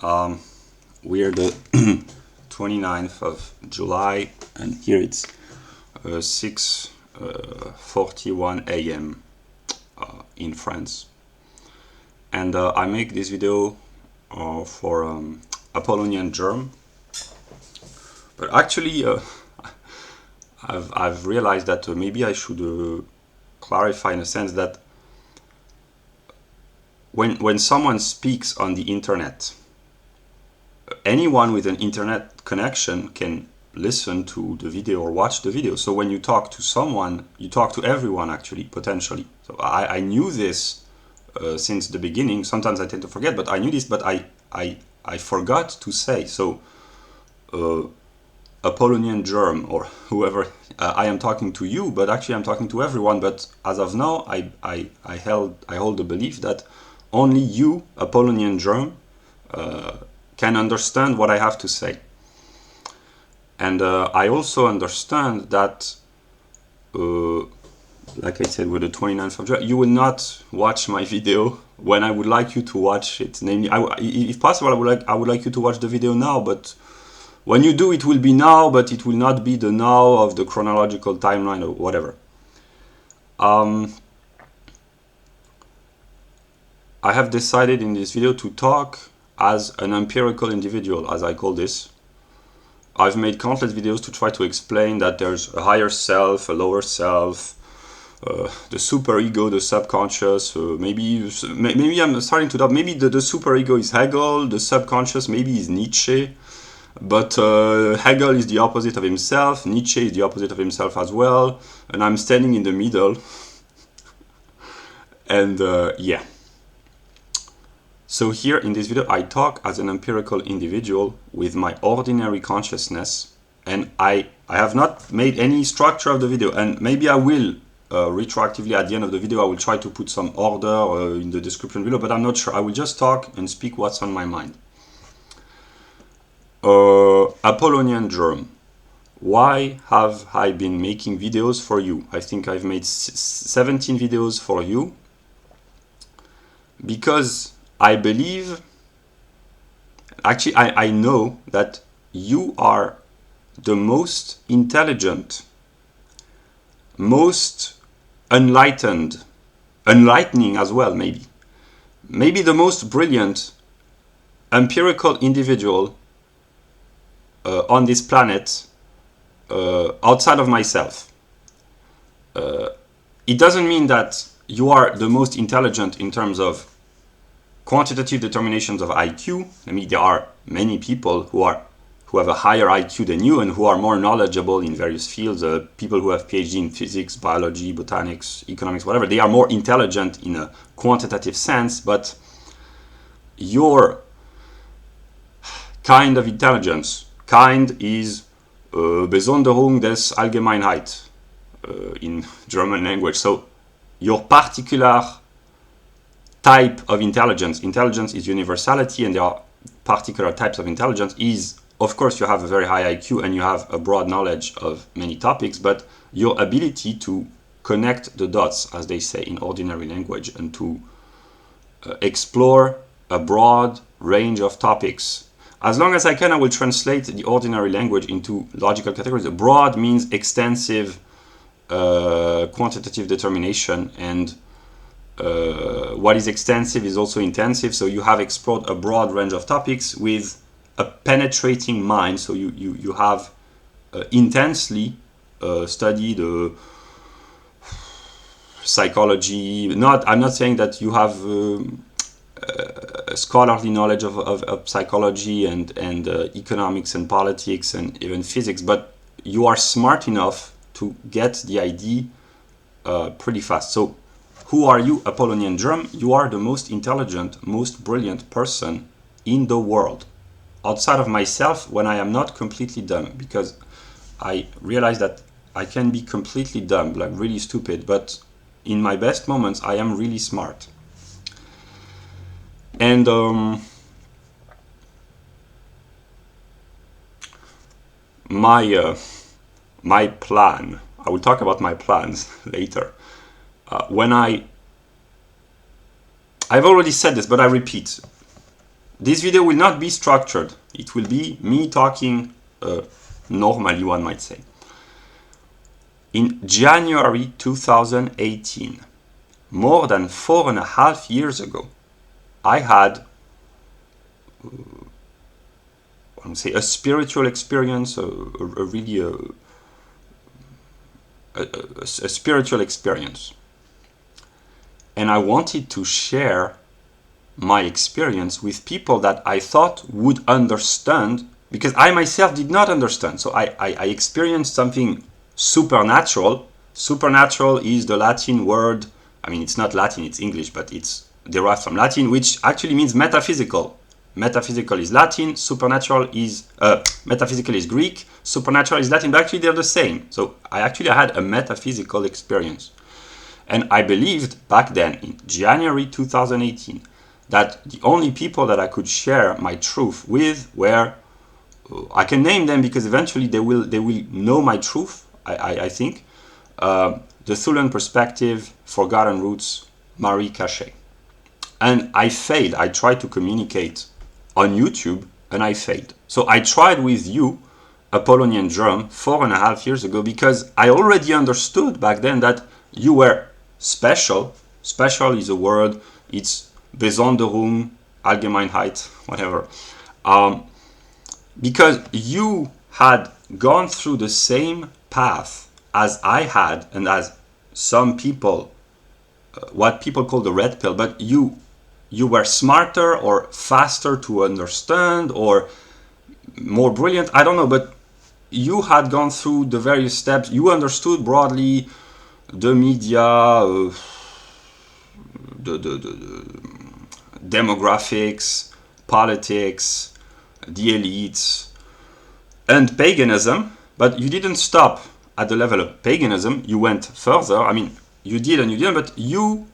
We're the 29th of July, and here it's 6:41 a.m. In France. And I make this video for Apollonian Germ. But actually, I've realized that maybe I should clarify in a sense that when someone speaks on the internet, anyone with an internet connection can listen to the video or watch the video. So when you talk to someone, you talk to everyone actually, potentially. So I knew this since the beginning. Sometimes I tend to forget, but I knew this, but I forgot to say. So Apollonian Germ or whoever, I am talking to you, but actually I'm talking to everyone. But as of now, I hold the belief that only you, Apollonian Germ, can understand what I have to say. And I also understand that, like I said, with the 29th of July, you will not watch my video when I would like you to watch it. Namely, if possible, I would like you to watch the video now, but when you do, it will be now, but it will not be the now of the chronological timeline or whatever. I have decided in this video to talk as an empirical individual, as I call this. I've made countless videos to try to explain that there's a higher self, a lower self, the superego, the subconscious. Maybe I'm starting to doubt. Maybe the superego is Hegel, the subconscious maybe is Nietzsche, but Hegel is the opposite of himself. Nietzsche is the opposite of himself as well, and I'm standing in the middle. And yeah. So here in this video, I talk as an empirical individual with my ordinary consciousness, and I have not made any structure of the video, and maybe I will retroactively at the end of the video, I will try to put some order in the description below, but I'm not sure. I will just talk and speak what's on my mind. Apollonian Germ. Why have I been making videos for you? I think I've made 17 videos for you because I believe, actually I know that you are the most intelligent, most enlightening as well, maybe the most brilliant empirical individual on this planet outside of myself. It doesn't mean that you are the most intelligent in terms of quantitative determinations of IQ. I mean, there are many people who have a higher IQ than you and who are more knowledgeable in various fields. People who have PhD in physics, biology, botanics, economics, whatever. They are more intelligent in a quantitative sense, but your kind of intelligence, kind is Besonderung des Allgemeinheit in German language. So your particular type of intelligence is universality, and there are particular types of intelligence is, of course, you have a very high IQ and you have a broad knowledge of many topics, but your ability to connect the dots, as they say in ordinary language, and to explore a broad range of topics. As long as I can, I will translate the ordinary language into logical categories. Broad means extensive quantitative determination, and what is extensive is also intensive. So you have explored a broad range of topics with a penetrating mind. So you have intensely studied psychology. I'm not saying that you have a scholarly knowledge of psychology and economics and politics and even physics, but you are smart enough to get the idea pretty fast. So who are you, Apollonian Germ? You are the most intelligent, most brilliant person in the world. Outside of myself, when I am not completely dumb, because I realize that I can be completely dumb, like really stupid, but in my best moments, I am really smart. And my plan, I will talk about my plans later. I've already said this, but I repeat. this video will not be structured. It will be me talking normally, one might say. In January 2018, more than 4.5 years ago, I had I would say a spiritual experience, a spiritual experience. And I wanted to share my experience with people that I thought would understand, because I myself did not understand. So I experienced something supernatural. Supernatural is the Latin word. I mean, it's not Latin, it's English, but it's derived from Latin, which actually means metaphysical. Metaphysical is Latin, supernatural is, metaphysical is Greek, supernatural is Latin, but actually they're the same. So I had a metaphysical experience. And I believed back then, in January 2018, that the only people that I could share my truth with were, I can name them because eventually they will know my truth, I think. The Thulan Perspective, Forgotten Roots, Marie Cachet. And I failed. I tried to communicate on YouTube and I failed. So I tried with you, Apollonian Germ, 4.5 years ago, because I already understood back then that you were special. Special is a word. It's Besonderung, Allgemeinheit, whatever. Because you had gone through the same path as I had, and as some people, what people call the red pill, but you were smarter or faster to understand or more brilliant, I don't know, but you had gone through the various steps. You understood broadly the media, the demographics, politics, the elites, and paganism, but you didn't stop at the level of paganism. You went further. I mean, you did and you didn't, but you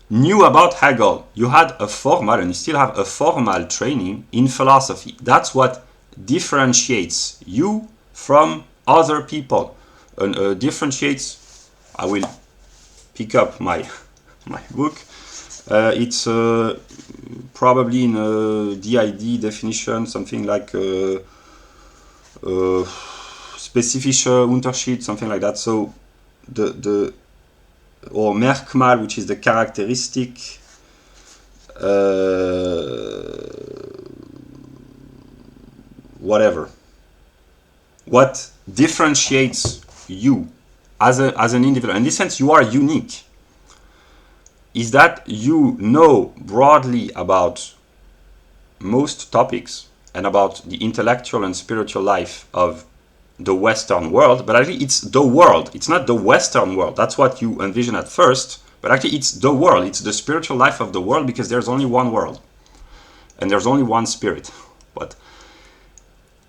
knew about Hegel. You had a formal, and you still have a formal training in philosophy. That's what differentiates you from other people. And differentiates, I will pick up my book. It's probably in a DID definition, something like spezifischer Unterschied, something like that. So or Merkmal, which is the characteristic, whatever. What differentiates you as an individual, in this sense you are unique, is that you know broadly about most topics and about the intellectual and spiritual life of the Western world, but actually it's the world. It's not the Western world. That's what you envision at first, but actually it's the world. It's the spiritual life of the world, because there's only one world and there's only one spirit. But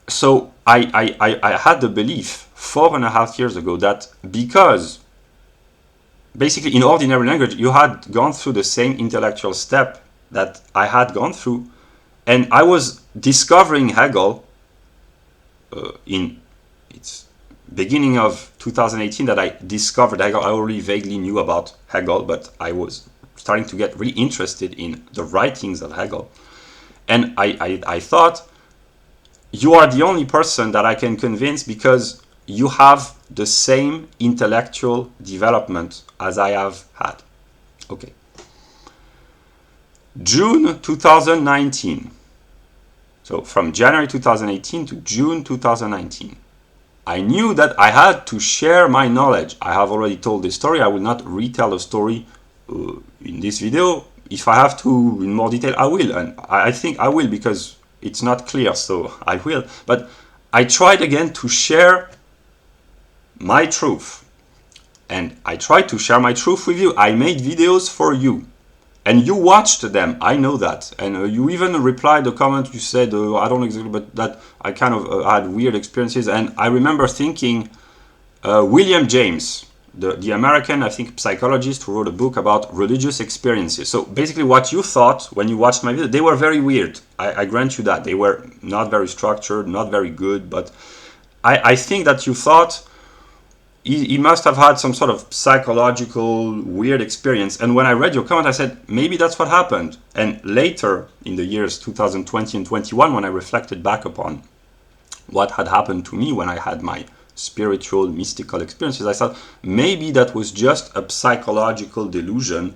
so I had the belief 4.5 years ago that because basically in ordinary language you had gone through the same intellectual step that I had gone through, and I was discovering Hegel in its beginning of 2018 that I discovered Hegel. I already vaguely knew about Hegel, but I was starting to get really interested in the writings of Hegel. And I thought, you are the only person that I can convince because you have the same intellectual development as I have had. Okay. June 2019. So from January 2018 to June 2019. I knew that I had to share my knowledge. I have already told this story. I will not retell the story in this video. If I have to in more detail, I will. And I think I will, because it's not clear, so I will. But I tried again to share my truth. And I tried to share my truth with you. I made videos for you. And you watched them, I know that. And you even replied a comment, you said, I don't exactly, but that I kind of had weird experiences. And I remember thinking, William James, the American, I think, psychologist who wrote a book about religious experiences. So basically what you thought when you watched my video, they were very weird. I grant you that. They were not very structured, not very good. But I think that you thought he must have had some sort of psychological weird experience. And when I read your comment, I said, maybe that's what happened. And later, in the years 2020 and 21, when I reflected back upon what had happened to me when I had my spiritual, mystical experiences, I thought maybe that was just a psychological delusion.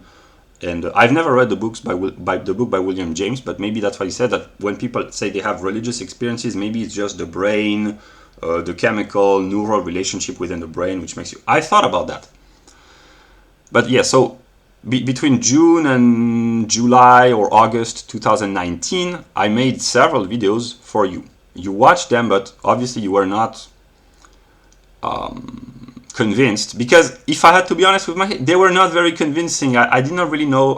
And I've never read the books by the book by William James, but maybe that's why he said that when people say they have religious experiences, maybe it's just the brain, the chemical, neural relationship within the brain, which makes you... I thought about that. But yeah, so between June and July or August 2019, I made several videos for you. You watched them, but obviously you were not convinced, because if I had to be honest with they were not very convincing. I did not really know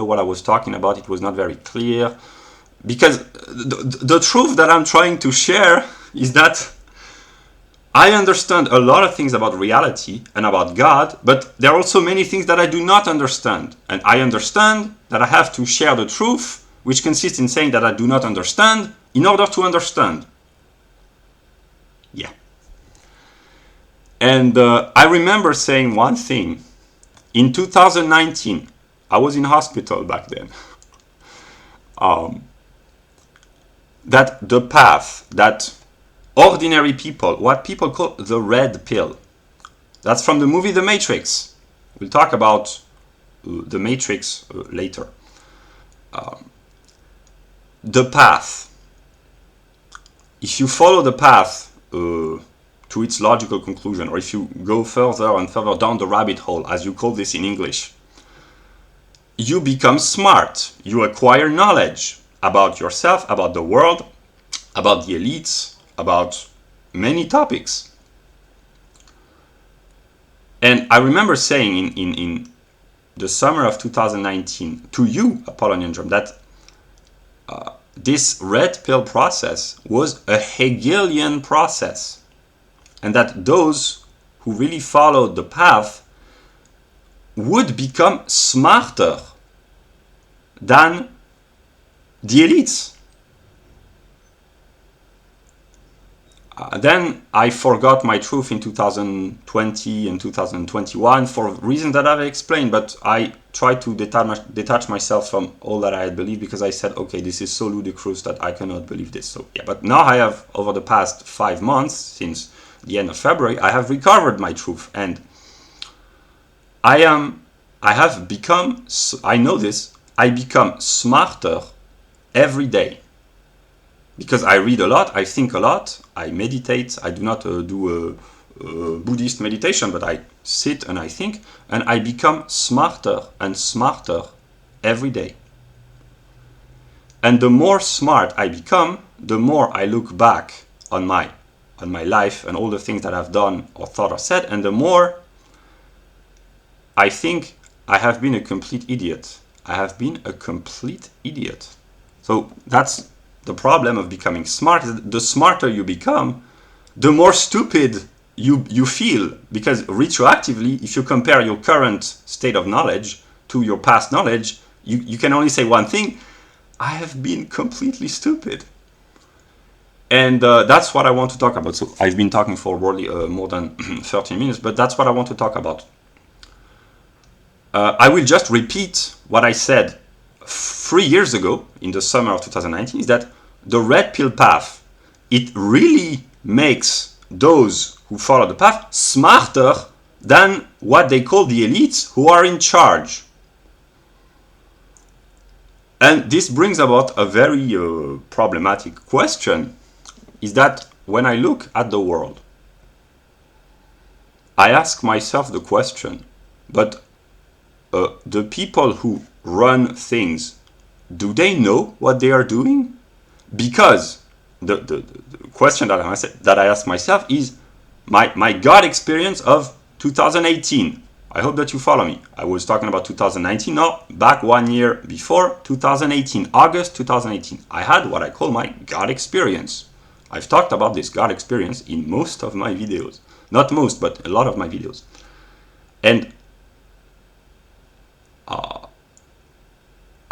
what I was talking about. It was not very clear, because the truth that I'm trying to share is that I understand a lot of things about reality and about God, but there are also many things that I do not understand. And I understand that I have to share the truth, which consists in saying that I do not understand in order to understand. Yeah. And I remember saying one thing. In 2019, I was in hospital back then. That the path that ordinary people, what people call the red pill, that's from the movie The Matrix. We'll talk about The Matrix later. The path. If you follow the path to its logical conclusion, or if you go further and further down the rabbit hole, as you call this in English, you become smart. You acquire knowledge about yourself, about the world, about the elites, about many topics. And I remember saying in the summer of 2019 to you, Apollonian Germ, that this red pill process was a Hegelian process, and that those who really followed the path would become smarter than the elites. Then I forgot my truth in 2020 and 2021 for reasons that I've explained, but I tried to detach myself from all that I had believed, because I said, okay, this is so ludicrous that I cannot believe this. So yeah, but now I have, over the past 5 months, since the end of February, I have recovered my truth, and I have become, I know this, I become smarter every day. Because I read a lot, I think a lot, I meditate. I do not do a Buddhist meditation, but I sit and I think, and I become smarter and smarter every day. And the more smart I become, the more I look back on my life and all the things that I've done or thought or said, and the more I think I have been a complete idiot. I have been a complete idiot. So that's the problem of becoming smart. Is the smarter you become, the more stupid you feel, because retroactively, if you compare your current state of knowledge to your past knowledge, you can only say one thing: I have been completely stupid. And that's what I want to talk about. So I've been talking for really more than 30 minutes, but that's what I want to talk about. I will just repeat what I said 3 years ago in the summer of 2019, is that the red pill path, it really makes those who follow the path smarter than what they call the elites who are in charge. And this brings about a very problematic question, is that when I look at the world, I ask myself the question, but the people who run things, do they know what they are doing? Because the question that I ask myself is my God experience of 2018. I hope that you follow me. I was talking about 2019 now, back 1 year before, 2018, August 2018. I had what I call my God experience. I've talked about this God experience in most of my videos. Not most, but a lot of my videos. And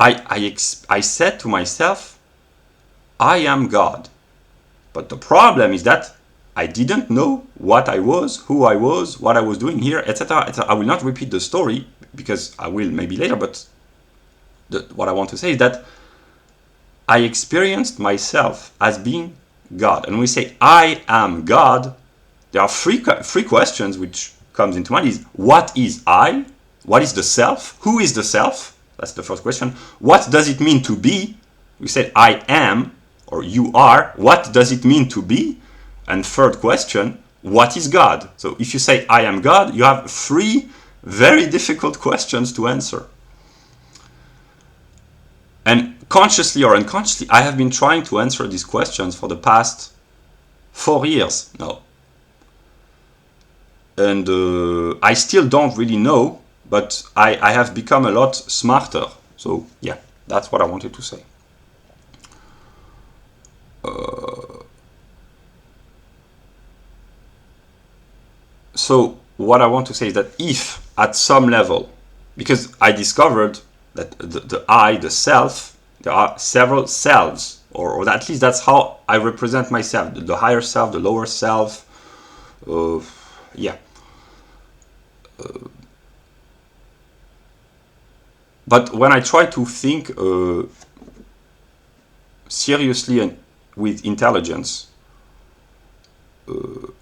I said to myself, I am God. But the problem is that I didn't know what I was, who I was, what I was doing here, etc., etc. I will not repeat the story because I will maybe later, but what I want to say is that I experienced myself as being God. And when we say I am God, there are three questions which comes into mind. Is what is I? What is the self? Who is the self? That's the first question. What does it mean to be? We said I am or you are. What does it mean to be? And third question, what is God? So if you say I am God, you have three very difficult questions to answer. And consciously or unconsciously, I have been trying to answer these questions for the past 4 years now. And I still don't really know, but I have become a lot smarter. So yeah, that's what I wanted to say. So what I want to say is that if at some level, because I discovered that the I, the self, there are several selves, or at least that's how I represent myself, the higher self, the lower self, yeah. But when I try to think seriously and with intelligence,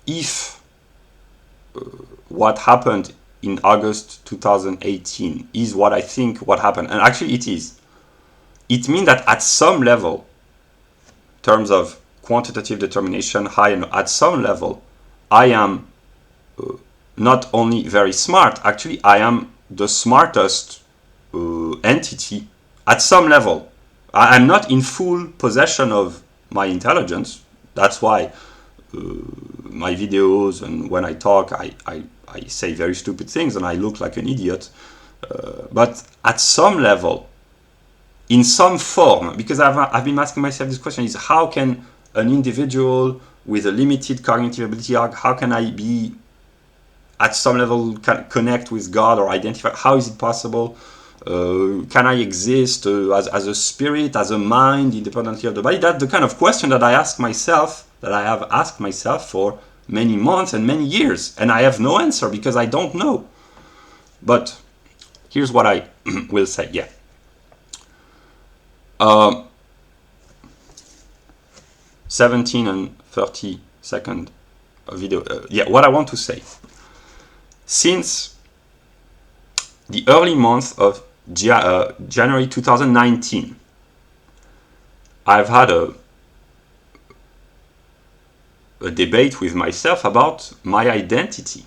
if what happened in August 2018 is what I think what happened, and actually it is, it means that at some level, in terms of quantitative determination, high and at some level, I am not only very smart, actually I am the smartest entity at some level. I'm not in full possession of my intelligence. That's why my videos and when I talk, I say very stupid things and I look like an idiot. But at some level, in some form, because I've been asking myself this question, is how can an individual with a limited cognitive ability, how can I be at some level connect with God or identify? How is it possible? Can I exist as a spirit, as a mind, independently of the body? That's the kind of question that I ask myself, that I have asked myself for many months and many years, and I have no answer because I don't know. But here's what I will say. Yeah. 17 and 30 second video. Yeah, what I want to say. Since the early month of January 2019, I've had a debate with myself about my identity.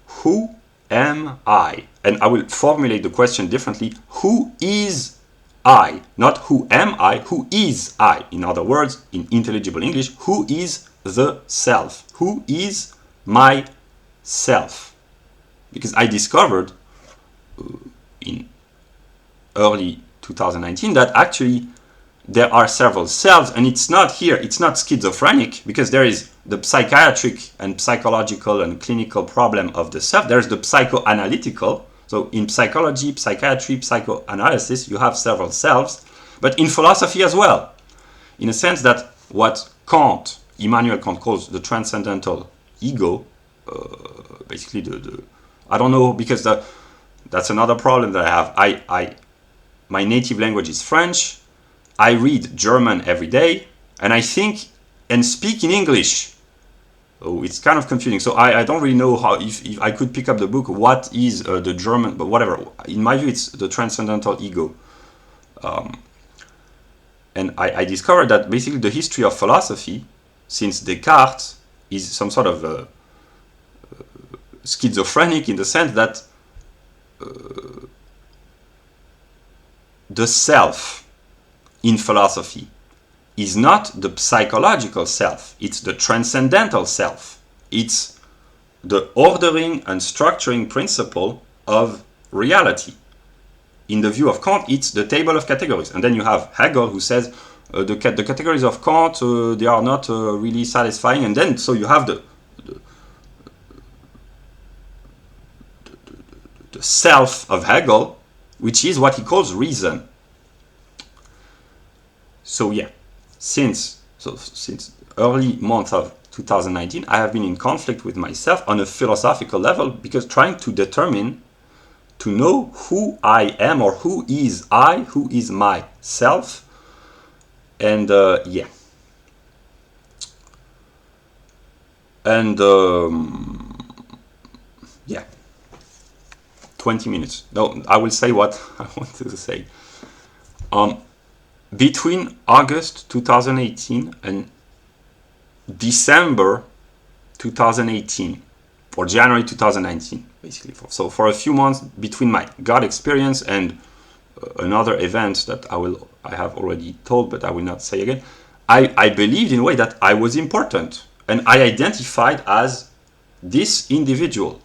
Who am I? And I will formulate the question differently. Who is I? Not who am I, who is I? In other words, in intelligible English, who is the self? Who is my self? Because I discovered in early 2019 that actually there are several selves, and it's not here, it's not schizophrenic, because there is the psychiatric and psychological and clinical problem of the self. There's the psychoanalytical. So in psychology, psychiatry, psychoanalysis, you have several selves, but in philosophy as well, in a sense that what Kant, Immanuel Kant, calls the transcendental ego, basically I don't know, because that's another problem that I have. My native language is French. I read German every day, and I think and speak in English. Oh, it's kind of confusing. So I don't really know how, if I could pick up the book, what is the German, but whatever. In my view, it's the transcendental ego. And I discovered that basically the history of philosophy, since Descartes, is some sort of schizophrenic in the sense that the self in philosophy is not the psychological self, it's the transcendental self. It's the ordering and structuring principle of reality. In the view of Kant, it's the table of categories. And then you have Hegel, who says the categories of Kant, they are not really satisfying. And then, so you have the self of Hegel, which is what he calls reason. So yeah, since early month of 2019, I have been in conflict with myself on a philosophical level, because trying to determine, to know who I am, or who is I, who is myself. And yeah. And yeah, 20 minutes. No, I will say what I wanted to say. Between August 2018 and December 2018, or January 2019, basically. So for a few months between my God experience and another event that I have already told, but I will not say again, I believed in a way that I was important, and I identified as this individual.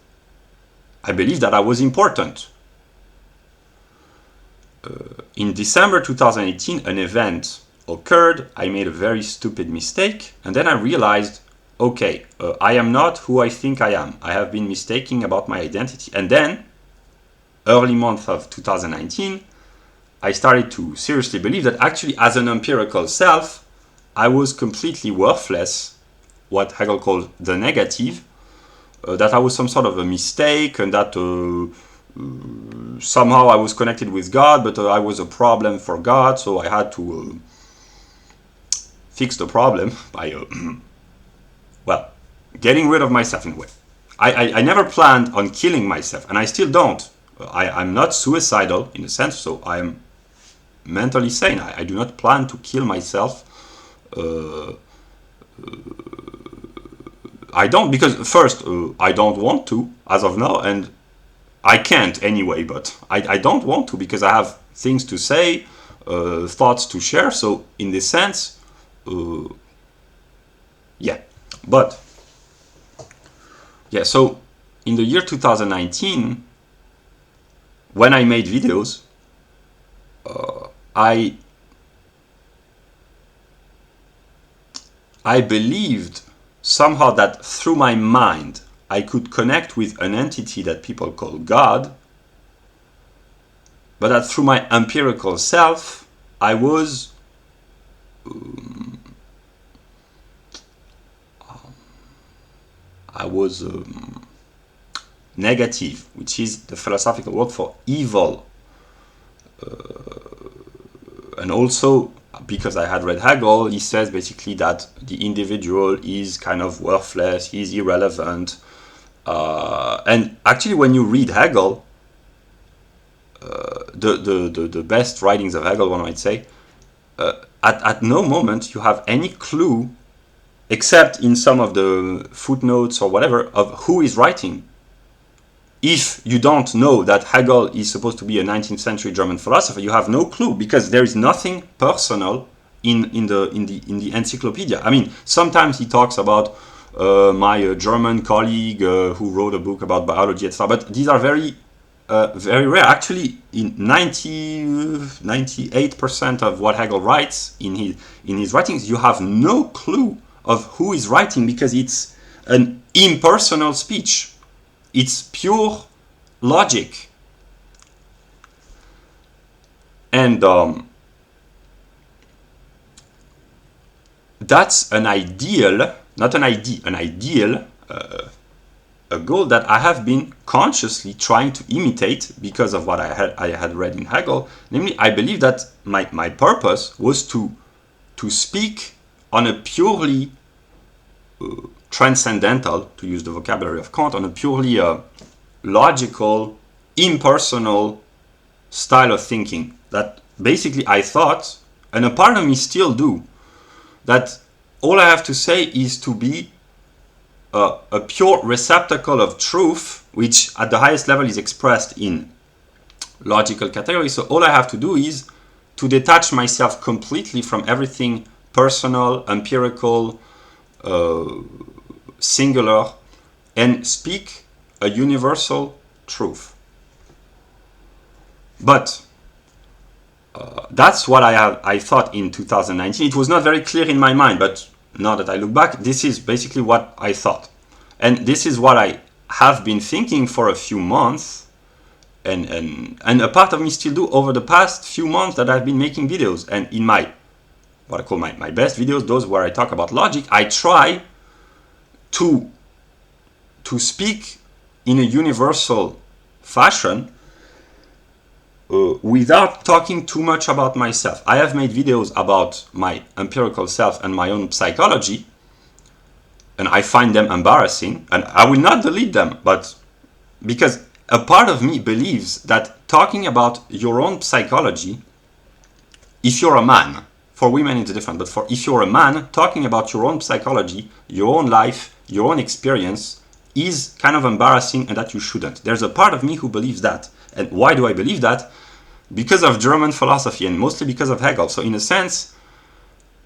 I believed that I was important. In December 2018, an event occurred. I made a very stupid mistake, and then I realized, okay, I am not who I think I am. I have been mistaking about my identity. And then, early month of 2019, I started to seriously believe that actually, as an empirical self, I was completely worthless, what Hegel called the negative, that I was some sort of a mistake, and that somehow I was connected with God, but I was a problem for God, so I had to fix the problem by, well, getting rid of myself in a way. I never planned on killing myself, and I still don't. I'm not suicidal in a sense, so I am mentally sane. I do not plan to kill myself. I don't, because first, I don't want to, as of now, and I can't anyway, but I don't want to, because I have things to say, thoughts to share, so in this sense, yeah. But, yeah, so in the year 2019, when I made videos, I believed somehow that through my mind I could connect with an entity that people call God, but that through my empirical self I was negative, which is the philosophical word for evil. And also, because I had read Hegel, he says basically that the individual is kind of worthless, he's irrelevant. And actually, when you read Hegel, the best writings of Hegel, one might say, at no moment you have any clue, except in some of the footnotes or whatever, of who is writing. If you don't know that Hegel is supposed to be a 19th century German philosopher, you have no clue, because there is nothing personal in the encyclopedia. I mean, sometimes he talks about my German colleague who wrote a book about biology, etc. But these are very rare. Actually, in 98% of what Hegel writes in his writings, you have no clue of who is writing, because it's an impersonal speech. It's pure logic. And that's an ideal, not an idea, an ideal, a goal that I have been consciously trying to imitate because of what I had read in Hegel. Namely, I believe that my purpose was to speak on a purely transcendantal, to use the vocabulary of Kant, on a purely logical, impersonal style of thinking. That basically I thought, and a part of me still do, that all I have to say is to be a pure receptacle of truth, which at the highest level is expressed in logical categories. So all I have to do is to detach myself completely from everything personal, empirical, singular, and speak a universal truth. But that's what I thought in 2019. It was not very clear in my mind, but now that I look back, this is basically what I thought. And this is what I have been thinking for a few months, and a part of me still do over the past few months that I've been making videos. And in my, what I call my best videos, those where I talk about logic, I try to speak in a universal fashion without talking too much about myself. I have made videos about my empirical self and my own psychology, and I find them embarrassing, and I will not delete them, but because a part of me believes that talking about your own psychology, if you're a man, for women it's different, but if you're a man, talking about your own psychology, your own life, your own experience is kind of embarrassing, and that you shouldn't. There's a part of me who believes that. And why do I believe that? Because of German philosophy, and mostly because of Hegel. So in a sense,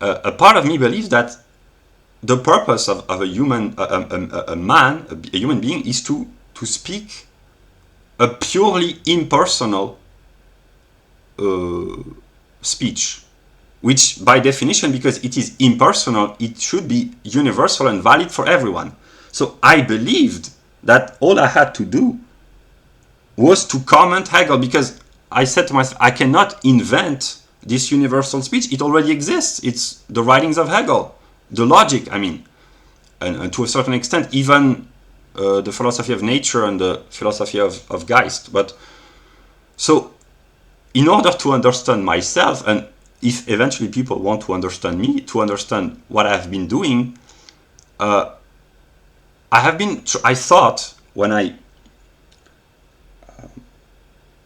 a part of me believes that the purpose of a human, a human being, is to speak a purely impersonal speech, which by definition, because it is impersonal, it should be universal and valid for everyone. So I believed that all I had to do was to comment Hegel, because I said to myself, I cannot invent this universal speech. It already exists. It's the writings of Hegel, the logic, I mean, and to a certain extent, even the philosophy of nature and the philosophy of Geist. But so in order to understand myself, and if eventually people want to understand me, to understand what I've been doing, I thought when I,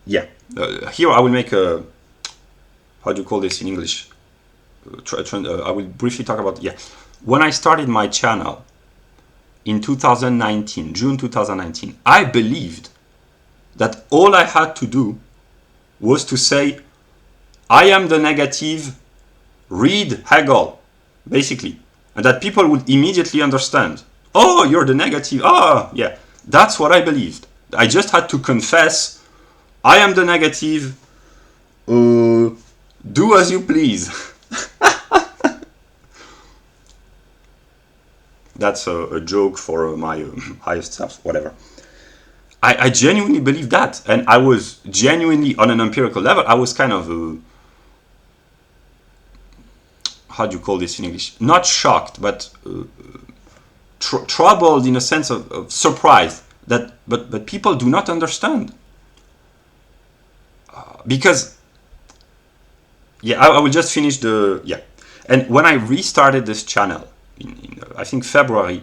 here I will make a, how do you call this in English? I will briefly talk about, when I started my channel in 2019, June 2019, I believed that all I had to do was to say, I am the negative, read Hegel, basically. And that people would immediately understand. Oh, you're the negative. Yeah. That's what I believed. I just had to confess, I am the negative, do as you please. That's a joke for my highest self, whatever. I genuinely believe that. And I was genuinely, on an empirical level, I was kind of, how do you call this in English? Not shocked, but troubled in a sense of surprise. But people do not understand. Because, I will just finish And when I restarted this channel, in I think February,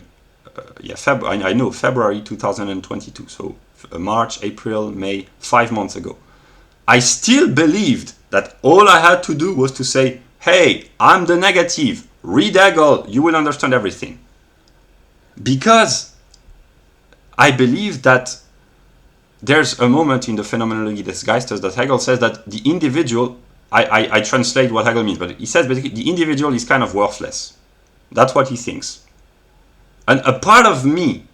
February 2022, so March, April, May, 5 months ago, I still believed that all I had to do was to say, hey, I'm the negative, read Hegel, you will understand everything. Because I believe that there's a moment in the Phenomenologie des Geistes that Hegel says that the individual, I translate what Hegel means, but he says basically the individual is kind of worthless. That's what he thinks. And a part of me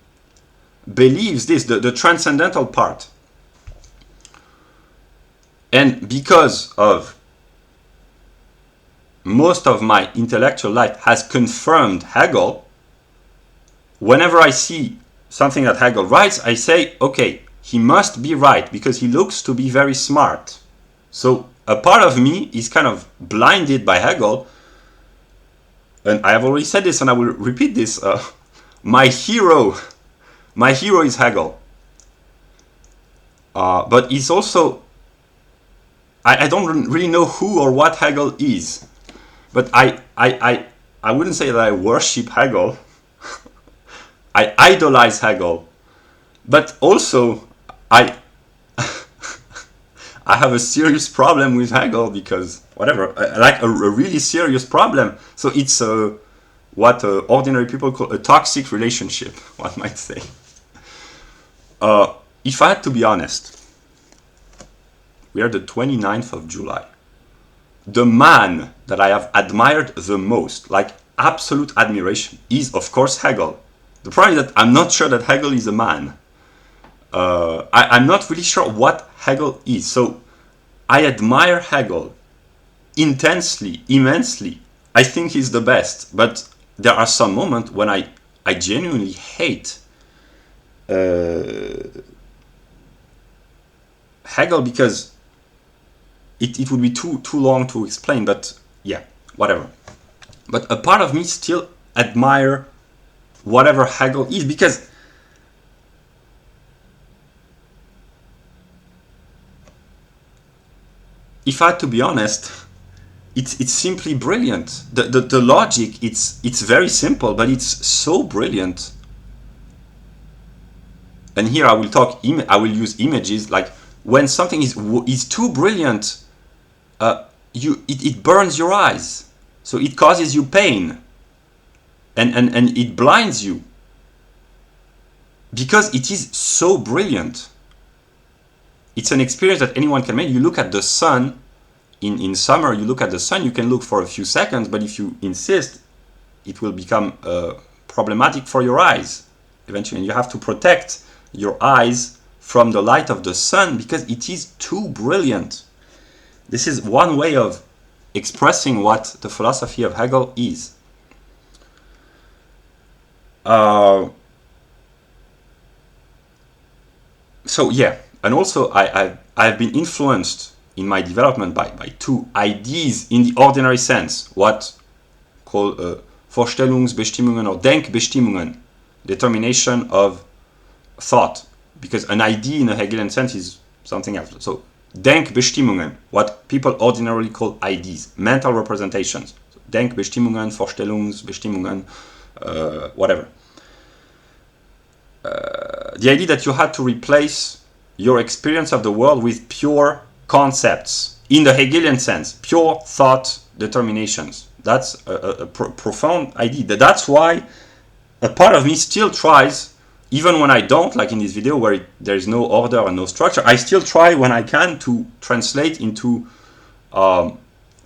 believes this, the transcendental part. And because of most of my intellectual life has confirmed Hegel, whenever I see something that Hegel writes, I say, okay, he must be right because he looks to be very smart. So a part of me is kind of blinded by Hegel. And I have already said this and I will repeat this. My hero is Hegel. But he's also, I don't really know who or what Hegel is. But I wouldn't say that I worship Hegel. I idolize Hegel. But also, I have a serious problem with Hegel because, whatever, like a really serious problem. So it's what ordinary people call a toxic relationship, one might say. If I had to be honest, we are the 29th of July. The man that I have admired the most, like absolute admiration, is of course Hegel. The problem is that I'm not sure that Hegel is a man. I'm not really sure what Hegel is. So I admire Hegel intensely, immensely. I think he's the best. But there are some moments when I genuinely hate Hegel because it would be too long to explain. But yeah, whatever. But a part of me still admire whatever Hegel is, because if I had to be honest, it's simply brilliant. The logic, it's very simple, but it's so brilliant. And here I will use images, like when something is too brilliant, it burns your eyes, so it causes you pain, and it blinds you because it is so brilliant. It's an experience that anyone can make. You look at the sun in summer, you look at the sun, you can look for a few seconds, but if you insist, it will become problematic for your eyes eventually, and you have to protect your eyes from the light of the sun because it is too brilliant. This is one way of expressing what the philosophy of Hegel is. So yeah, and also I've been influenced in my development by two ideas in the ordinary sense, what called Vorstellungsbestimmungen or Denkbestimmungen, determination of thought, because an idea in a Hegelian sense is something else. So Denkbestimmungen, what people ordinarily call ideas, mental representations. So Denkbestimmungen, Vorstellungsbestimmungen, whatever. The idea that you had to replace your experience of the world with pure concepts in the Hegelian sense, pure thought determinations. That's a profound idea. That's why a part of me still tries, even when I don't, like in this video where there is no order and no structure, I still try when I can to translate into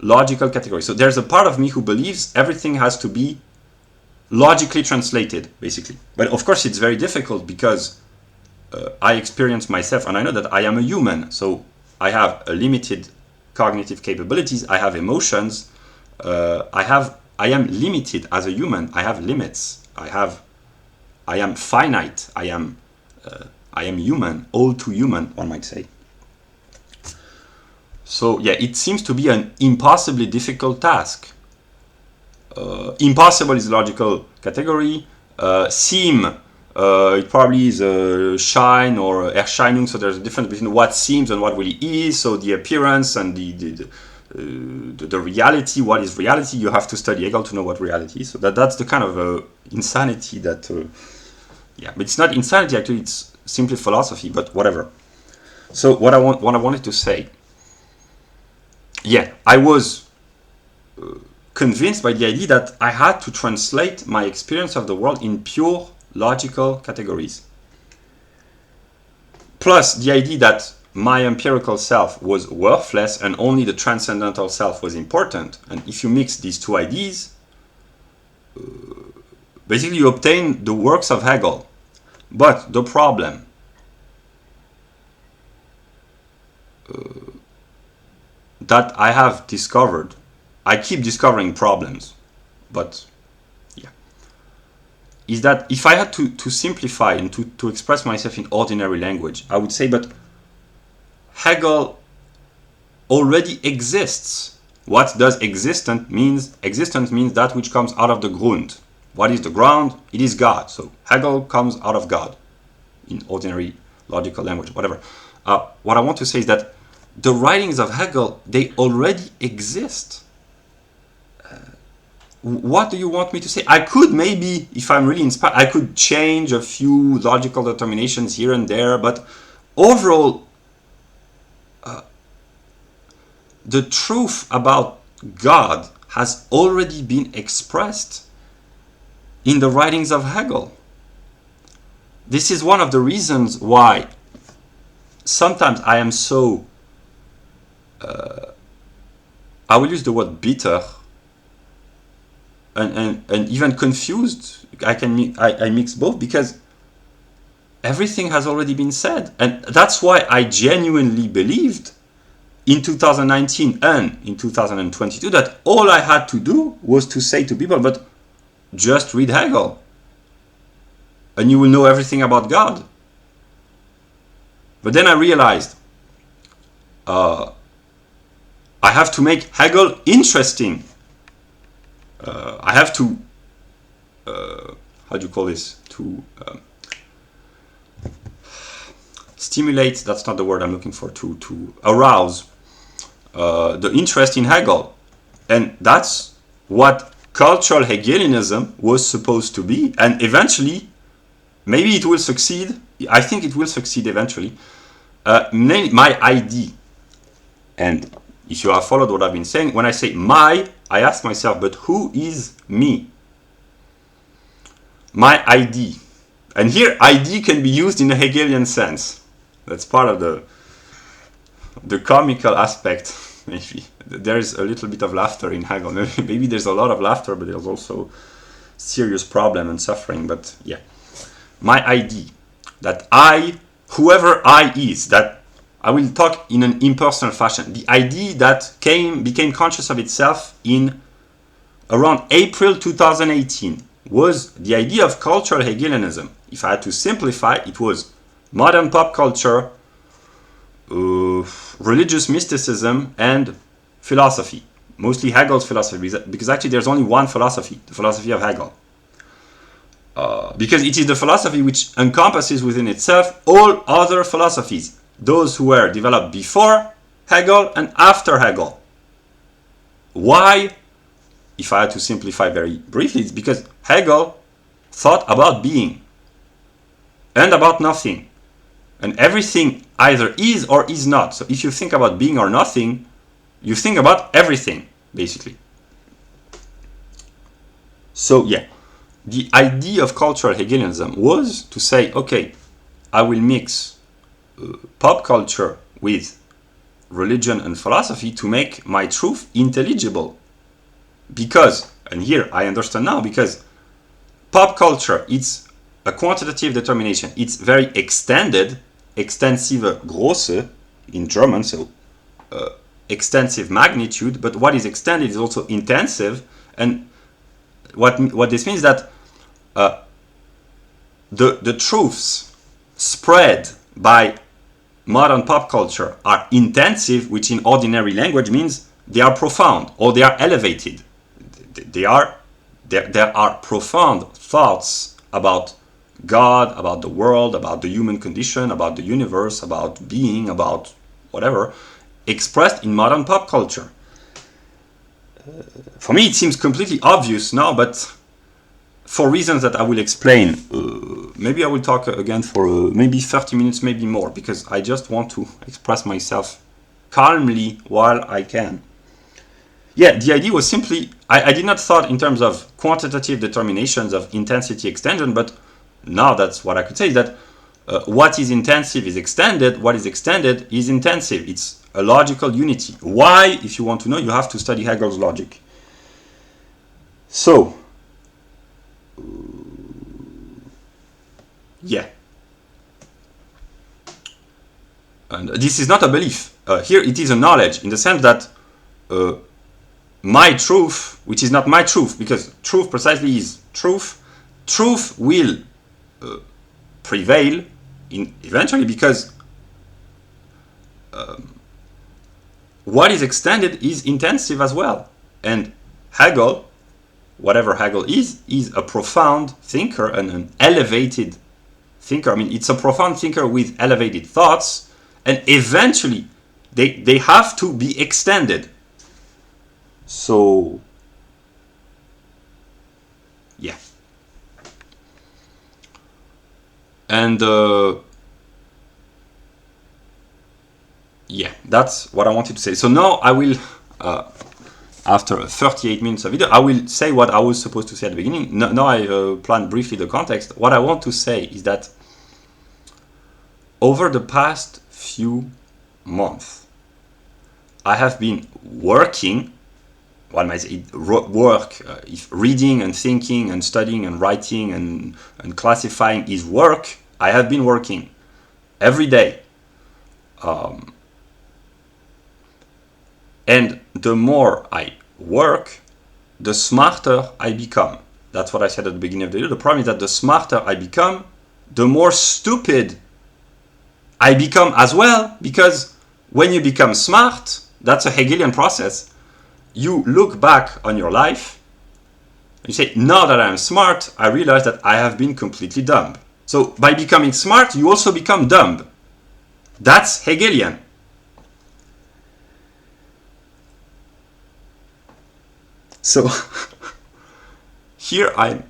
logical categories. So there's a part of me who believes everything has to be logically translated, basically. But of course it's very difficult because I experience myself, and I know that I am a human, so I have a limited cognitive capabilities, I have emotions, I am limited as a human, I have limits, I am finite, I am human, all too human, one might say. So yeah, it seems to be an impossibly difficult task. Impossible is a logical category. Seem, it probably is shine or Erscheinung, so there's a difference between what seems and what really is. So the appearance and the reality, what is reality? You have to study Hegel to know what reality is. So that's the kind of insanity that, yeah, but it's not insanity actually, it's simply philosophy, but whatever. So what I wanted to say, yeah, I was convinced by the idea that I had to translate my experience of the world in pure logical categories. Plus the idea that my empirical self was worthless and only the transcendental self was important. And if you mix these two ideas, basically you obtain the works of Hegel. But the problem that I have discovered, I keep discovering problems, but yeah, is that if I had to simplify and to express myself in ordinary language, I would say, but Hegel already exists. What does existent means? Existence means that which comes out of the Grund. What is the ground? It is God. So Hegel comes out of God in ordinary logical language, whatever. What I want to say is that the writings of Hegel, they already exist. What do you want me to say? I could maybe, if I'm really inspired, I could change a few logical determinations here and there, but overall, the truth about God has already been expressed in the writings of Hegel. This is one of the reasons why sometimes I am so, I will use the word bitter, and even confused. I mix both because everything has already been said, and that's why I genuinely believed in 2019 and in 2022 that all I had to do was to say to people, but just read Hegel and you will know everything about God. But then I realized I have to make Hegel interesting. I have to how do you call this, to stimulate, that's not the word I'm looking for, to arouse the interest in Hegel. And that's what cultural Hegelianism was supposed to be. And eventually, maybe it will succeed. I think it will succeed eventually. My ID. And if you have followed what I've been saying, when I say my, I ask myself, but who is me? My ID. And here, ID can be used in a Hegelian sense. That's part of the comical aspect, maybe. There's a little bit of laughter in Hegel. Maybe there's a lot of laughter, but there's also serious problem and suffering. But yeah, my ID, that I, whoever I is, that I will talk in an impersonal fashion. The ID that became conscious of itself in around April 2018 was the idea of cultural Hegelianism. If I had to simplify, it was modern pop culture, religious mysticism, and philosophy. Mostly Hegel's philosophy, because actually there's only one philosophy, the philosophy of Hegel. Because it is the philosophy which encompasses within itself all other philosophies, those who were developed before Hegel and after Hegel. Why? If I had to simplify very briefly, it's because Hegel thought about being and about nothing. And everything either is or is not. So if you think about being or nothing, you think about everything, basically. So yeah, the idea of cultural Hegelianism was to say, okay, I will mix pop culture with religion and philosophy to make my truth intelligible. Because, and here I understand now, because pop culture, it's a quantitative determination. It's very extended, extensive große in German, so extensive magnitude, but what is extended is also intensive. And what this means that the truths spread by modern pop culture are intensive, which in ordinary language means they are profound or they are elevated. There are profound thoughts about God, about the world, about the human condition, about the universe, about being, about whatever, expressed in modern pop culture. For me, it seems completely obvious now, but for reasons that I will explain, maybe I will talk again for maybe 30 minutes, maybe more, because I just want to express myself calmly while I can. Yeah, the idea was simply, I did not thought in terms of quantitative determinations of intensity extension, but now that's what I could say, is that what is intensive is extended, what is extended is intensive. It's a logical unity. Why? If you want to know, you have to study Hegel's logic. So, yeah. And this is not a belief. Here it is a knowledge, in the sense that my truth, which is not my truth, because truth precisely is truth, truth will prevail eventually, because what is extended is intensive as well. And Hegel, whatever Hegel is a profound thinker and an elevated thinker. I mean, it's a profound thinker with elevated thoughts, and eventually they have to be extended. So, yeah. And yeah, that's what I wanted to say. So now I will, after 38 minutes of video, I will say what I was supposed to say at the beginning. Now I plan briefly the context. What I want to say is that over the past few months, I have been working, one might say work, if reading and thinking and studying and writing and classifying is work, I have been working every day. And the more I work, the smarter I become. That's what I said at the beginning of the video. The problem is that the smarter I become, the more stupid I become as well, because when you become smart, that's a Hegelian process. You look back on your life You say, now that I'm smart, I realize that I have been completely dumb. So by becoming smart, you also become dumb. That's Hegelian. So here I'm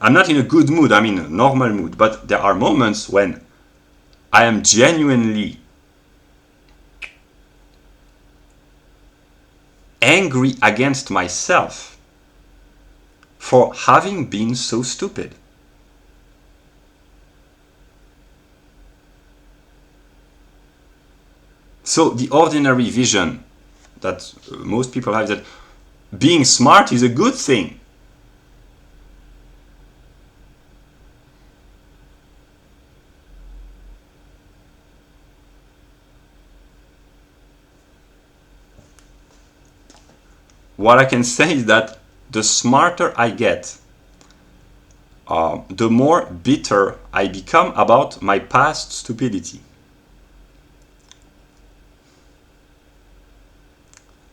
not in a good mood, I'm in a normal mood, but there are moments when I am genuinely angry against myself for having been so stupid. So the ordinary vision that most people have is that being smart is a good thing. What I can say is that the smarter I get, the more bitter I become about my past stupidity.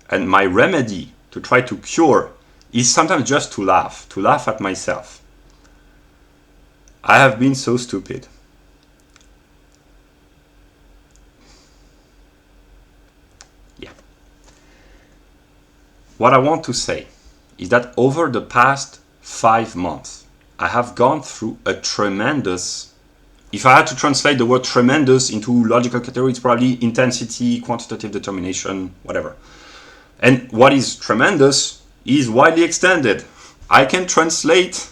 And my remedy to try to cure is sometimes just to laugh at myself. I have been so stupid. Yeah. What I want to say is that over the past 5 months, I have gone through a tremendous, if I had to translate the word tremendous into logical categories, probably intensity, quantitative determination, whatever. And what is tremendous is widely extended. I can translate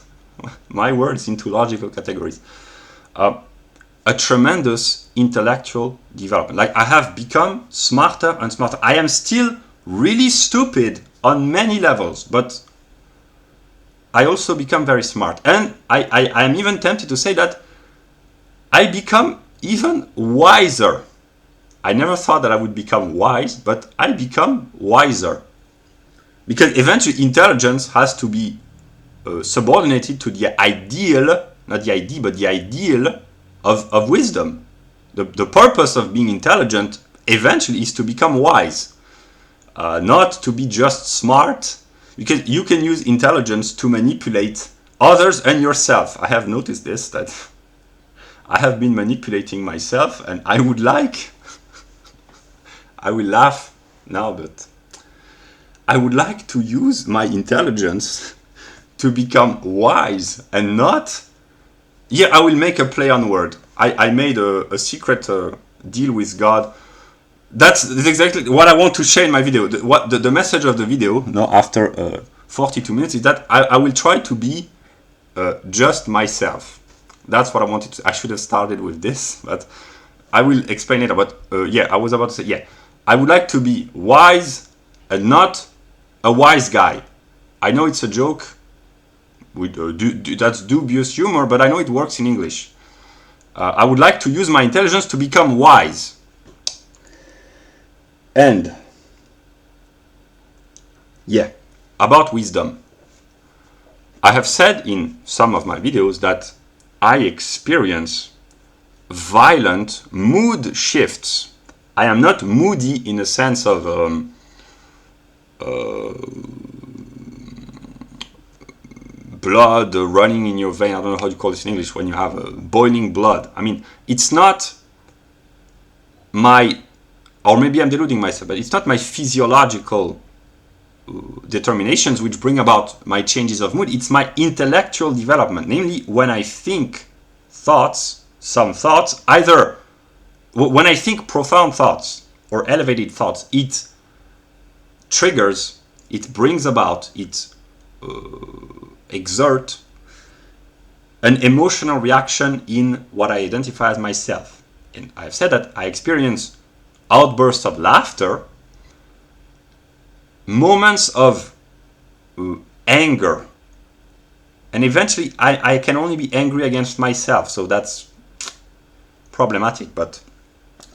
my words into logical categories. A tremendous intellectual development. Like, I have become smarter and smarter. I am still really stupid on many levels, but I also become very smart. And I am even tempted to say that I become even wiser. I never thought that I would become wise, but I become wiser. Because eventually intelligence has to be subordinated to the ideal, not the idea, but the ideal of wisdom. The purpose of being intelligent eventually is to become wise, not to be just smart, because you can use intelligence to manipulate others and yourself. I have noticed this, that I have been manipulating myself, and I would like, I will laugh now, but I would like to use my intelligence to become wise and not... Yeah, I will make a play on word. I made a secret deal with God. That's exactly what I want to share in my video. The message of the video, no, after 42 minutes, is that I will try to be just myself. That's what I wanted to... I should have started with this, but I will explain it. But yeah, I was about to say, yeah, I would like to be wise and not a wise guy. I know it's a joke. With, that's dubious humor, but I know it works in English. I would like to use my intelligence to become wise. And yeah, about wisdom. I have said in some of my videos that I experience violent mood shifts. I am not moody in the sense of blood running in your vein. I don't know how you call this in English, when you have boiling blood. I mean, it's not my, or maybe I'm deluding myself, but it's not my physiological determinations which bring about my changes of mood. It's my intellectual development, namely when I think thoughts, some thoughts, either when I think profound thoughts or elevated thoughts, it triggers, it brings about, it exert an emotional reaction in what I identify as myself. And I've said that I experience outbursts of laughter, moments of anger, and eventually I can only be angry against myself. So that's problematic. But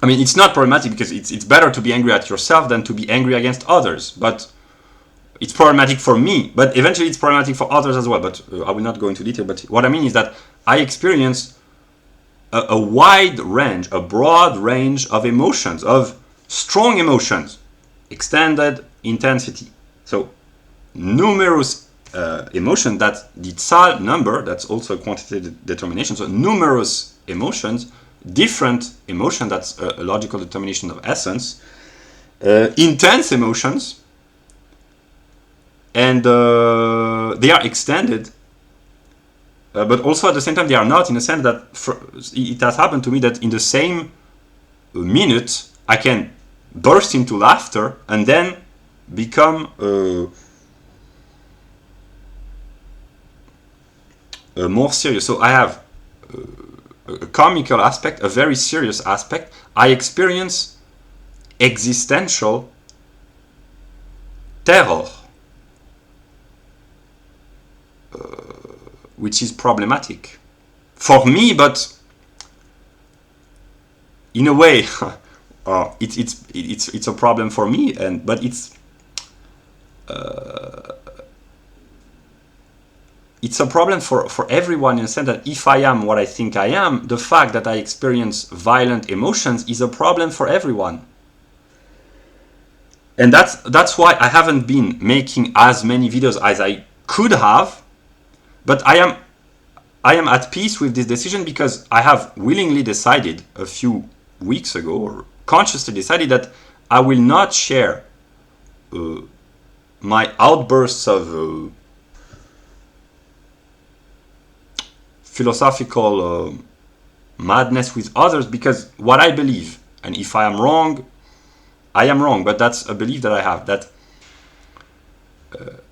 I mean, it's not problematic because it's better to be angry at yourself than to be angry against others. But it's problematic for me, but eventually it's problematic for others as well. But I will not go into detail. But what I mean is that I experience a wide range, a broad range of emotions, of strong emotions, extended intensity. So numerous emotion, that the Zahl number, that's also a quantitative determination, so numerous emotions, different emotion, that's a logical determination of essence, intense emotions, and they are extended, but also at the same time they are not, in a sense that it has happened to me that in the same minute I can burst into laughter and then become more serious. So I have a comical aspect, a very serious aspect. I experience existential terror, which is problematic for me, but in a way it's a problem for me, but it's a problem for everyone, in the sense that if I am what I think I am, the fact that I experience violent emotions is a problem for everyone. And that's why I haven't been making as many videos as I could have, but I am at peace with this decision, because I have willingly decided a few weeks ago, or consciously decided, that I will not share my outbursts of philosophical madness with others, because what I believe, and if I am wrong, I am wrong, but that's a belief that I have, that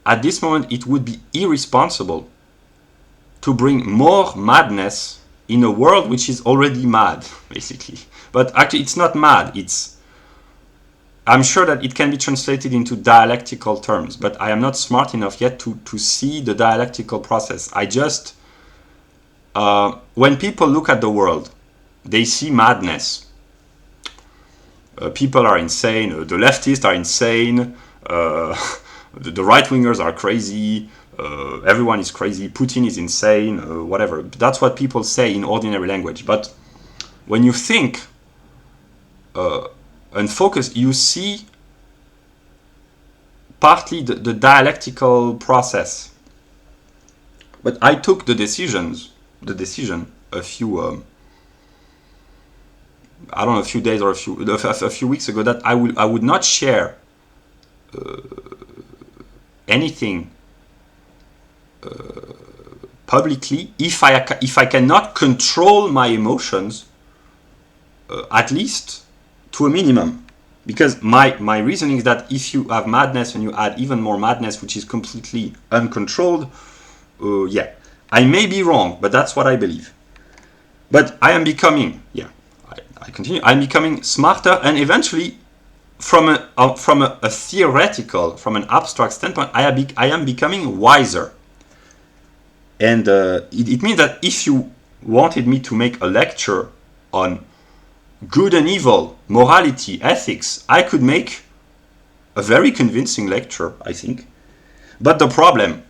at this moment it would be irresponsible to bring more madness in a world which is already mad, basically. But actually it's not mad, I'm sure that it can be translated into dialectical terms, but I am not smart enough yet to see the dialectical process. I just, when people look at the world, they see madness. People are insane, the leftists are insane, the right-wingers are crazy, everyone is crazy, Putin is insane, whatever. That's what people say in ordinary language. But when you think and focus, you see partly the dialectical process. But I took the decision a few I don't know, a few days or a few weeks ago, that I would not share anything publicly if I cannot control my emotions, at least to a minimum. Because my reasoning is that if you have madness and you add even more madness, which is completely uncontrolled, I may be wrong, but that's what I believe. But I am becoming, I continue, I'm becoming smarter, and eventually, from a theoretical, from an abstract standpoint, I am becoming wiser. And it means that if you wanted me to make a lecture on good and evil, morality, ethics, I could make a very convincing lecture, I think. But the problem,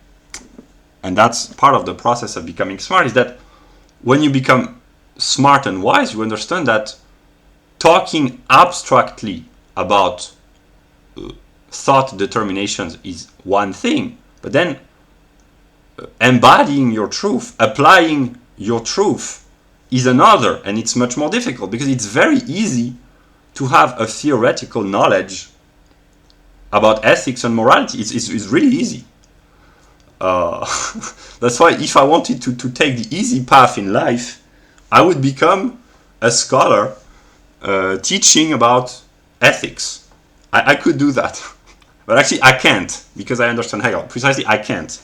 and that's part of the process of becoming smart, is that when you become smart and wise, you understand that talking abstractly about thought determinations is one thing, but then embodying your truth, applying your truth, is another, and it's much more difficult, because it's very easy to have a theoretical knowledge about ethics and morality. It's really easy. That's why if I wanted to take the easy path in life, I would become a scholar teaching about ethics. I could do that. But actually I can't, because I understand Hegel. Precisely, I can't.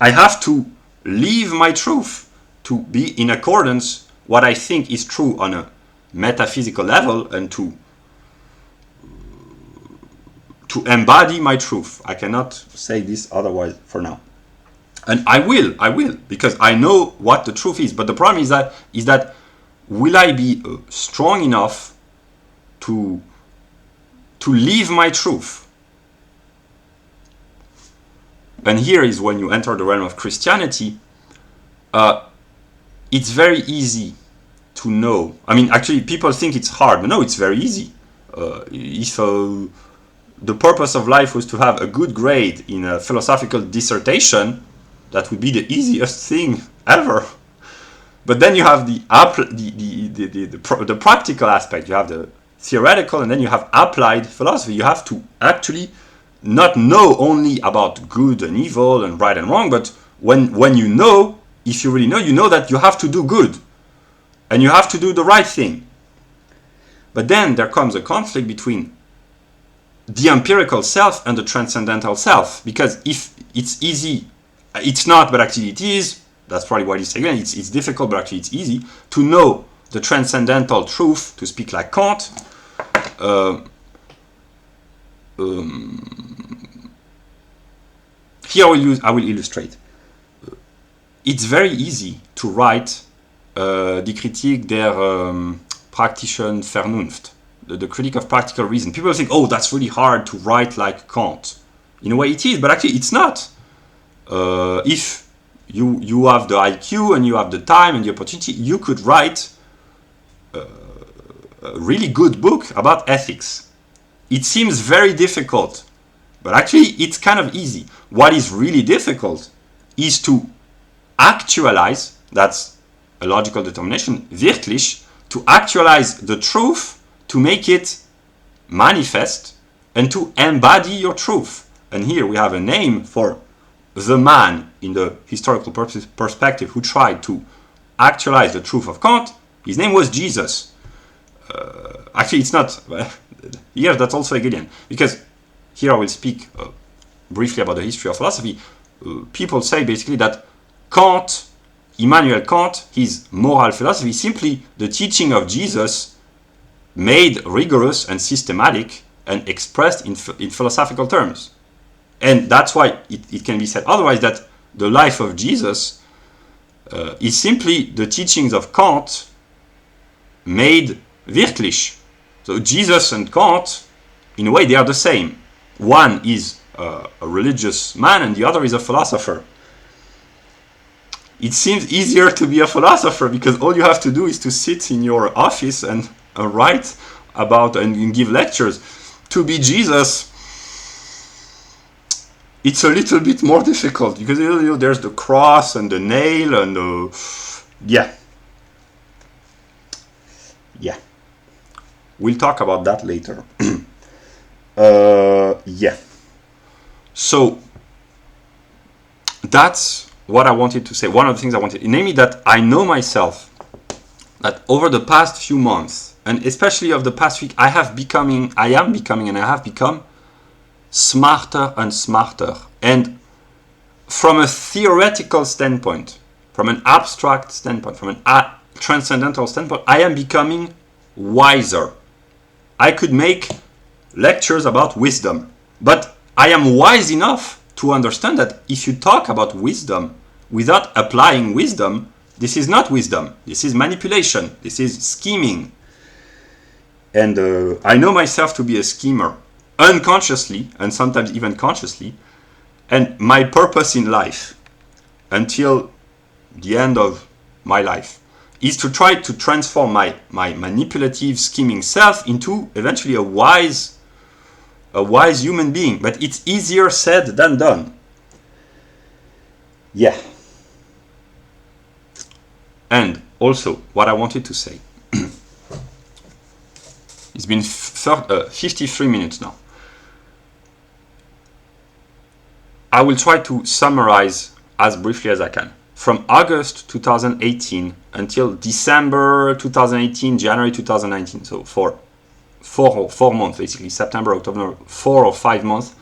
I have to leave my truth to be in accordance what I think is true on a metaphysical level, and to embody my truth. I cannot say this otherwise for now. And I will, because I know what the truth is. But the problem is that will I be strong enough to leave my truth? And here is when you enter the realm of Christianity. It's very easy to know. I mean, actually, people think it's hard, but no, it's very easy. If the purpose of life was to have a good grade in a philosophical dissertation, that would be the easiest thing ever. But then you have the practical aspect, you have the theoretical, and then you have applied philosophy. You have to actually not know only about good and evil and right and wrong, but when you know, if you really know, you know that you have to do good and you have to do the right thing. But then there comes a conflict between the empirical self and the transcendental self, because if it's easy, it's not, but actually it is, that's probably what he's saying again, it's difficult, but actually it's easy to know the transcendental truth, to speak like Kant. Here I will illustrate. It's very easy to write die Kritik der praktischen Vernunft, the critique of practical reason. People think, oh, that's really hard to write like Kant. In a way it is, but actually it's not. If you have the IQ and you have the time and the opportunity, you could write a really good book about ethics. It seems very difficult, but actually it's kind of easy. What is really difficult is to actualize, that's a logical determination, wirklich, to actualize the truth, to make it manifest, and to embody your truth. And here we have a name for the man in the historical perspective who tried to actualize the truth of Kant. His name was Jesus. Actually, it's not. Here, that's also Hegelian. Because here I will speak briefly about the history of philosophy. People say basically that Kant, Immanuel Kant, his moral philosophy, is simply the teaching of Jesus made rigorous and systematic and expressed in philosophical terms. And that's why it can be said otherwise, that the life of Jesus is simply the teachings of Kant made wirklich. So Jesus and Kant, in a way, they are the same. One is a religious man and the other is a philosopher. It seems easier to be a philosopher because all you have to do is to sit in your office and write about and give lectures. To be Jesus, it's a little bit more difficult because there's the cross and the nail and yeah. We'll talk about that later. Yeah. So that's what I wanted to say. One of the things I wanted, namely that I know myself that over the past few months, and especially of the past week, I am becoming, and I have become smarter and smarter. And from a theoretical standpoint, from an abstract standpoint, from an transcendental standpoint, I am becoming wiser. I could make lectures about wisdom, but I am wise enough to understand that if you talk about wisdom without applying wisdom, this is not wisdom. This is manipulation. This is scheming. And I know myself to be a schemer, unconsciously and sometimes even consciously. And my purpose in life, until the end of my life, is to try to transform my manipulative, scheming self into eventually a wise human being. But it's easier said than done. Yeah. And also, what I wanted to say. It's been 53 minutes now. I will try to summarize as briefly as I can. From August 2018 until December 2018, January 2019, so for 4 months basically, September, October, 4 or 5 months,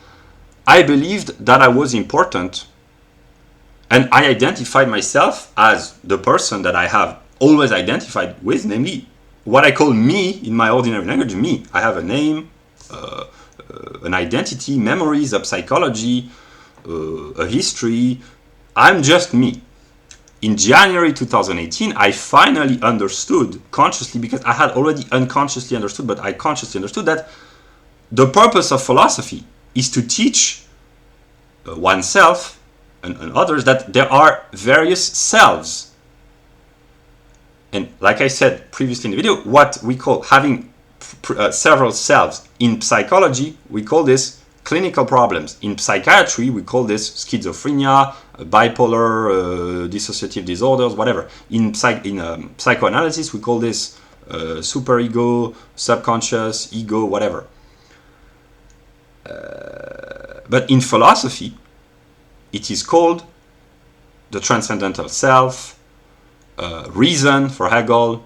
I believed that I was important, and I identified myself as the person that I have always identified with, namely what I call me in my ordinary language, me. I have a name, an identity, memories, a psychology, a history. I'm just me. In January 2018, I finally understood consciously, because I had already unconsciously understood, but I consciously understood that the purpose of philosophy is to teach oneself and others that there are various selves. And like I said previously in the video, what we call having several selves. In psychology, we call this clinical problems. In psychiatry, we call this schizophrenia, bipolar, dissociative disorders, whatever. In psychoanalysis, we call this superego, subconscious, ego, whatever. But in philosophy, it is called the transcendental self, reason for Hegel.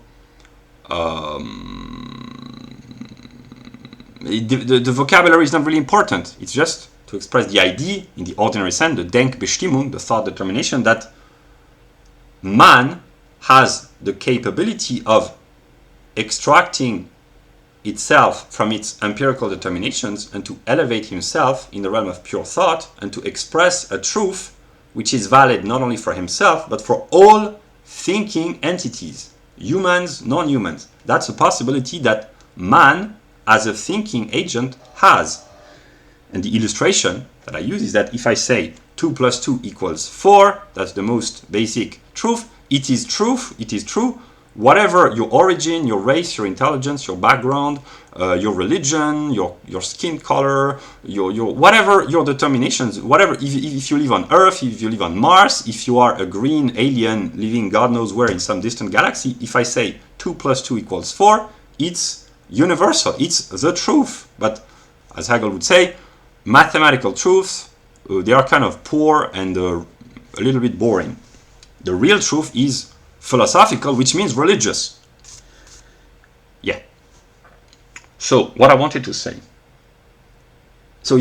The vocabulary is not really important. It's just to express the idea in the ordinary sense, the Denkbestimmung, the thought determination, that man has the capability of extracting itself from its empirical determinations and to elevate himself in the realm of pure thought and to express a truth which is valid not only for himself but for all thinking entities, humans, non-humans. That's a possibility that man as a thinking agent has. And the illustration that I use is that if I say 2 plus 2 equals 4, that's the most basic truth. It is truth, it is true. Whatever your origin, your race, your intelligence, your background, your religion, your skin color, your whatever your determinations, whatever, if you live on Earth, if you live on Mars, if you are a green alien living God knows where in some distant galaxy, if I say 2 plus 2 equals 4, it's universal, it's the truth. But as Hegel would say, mathematical truths, they are kind of poor and a little bit boring. The real truth is philosophical, which means religious. Yeah. So what I wanted to say. So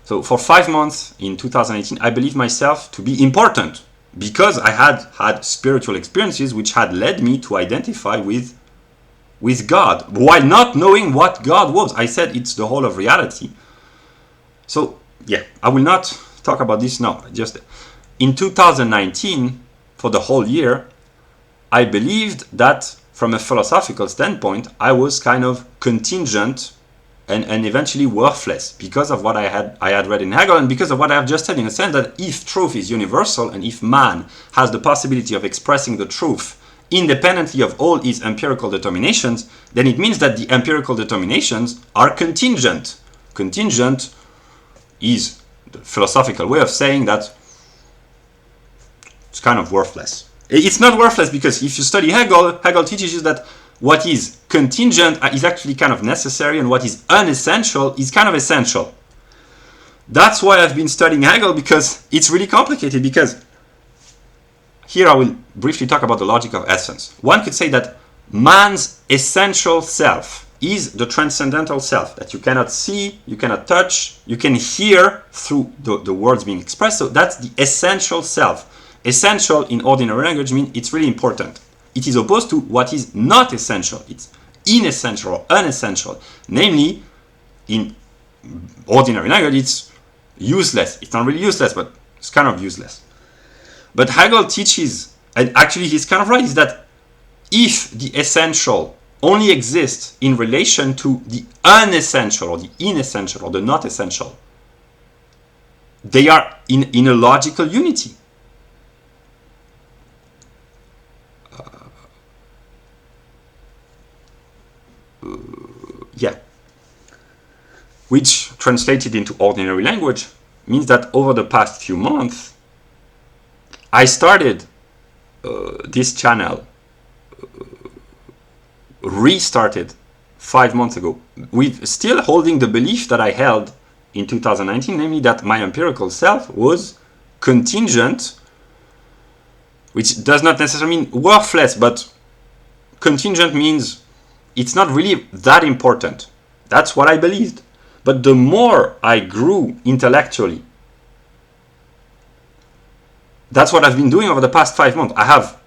So for 5 months in 2018, I believed myself to be important because I had spiritual experiences which had led me to identify with God while not knowing what God was. I said it's the whole of reality. So yeah, I will not talk about this now. Just in 2019, for the whole year, I believed that from a philosophical standpoint, I was kind of contingent and eventually worthless because of what I had read in Hegel and because of what I have just said, in a sense that if truth is universal and if man has the possibility of expressing the truth independently of all his empirical determinations, then it means that the empirical determinations are contingent. Contingent is the philosophical way of saying that it's kind of worthless. It's not worthless because if you study Hegel, Hegel teaches you that what is contingent is actually kind of necessary and what is unessential is kind of essential. That's why I've been studying Hegel, because it's really complicated, because here I will briefly talk about the logic of essence. One could say that man's essential self is the transcendental self that you cannot see, you cannot touch, you can hear through the words being expressed. So that's the essential self. Essential in ordinary language means it's really important. It is opposed to what is not essential. It's inessential or unessential. Namely, in ordinary language, it's useless. It's not really useless, but it's kind of useless. But Hegel teaches, and actually he's kind of right, is that if the essential only exists in relation to the unessential or the inessential or the not essential, they are in a logical unity. Which translated into ordinary language means that over the past few months, I started this channel, restarted 5 months ago, with still holding the belief that I held in 2019, namely that my empirical self was contingent, which does not necessarily mean worthless, but contingent means it's not really that important. That's what I believed. But the more I grew intellectually, that's what I've been doing over the past 5 months. I have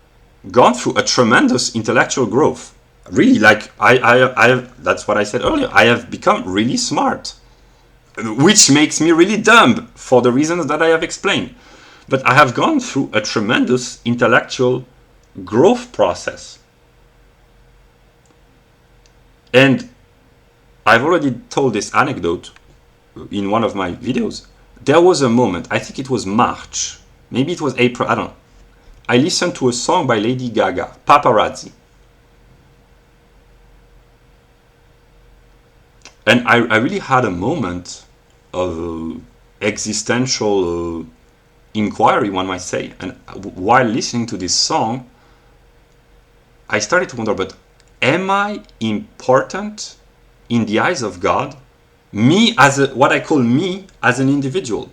gone through a tremendous intellectual growth. Really, like that's what I said earlier. I have become really smart, which makes me really dumb for the reasons that I have explained. But I have gone through a tremendous intellectual growth process. And I've already told this anecdote in one of my videos. There was a moment, I think it was March, maybe it was April, I don't know. I listened to a song by Lady Gaga, Paparazzi. And I really had a moment of existential inquiry, one might say. And while listening to this song, I started to wonder, but am I important in the eyes of God? Me as what I call me as an individual.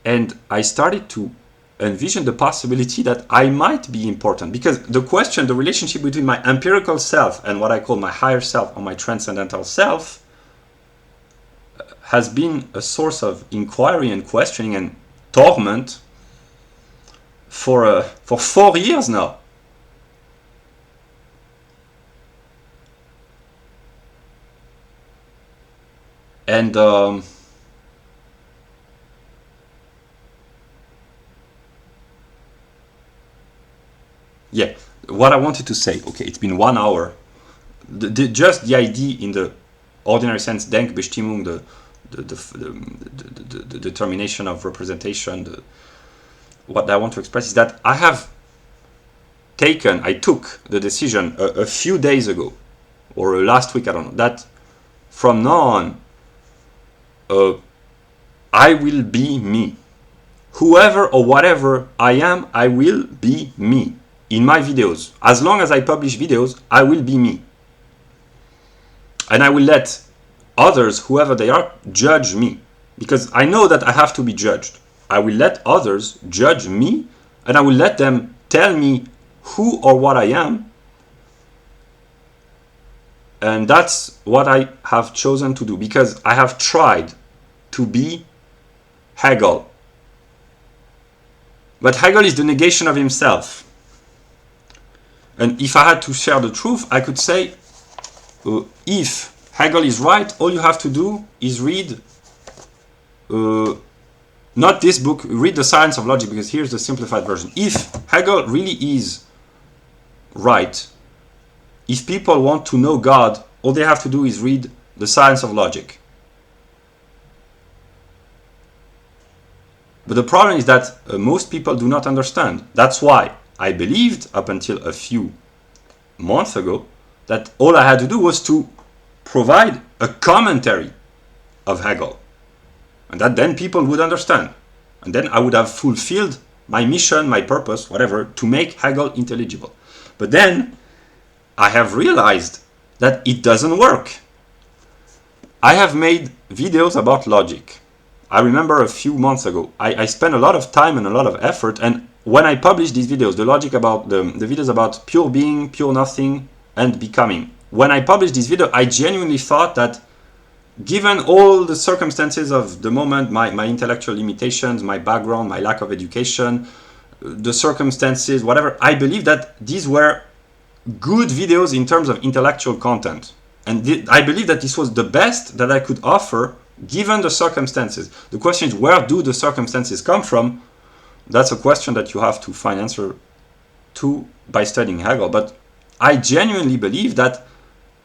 And I started to envision the possibility that I might be important, because the question, the relationship between my empirical self and what I call my higher self or my transcendental self has been a source of inquiry and questioning and torment for 4 years now. And yeah, what I wanted to say, okay, it's been 1 hour. Just the idea in the ordinary sense, Denkbestimmung, the determination of representation, what I want to express is that I took the decision a few days ago, or last week, I don't know, that from now on, I will be me. Whoever or whatever I am, I will be me. In my videos, as long as I publish videos, I will be me. And I will let others, whoever they are, judge me. Because I know that I have to be judged. I will let others judge me, and I will let them tell me who or what I am. And that's what I have chosen to do, because I have tried to be Hegel. But Hegel is the negation of himself. And if I had to share the truth, I could say, if Hegel is right, all you have to do is read, not this book, read The Science of Logic, because here's the simplified version. If Hegel really is right, if people want to know God, all they have to do is read The Science of Logic. But the problem is that most people do not understand. That's why I believed, up until a few months ago, that all I had to do was to provide a commentary of Hegel. And that then people would understand. And then I would have fulfilled my mission, my purpose, whatever, to make Hegel intelligible. But then I have realized that it doesn't work. I have made videos about logic. I remember a few months ago, I spent a lot of time and a lot of effort, and when I published these videos, the logic about the videos about pure being, pure nothing, and becoming, when I published this video, I genuinely thought that given all the circumstances of the moment, my intellectual limitations, my background, my lack of education, the circumstances, whatever, I believe that these were good videos in terms of intellectual content. And I believe that this was the best that I could offer given the circumstances. The question is, where do the circumstances come from? That's a question that you have to find answer to by studying Hegel. But I genuinely believe that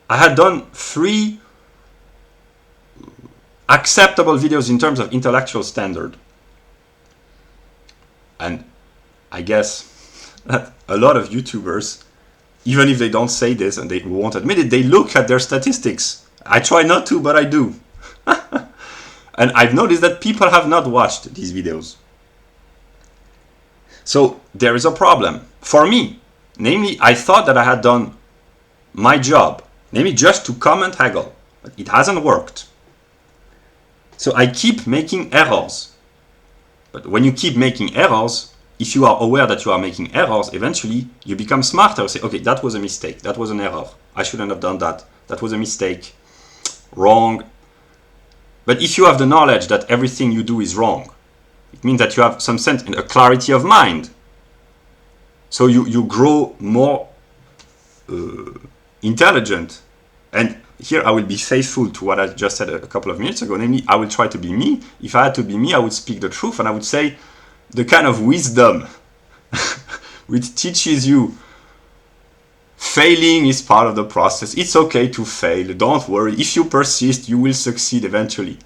I had done 3 acceptable videos in terms of intellectual standard. And I guess that a lot of YouTubers, even if they don't say this and they won't admit it, they look at their statistics. I try not to, but I do. And I've noticed that people have not watched these videos. So there is a problem for me. Namely, I thought that I had done my job, namely just to comment Hegel. But it hasn't worked. So I keep making errors. But when you keep making errors, if you are aware that you are making errors, eventually you become smarter. Say, okay, that was a mistake. That was an error. I shouldn't have done that. That was a mistake. Wrong. But if you have the knowledge that everything you do is wrong, it means that you have some sense, a clarity of mind. So you grow more intelligent. And here I will be faithful to what I just said a couple of minutes ago. Namely, I will try to be me. If I had to be me, I would speak the truth and I would say the kind of wisdom which teaches you failing is part of the process. It's okay to fail. Don't worry. If you persist, you will succeed eventually.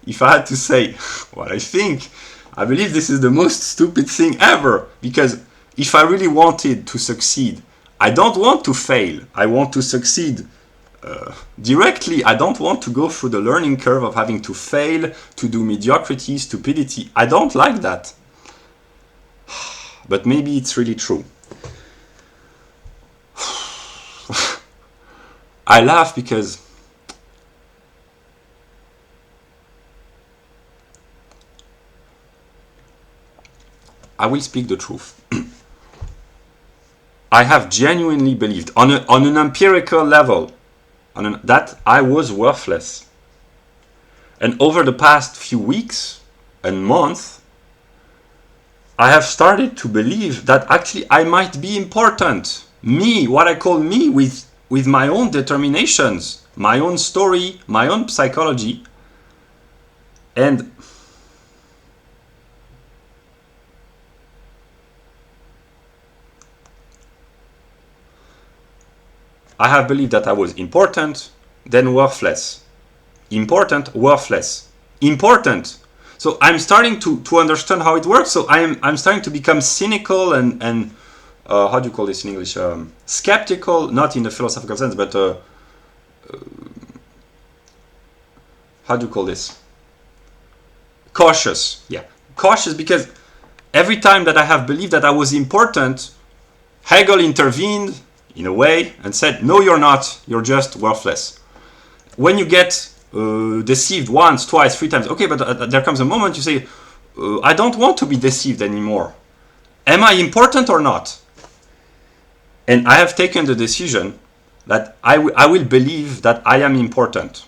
If I had to say what I think, I believe this is the most stupid thing ever. Because if I really wanted to succeed, I don't want to fail. I want to succeed directly. I don't want to go through the learning curve of having to fail, to do mediocrity, stupidity. I don't like that. But maybe it's really true. I laugh because I will speak the truth. I have genuinely believed on an empirical level that I was worthless. And over the past few weeks and months, I have started to believe that actually I might be important. Me, what I call me, with my own determinations, my own story, my own psychology. And I have believed that I was important, then worthless. Important, worthless. Important. So I'm starting to understand how it works. So I'm starting to become cynical and how do you call this in English? Skeptical, not in the philosophical sense, but how do you call this? Cautious. Yeah, cautious, because every time that I have believed that I was important, Hegel intervened in a way and said, no, you're not, you're just worthless. When you get deceived once, twice, 3 times, okay, but there comes a moment you say, I don't want to be deceived anymore. Am I important or not? And I have taken the decision that I will believe that I am important.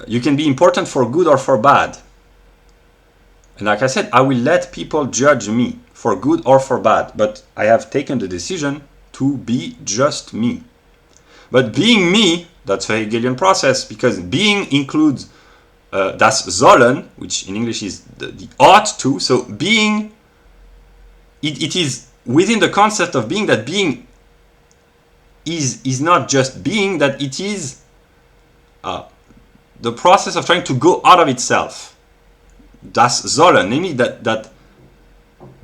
You can be important for good or for bad. And like I said, I will let people judge me for good or for bad. But I have taken the decision to be just me. But being me, that's a Hegelian process, because being includes das Sollen, which in English is the ought to. So being, it is within the concept of being that being is not just being, that it is the process of trying to go out of itself. Das Sollen, namely that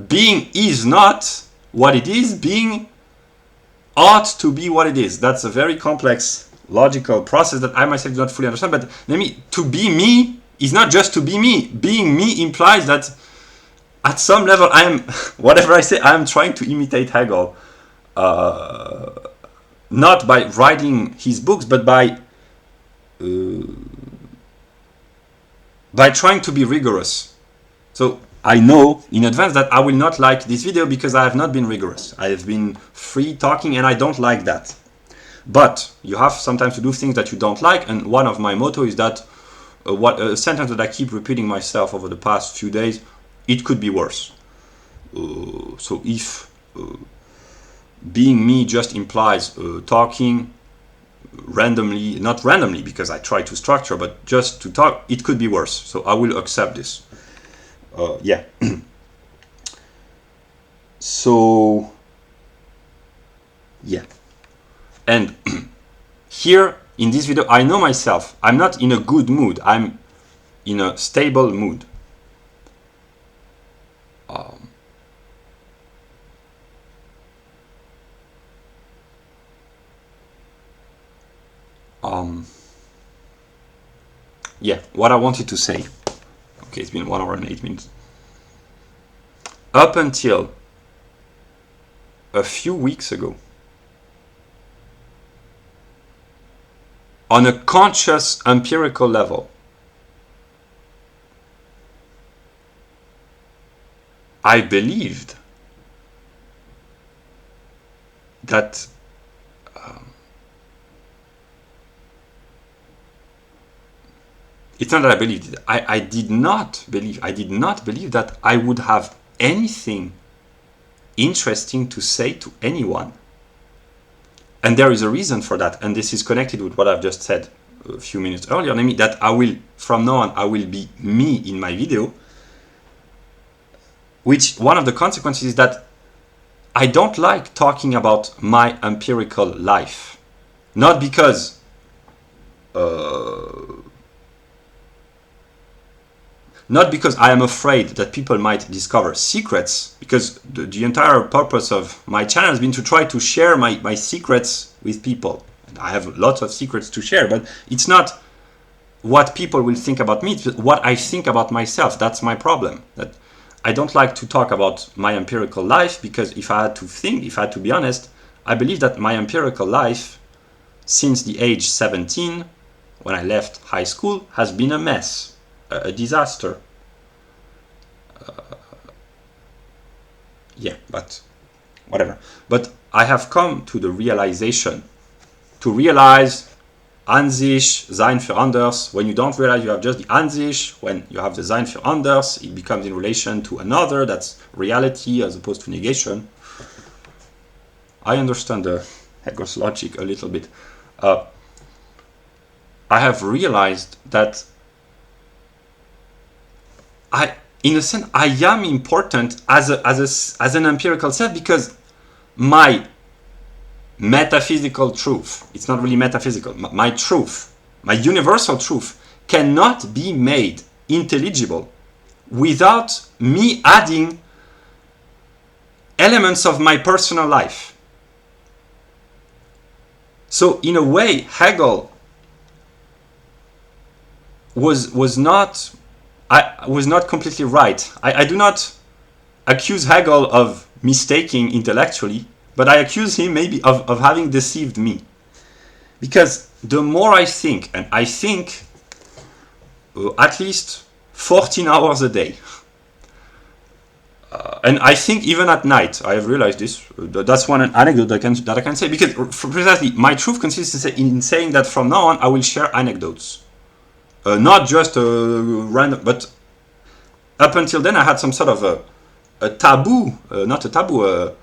being is not what it is, being ought to be what it is. That's a very complex logical process that I myself do not fully understand, but namely to be me is not just to be me. Being me implies that at some level I am, whatever I say, I am trying to imitate Hegel, not by writing his books, but by trying to be rigorous. So I know in advance that I will not like this video because I have not been rigorous. I have been free talking and I don't like that. But you have sometimes to do things that you don't like, and one of my motto is that a sentence that I keep repeating myself over the past few days: it could be worse. So if being me just implies talking randomly, not randomly because I try to structure, but just to talk, it could be worse. So I will accept this. Yeah. So, yeah. And here in this video, I know myself. I'm not in a good mood. I'm in a stable mood. Yeah, what I wanted to say. Okay, it's been 1 hour and 8 minutes. Up until a few weeks ago, on a conscious empirical level, I believed that it's not that I believed it. I did not believe that I would have anything interesting to say to anyone. And there is a reason for that, and this is connected with what I've just said a few minutes earlier, namely that I will, from now on, I will be me in my video, which one of the consequences is that I don't like talking about my empirical life. Not because not because I am afraid that people might discover secrets, because the entire purpose of my channel has been to try to share my secrets with people. And I have lots of secrets to share, but it's not what people will think about me, it's what I think about myself. That's my problem. That I don't like to talk about my empirical life, because if I had to be honest, I believe that my empirical life since the age 17, when I left high school, has been a mess, a disaster. Yeah, but whatever. But I have come to the realization, to realize an sich, sein für anders. When you don't realize you have just the an sich, when you have the sein für anders, it becomes in relation to another, that's reality as opposed to negation. I understand Hegel's logic a little bit. I have realized that in a sense, I am important as an empirical self, because my metaphysical truth, it's not really metaphysical, my truth, my universal truth, cannot be made intelligible without me adding elements of my personal life. So in a way, Hegel was not completely right. I do not accuse Hegel of mistaking intellectually, but I accuse him maybe of having deceived me. Because the more I think, and I think at least 14 hours a day, and I think even at night, I have realized this. That's one anecdote that I can say, because precisely my truth consists in saying that from now on I will share anecdotes. Not just random, but up until then I had some sort of a taboo, not a taboo, a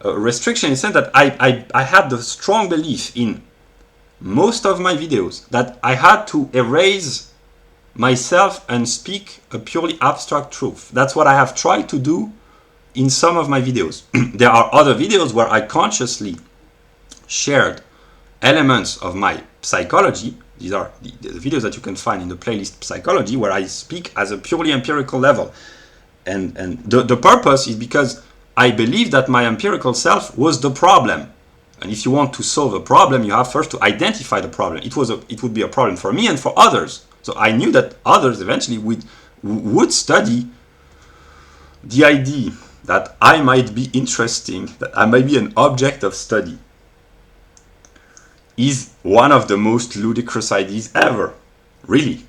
restriction, in the sense that I had the strong belief in most of my videos that I had to erase myself and speak a purely abstract truth. That's what I have tried to do in some of my videos. There are other videos where I consciously shared elements of my psychology. These are the videos that you can find in the playlist Psychology, where I speak as a purely empirical level. And the purpose is because I believe that my empirical self was the problem. And if you want to solve a problem, you have first to identify the problem. It would be a problem for me and for others. So I knew that others eventually would study the idea that I might be interesting, that I might be an object of study, is one of the most ludicrous ideas ever. Really.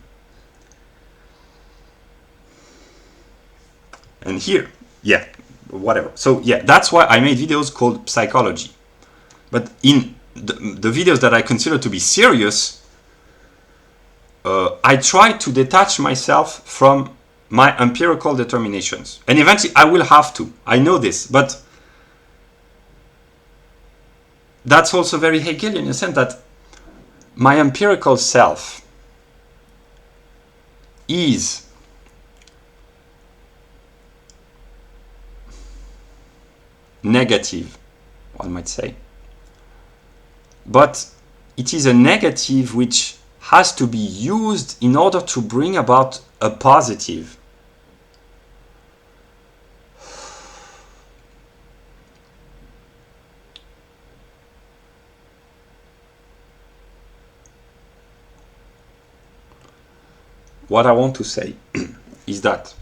And here, yeah, whatever. So yeah, that's why I made videos called Psychology. But in the videos that I consider to be serious, I try to detach myself from my empirical determinations. And eventually I will have to. I know this, but that's also very Hegelian in the sense that my empirical self is negative, one might say. But it is a negative which has to be used in order to bring about a positive. What I want to say is that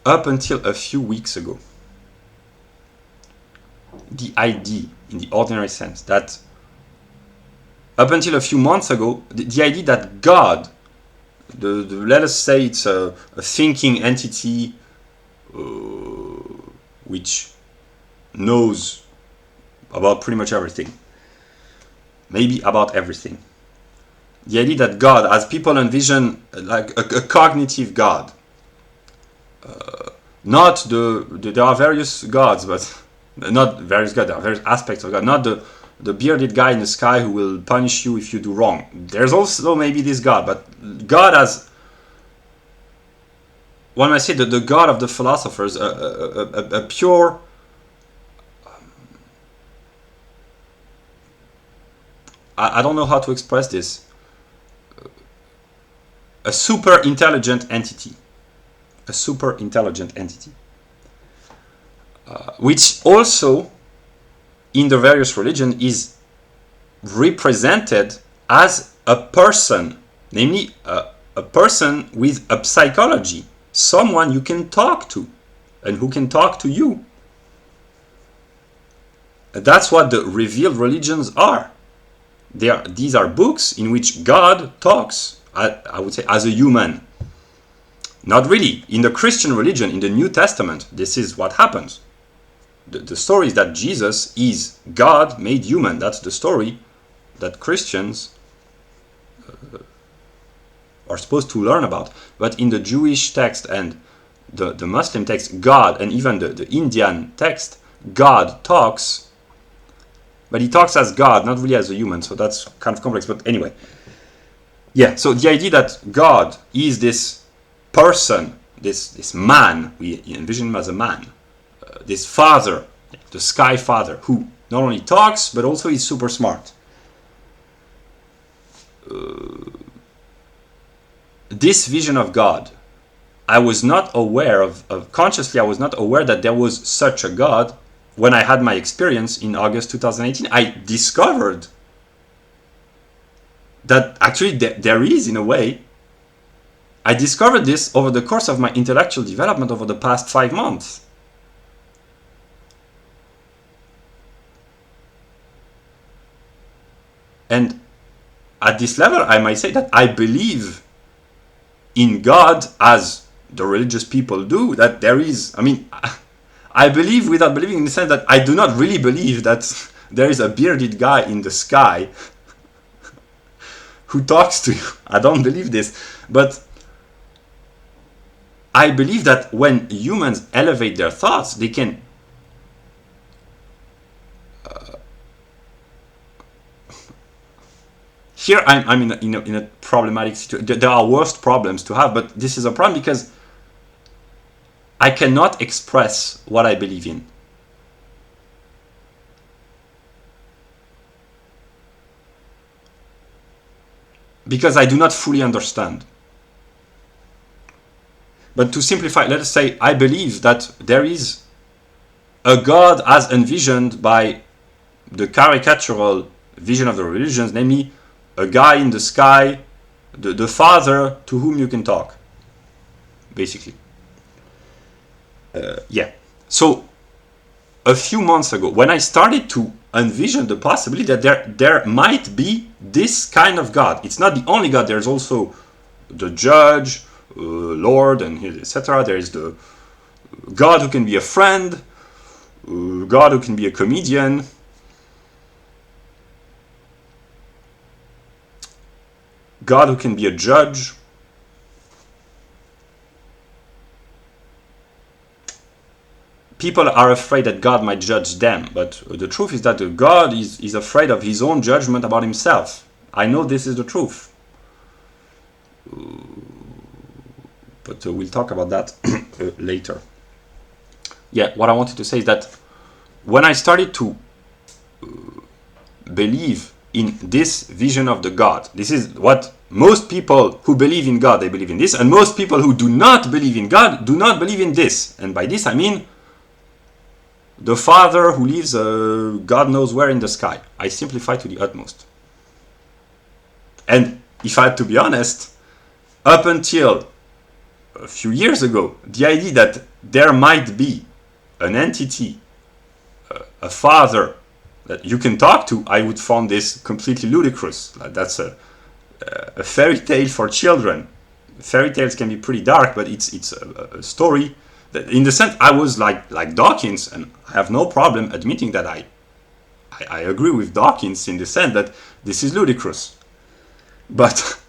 up until a few weeks ago, the idea, in the ordinary sense, that up until a few months ago, the idea that God, let us say it's a thinking entity which knows about pretty much everything, maybe about everything. The idea that God, as people envision like a cognitive God, not there are various gods, but not various gods, there are various aspects of God, not the bearded guy in the sky who will punish you if you do wrong. There's also maybe this God, but God as, one might say, the God of the philosophers, a pure, I don't know how to express this, a super intelligent entity. A super intelligent entity. Which also, in the various religions, is represented as a person, namely a person with a psychology, someone you can talk to, and who can talk to you. That's what the revealed religions are. These are books in which God talks, I would say, as a human. Not really. In the Christian religion, in the New Testament, this is what happens. The story is that Jesus is God made human. That's the story that Christians are supposed to learn about. But in the Jewish text and the Muslim text, God, and even the Indian text, God talks. But he talks as God, not really as a human, so that's kind of complex. But anyway, yeah, so the idea that God is this person, this man, we envision him as a man, this father, the sky father, who not only talks, but also is super smart. This vision of God, I was not aware consciously I was not aware that there was such a God. When I had my experience in August 2018, I discovered that actually there is, in a way, I discovered this over the course of my intellectual development over the past 5 months. And at this level, I might say that I believe in God as the religious people do, that there is, I believe without believing, in the sense that I do not really believe that there is a bearded guy in the sky who talks to you. I don't believe this. But I believe that when humans elevate their thoughts, they can here I'm in a problematic situation. There are worse problems to have, but this is a problem because I cannot express what I believe in. Because I do not fully understand. But to simplify, let us say I believe that there is a God as envisioned by the caricatural vision of the religions, namely a guy in the sky, the father to whom you can talk, basically. Yeah. So a few months ago, when I started to envision the possibility that there might be this kind of God, it's not the only God. There's also the judge, Lord, and etc. There is the God who can be a friend, God who can be a comedian, God who can be a judge. People are afraid that God might judge them, but the truth is that God is afraid of his own judgment about himself. I know this is the truth. But we'll talk about that later. Yeah, what I wanted to say is that when I started to believe in this vision of the God, this is what most people who believe in God, they believe in this, and most people who do not believe in God do not believe in this. And by this I mean the Father who lives God knows where in the sky. I simplify to the utmost. And if I had to be honest, up until a few years ago, the idea that there might be an entity, a father that you can talk to, I would find this completely ludicrous. That's a fairy tale for children. Fairy tales can be pretty dark, but it's a story. In the sense, I was like Dawkins, and I have no problem admitting that I agree with Dawkins in the sense that this is ludicrous. But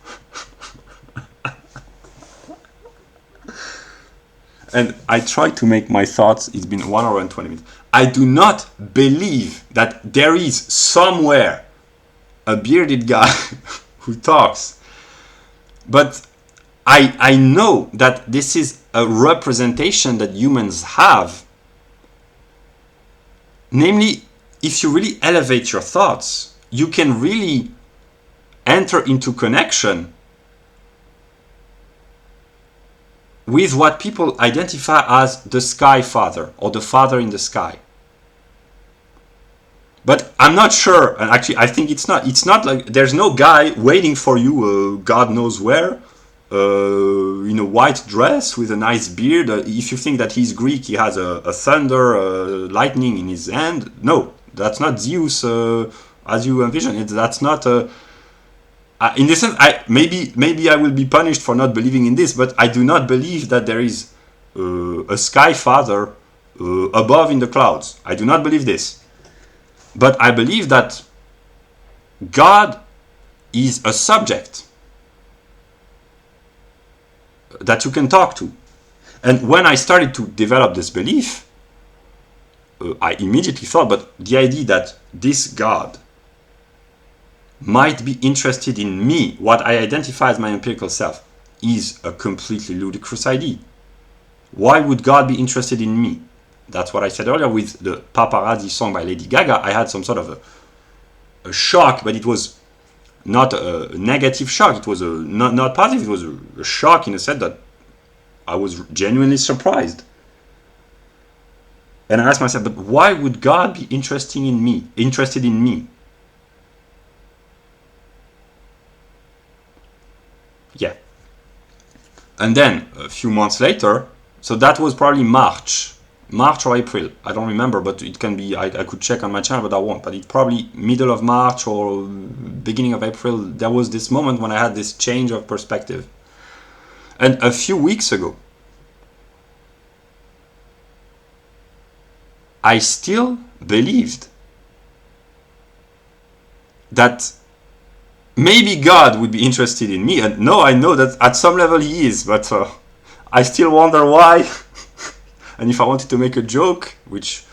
and I try to make my thoughts, it's been 1 hour and 20 minutes. I do not believe that there is somewhere a bearded guy who talks. But I know that this is a representation that humans have. Namely, if you really elevate your thoughts, you can really enter into connection with what people identify as the sky father, or the father in the sky. But I'm not sure, and actually I think it's not like there's no guy waiting for you, God knows where, in a white dress with a nice beard. If you think that he's Greek, he has a thunder, lightning in his hand. No, that's not Zeus as you envision it. That's not. In this sense, maybe I will be punished for not believing in this, but I do not believe that there is a sky father above in the clouds. I do not believe this. But I believe that God is a subject that you can talk to. And when I started to develop this belief, I immediately thought, but the idea that this God might be interested in me, what I identify as my empirical self, is a completely ludicrous idea. Why would God be interested in me? That's what I said earlier with the Paparazzi song by Lady Gaga. I had some sort of a shock, but it was not a negative shock. It was not positive. It was a shock in a sense that I was genuinely surprised. And I asked myself, but why would God be interested in me? Yeah. And then a few months later, so that was probably March or April, I don't remember, but it can be, I could check on my channel, but I won't. But it's probably middle of March or beginning of April, there was this moment when I had this change of perspective. And a few weeks ago, I still believed that maybe God would be interested in me. And no, I know that at some level he is, but I still wonder why. And if I wanted to make a joke, which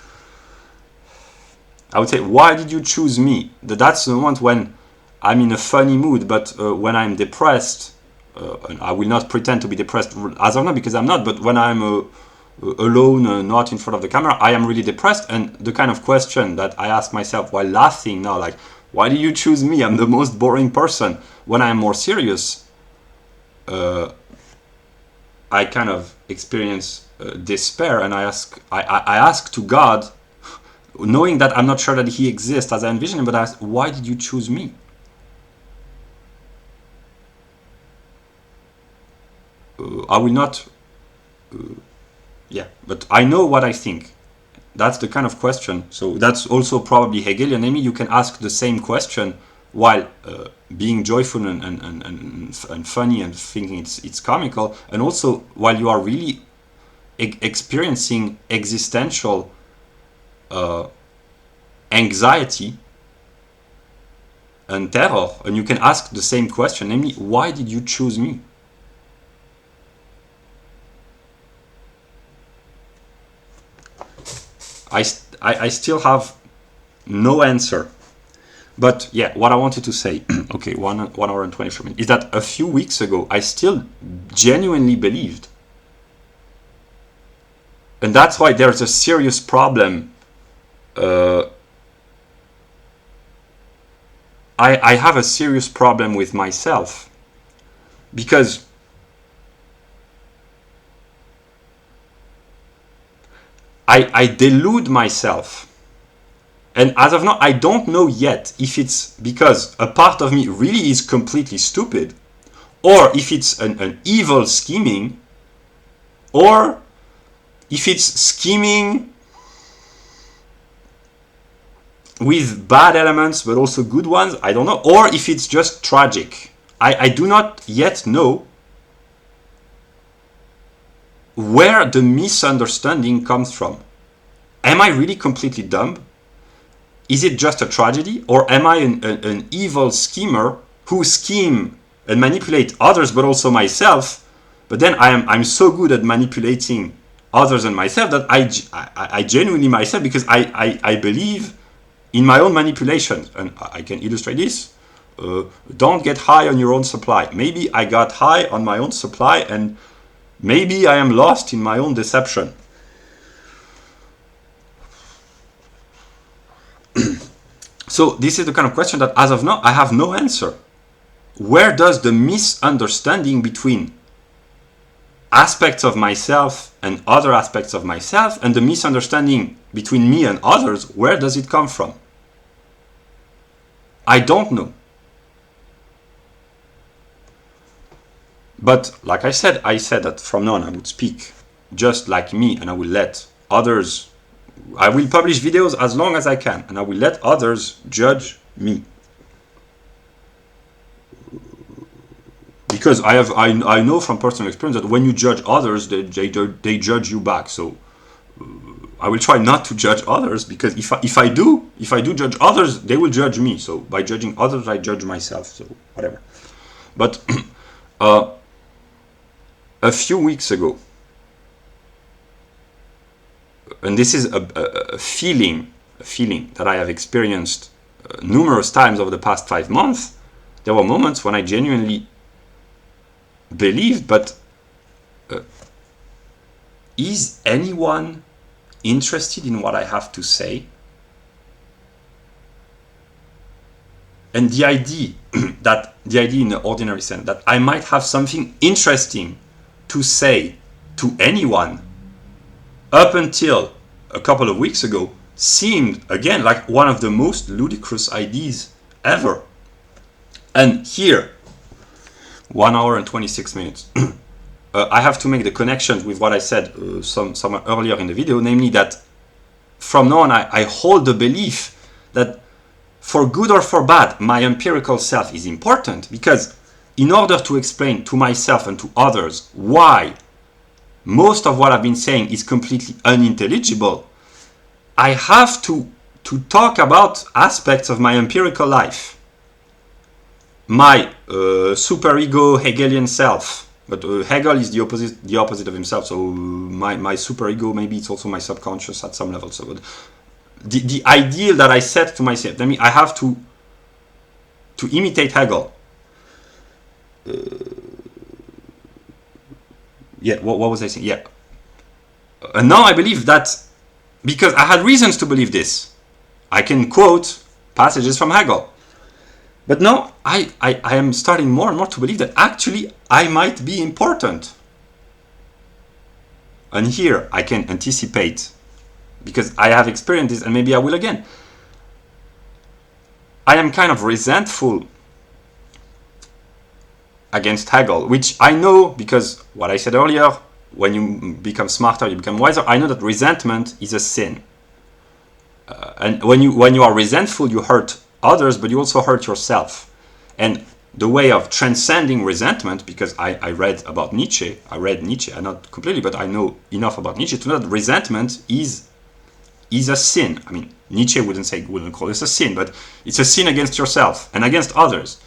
I would say, why did you choose me? That's the moment when I'm in a funny mood, but when I'm depressed, and I will not pretend to be depressed as of now because I'm not, but when I'm alone, not in front of the camera, I am really depressed. And the kind of question that I ask myself while laughing now, like, why did you choose me? I'm the most boring person. When I'm more serious, I kind of experience despair, and I ask to God, knowing that I'm not sure that he exists as I envision him, but I ask, why did you choose me? I will not but I know what I think. That's the kind of question. So that's also probably Hegelian. Namely, you can ask the same question while being joyful and funny and thinking it's comical, and also while you are really experiencing existential anxiety and terror, and you can ask the same question, namely, why did you choose me? I still have no answer. But yeah, what I wanted to say, okay, 1 hour and 24 minutes, is that a few weeks ago, I still genuinely believed. And that's why there's a serious problem. I have a serious problem with myself. Because I delude myself. And as of now, I don't know yet if it's because a part of me really is completely stupid, or if it's an evil scheming, or if it's scheming with bad elements but also good ones, I don't know, or if it's just tragic. I do not yet know where the misunderstanding comes from. Am I really completely dumb? Is it just a tragedy? Or am I an evil schemer who scheme and manipulate others but also myself? But then I'm so good at manipulating others and myself that I genuinely myself, because I believe in my own manipulation. And I can illustrate this. Don't get high on your own supply. Maybe I got high on my own supply, and maybe I am lost in my own deception. So this is the kind of question that as of now I have no answer. where does the misunderstanding between aspects of myself and other aspects of myself, and the misunderstanding between me and others, where does it come from? I don't know. But like I said that from now on I would speak just like me, and I will let others, I will publish videos as long as I can, and I will let others judge me. Because I know from personal experience that when you judge others, they judge you back. So I will try not to judge others, because if I do judge others, they will judge me. So by judging others, I judge myself. So whatever. But a few weeks ago, and this is a feeling that I have experienced numerous times over the past 5 months, there were moments when I genuinely believed, but is anyone interested in what I have to say? And the idea in the ordinary sense that I might have something interesting to say to anyone, up until a couple of weeks ago, seemed again like one of the most ludicrous ideas ever. And here, 1 hour and 26 minutes, I have to make the connection with what I said somewhere earlier in the video, namely that from now on I hold the belief that for good or for bad, my empirical self is important, because in order to explain to myself and to others why most of what I've been saying is completely unintelligible, I have to talk about aspects of my empirical life. My superego Hegelian self, but Hegel is the opposite of himself, so my superego, maybe it's also my subconscious at some level. So the ideal that I set to myself, I mean, I have to imitate Hegel. What was I saying? Yeah. And now I believe that, because I had reasons to believe this. I can quote passages from Hegel. But now I am starting more and more to believe that actually I might be important. And here I can anticipate, because I have experienced this, and maybe I will again. I am kind of resentful against Hegel, which I know, because what I said earlier, when you become smarter, you become wiser. I know that resentment is a sin. And when you are resentful, you hurt others, but you also hurt yourself. And the way of transcending resentment, because I read about Nietzsche, not completely, but I know enough about Nietzsche to know that resentment is a sin. I mean, Nietzsche wouldn't call this a sin, but it's a sin against yourself and against others.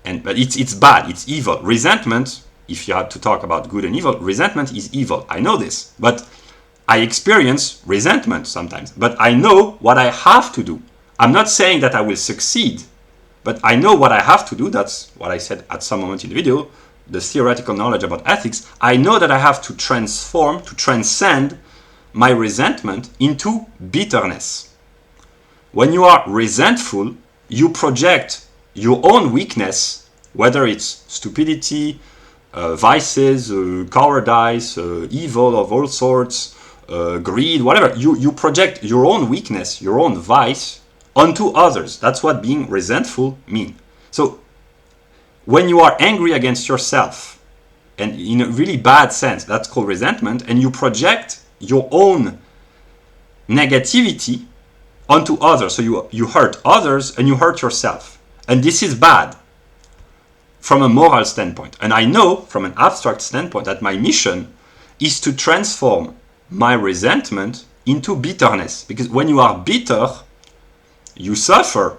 But it's bad, it's evil. Resentment, if you had to talk about good and evil, resentment is evil. I know this, but I experience resentment sometimes. But I know what I have to do. I'm not saying that I will succeed, but I know what I have to do. That's what I said at some moment in the video, the theoretical knowledge about ethics. I know that I have to transcend my resentment into bitterness. When you are resentful, you project your own weakness, whether it's stupidity, vices, cowardice, evil of all sorts, greed, whatever. You project your own weakness, your own vice, onto others. That's what being resentful means. So when you are angry against yourself, and in a really bad sense, that's called resentment, and you project your own negativity onto others. So you hurt others and you hurt yourself. And this is bad from a moral standpoint. And I know from an abstract standpoint that my mission is to transform my resentment into bitterness. Because when you are bitter, you suffer.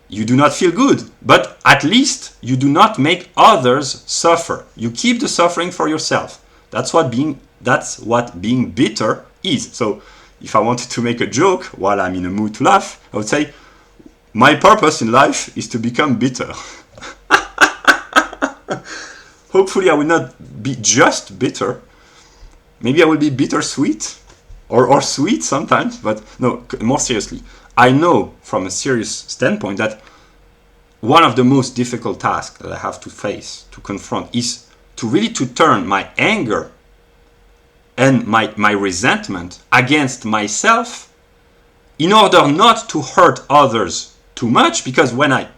You do not feel good. But at least you do not make others suffer. You keep the suffering for yourself. That's what being bitter is. So if I wanted to make a joke while I'm in a mood to laugh, I would say, my purpose in life is to become bitter. Hopefully I will not be just bitter. Maybe I will be bittersweet or sweet sometimes, but no, more seriously. I know from a serious standpoint that one of the most difficult tasks that I have to face, to confront, is to really to turn my anger and my resentment against myself in order not to hurt others too much, because when I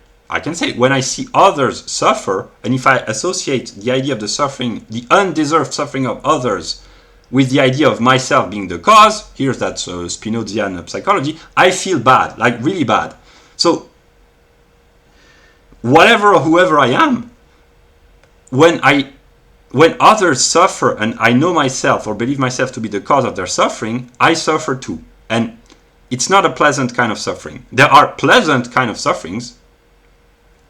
can say, when I see others suffer, and if I associate the idea of the suffering, the undeserved suffering of others, with the idea of myself being the cause, here's that Spinozian psychology, I feel bad, like really bad. So, whatever or whoever I am, when others suffer and I know myself or believe myself to be the cause of their suffering, I suffer too. And it's not a pleasant kind of suffering. There are pleasant kind of sufferings.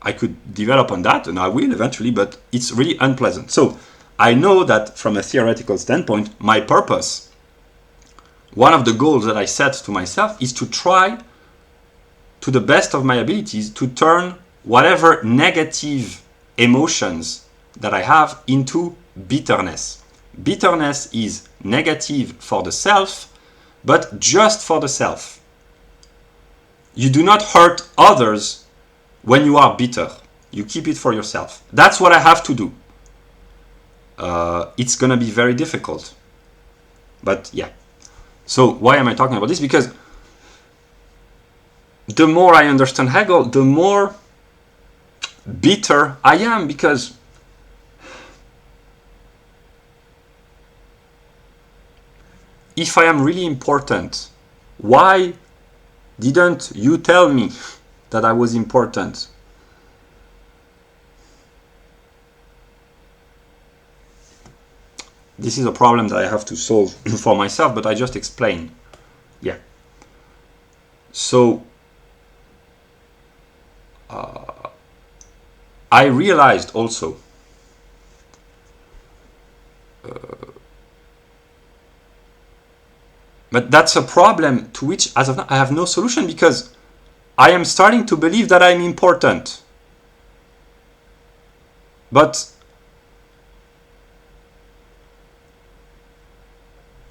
I could develop on that, and I will eventually, but it's really unpleasant. So I know that from a theoretical standpoint, my purpose, one of the goals that I set to myself, is to try, to the best of my abilities, to turn whatever negative emotions that I have into bitterness. Bitterness is negative for the self, but just for the self. You do not hurt others when you are bitter. You keep it for yourself. That's what I have to do. It's going to be very difficult. But yeah. So why am I talking about this? Because the more I understand Hegel, the more bitter I am, because if I am really important, why didn't you tell me that I was important? This is a problem that I have to solve for myself, but I just explain. Yeah. So, I realized also but that's a problem to which, as of now, I have no solution, because I am starting to believe that I'm important. But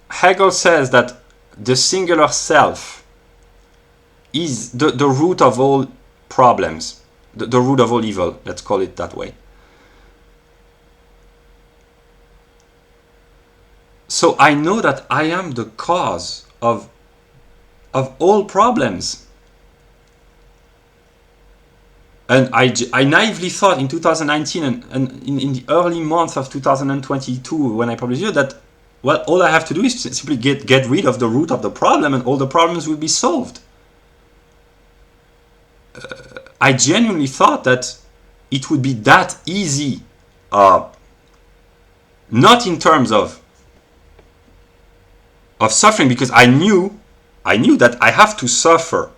Hegel says that the singular self is the root of all problems, the root of all evil, let's call it that way. So I know that I am the cause of all problems. And I naively thought in 2019 and in the early months of 2022, when I published it, that, well, all I have to do is simply get rid of the root of the problem and all the problems will be solved. I genuinely thought that it would be that easy, not in terms of suffering, because I knew that I have to suffer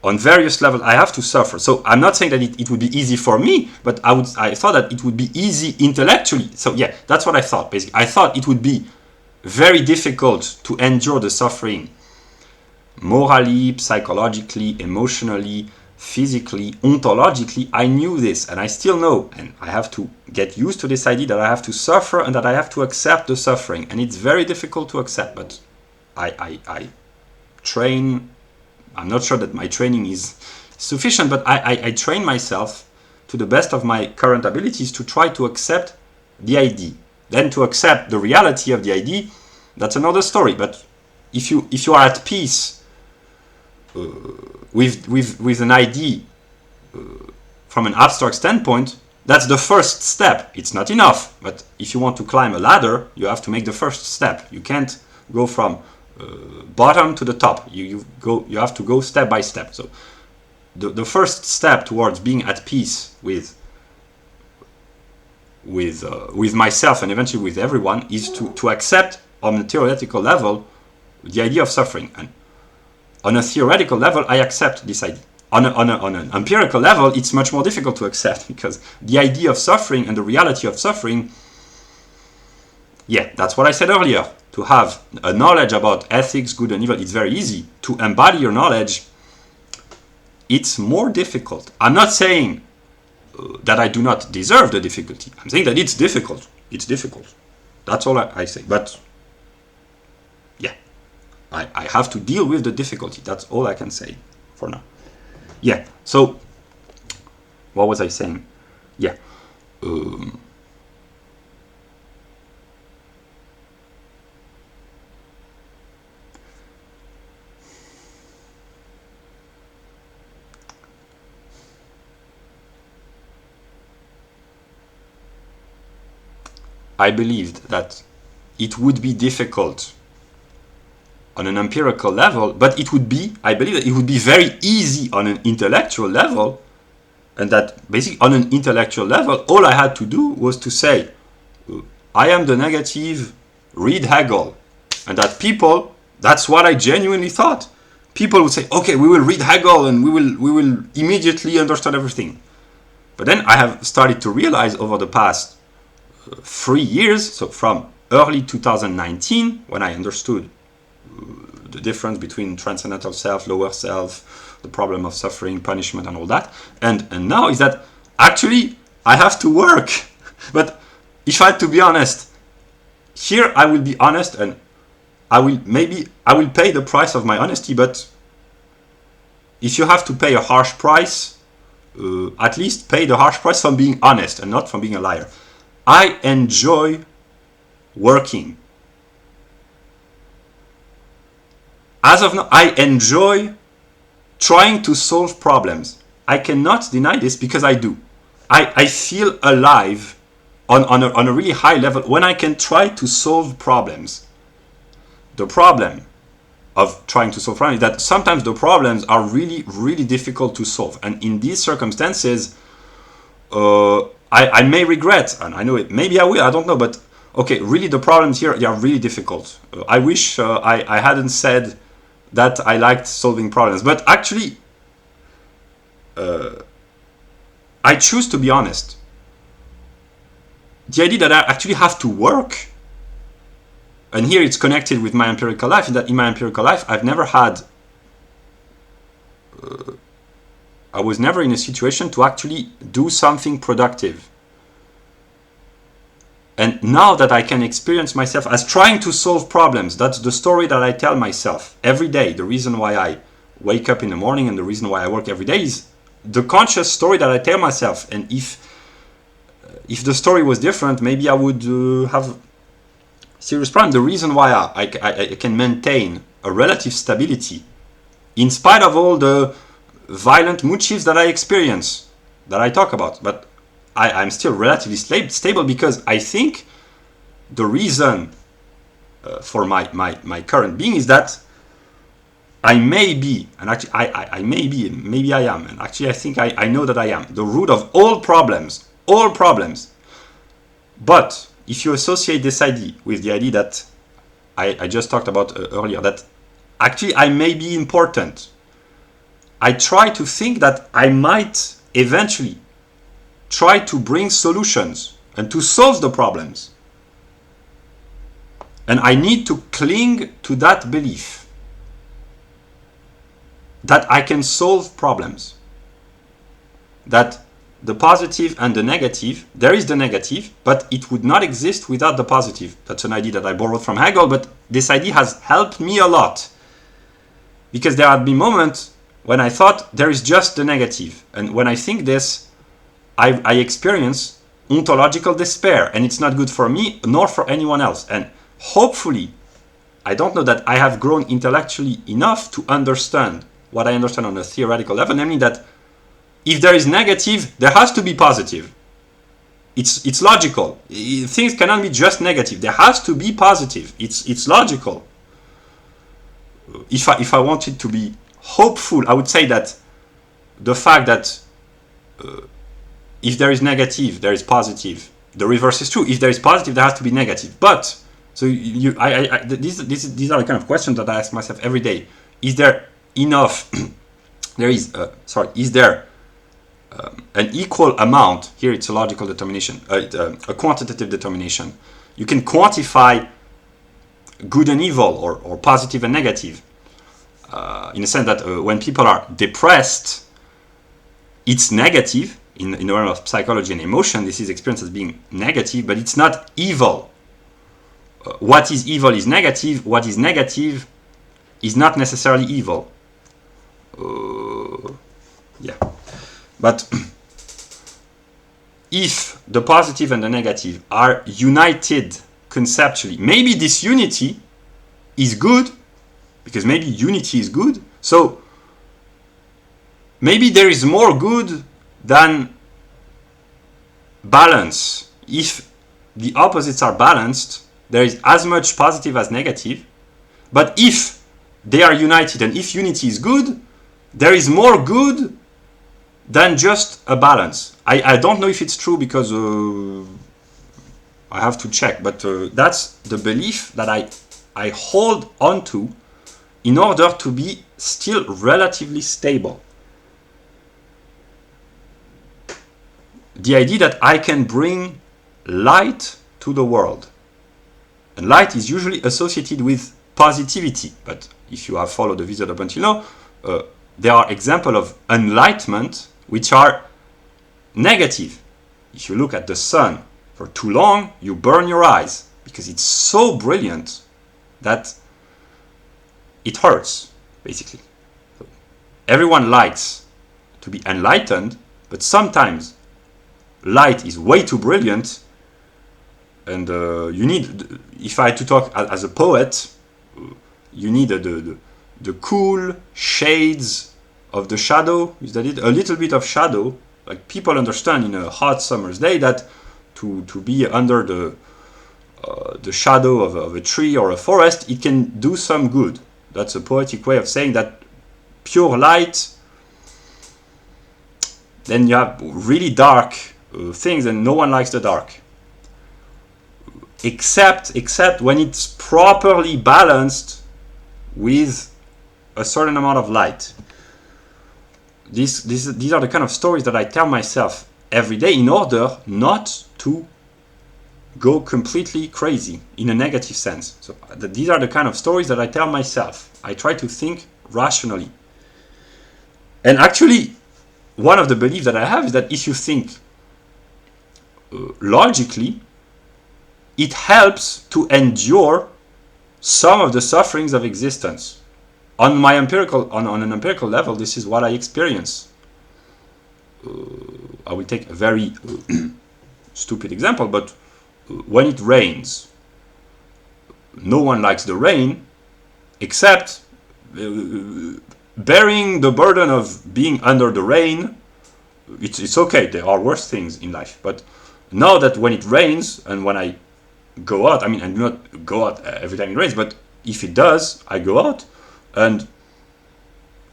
on various levels. I have to suffer. So I'm not saying that it would be easy for me, but I thought that it would be easy intellectually. So yeah, that's what I thought, basically. I thought it would be very difficult to endure the suffering morally, psychologically, emotionally, physically, ontologically. I knew this, and I still know, and I have to get used to this idea that I have to suffer and that I have to accept the suffering. And it's very difficult to accept, but I train. I'm not sure that my training is sufficient, but I train myself to the best of my current abilities to try to accept the idea. Then to accept the reality of the idea, that's another story. But if you are at peace with an idea from an abstract standpoint, that's the first step. It's not enough, but if you want to climb a ladder, you have to make the first step. You can't go from bottom to the top. You have to go step by step. So the first step towards being at peace with myself and eventually with everyone is to accept on a theoretical level the idea of suffering. And on a theoretical level, I accept this idea. On an empirical level, it's much more difficult to accept, because the idea of suffering and the reality of suffering, yeah, that's what I said earlier. To have a knowledge about ethics, good and evil, it's very easy. To embody your knowledge, it's more difficult. I'm not saying that I do not deserve the difficulty. I'm saying that it's difficult. It's difficult. That's all I say. But yeah, I have to deal with the difficulty. That's all I can say for now. Yeah, so what was I saying? Yeah. I believed that it would be difficult on an empirical level, but it would be, I believe that it would be very easy on an intellectual level, and that basically on an intellectual level, all I had to do was to say, I am the negative, read Hegel. And that people, that's what I genuinely thought. People would say, okay, we will read Hegel and we will immediately understand everything. But then I have started to realize over the past 3 years, so from early 2019, when I understood the difference between transcendental self, lower self, the problem of suffering, punishment, and all that, and now is that actually I have to work. But if I had to be honest, here I will be honest, and I will pay the price of my honesty. But if you have to pay a harsh price, at least pay the harsh price from being honest and not from being a liar. I enjoy working. As of now, I enjoy trying to solve problems. I cannot deny this because I do. I feel alive on a really high level when I can try to solve problems. The problem of trying to solve problems is that sometimes the problems are really, really difficult to solve. And in these circumstances, I may regret, and I know it, maybe I will, I don't know, but okay, really the problems here, they are really difficult. I wish I hadn't said that I liked solving problems, but actually, I choose to be honest. The idea that I actually have to work, and here it's connected with my empirical life, is that in my empirical life, I've never had, I was never in a situation to actually do something productive. And now that I can experience myself as trying to solve problems, that's the story that I tell myself every day. The reason why I wake up in the morning and the reason why I work every day is the conscious story that I tell myself. And if the story was different, maybe I would have serious problem. The reason why I can maintain a relative stability in spite of all the violent mood shifts that I experience, that I talk about, but I'm still relatively stable because I think the reason for my current being is that I may be, and actually I may be, maybe I am, and actually I think I know that I am, the root of all problems. But if you associate this idea with the idea that I just talked about earlier, that actually I may be important, I try to think that I might eventually try to bring solutions and to solve the problems. And I need to cling to that belief that I can solve problems. That the positive and the negative, there is the negative, but it would not exist without the positive. That's an idea that I borrowed from Hegel, but this idea has helped me a lot. Because there have been moments when I thought there is just the negative. And when I think this, I experience ontological despair, and it's not good for me nor for anyone else. And hopefully, I don't know that I have grown intellectually enough to understand what I understand on a theoretical level, namely that if there is negative, there has to be positive. It's logical. Things cannot be just negative. There has to be positive. It's logical. If I wanted to be hopeful, I would say that the fact that if there is negative, there is positive. The reverse is true. If there is positive, there has to be negative. But so these are the kind of questions that I ask myself every day. Is there enough? Is there an equal amount? Here it's a logical determination, a quantitative determination. You can quantify good and evil, or positive and negative, in a sense that when people are depressed, it's negative. In the realm of psychology and emotion, this is experienced as being negative, but it's not evil. What is evil is negative. What is negative is not necessarily evil. Yeah. But if the positive and the negative are united conceptually, maybe this unity is good, because maybe unity is good. So maybe there is more good than balance. If the opposites are balanced, there is as much positive as negative. But if they are united, and if unity is good, there is more good than just a balance. I don't know if it's true, because I have to check, but that's the belief that I hold on to in order to be still relatively stable. The idea that I can bring light to the world. And light is usually associated with positivity, but if you have followed the visit up until now, there are examples of enlightenment which are negative. If you look at the sun for too long, you burn your eyes, because it's so brilliant that it hurts, basically. So everyone likes to be enlightened, but sometimes light is way too brilliant, and you need, if I had to talk as a poet, you need the cool shades of the shadow. Is that it? A little bit of shadow. Like, people understand in a hot summer's day that to be under the shadow of a tree or a forest, it can do some good. That's a poetic way of saying that pure light, then you have really dark things, and no one likes the dark. Except when it's properly balanced with a certain amount of light. These are the kind of stories that I tell myself every day in order not to go completely crazy in a negative sense. So these are the kind of stories that I tell myself. I try to think rationally. And actually, one of the beliefs that I have is that if you think logically, it helps to endure some of the sufferings of existence. On an empirical level, this is what I experience. I will take a very stupid example, but when it rains, no one likes the rain, except bearing the burden of being under the rain. It's okay, there are worse things in life, but now that when it rains, and when I go out, I do not go out every time it rains, but if it does, I go out, and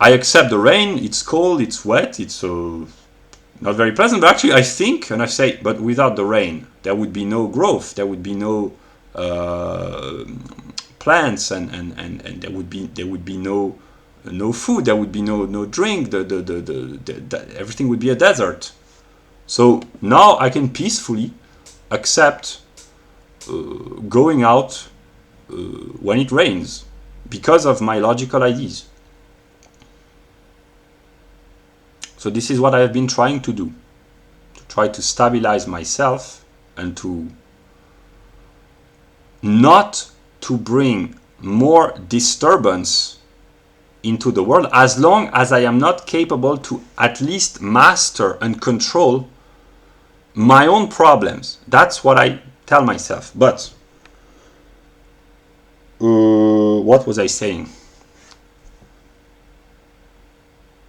I accept the rain. It's cold, it's wet, it's not very pleasant, but actually I think, and I say, but without the rain, there would be no growth, there would be no plants, and there would be no food, there would be no drink, everything would be a desert. So now I can peacefully accept going out when it rains, because of my logical ideas. So this is what I have been trying to do, to try to stabilize myself and to not to bring more disturbance into the world, as long as I am not capable to at least master and control my own problems. That's what I tell myself. But what was I saying?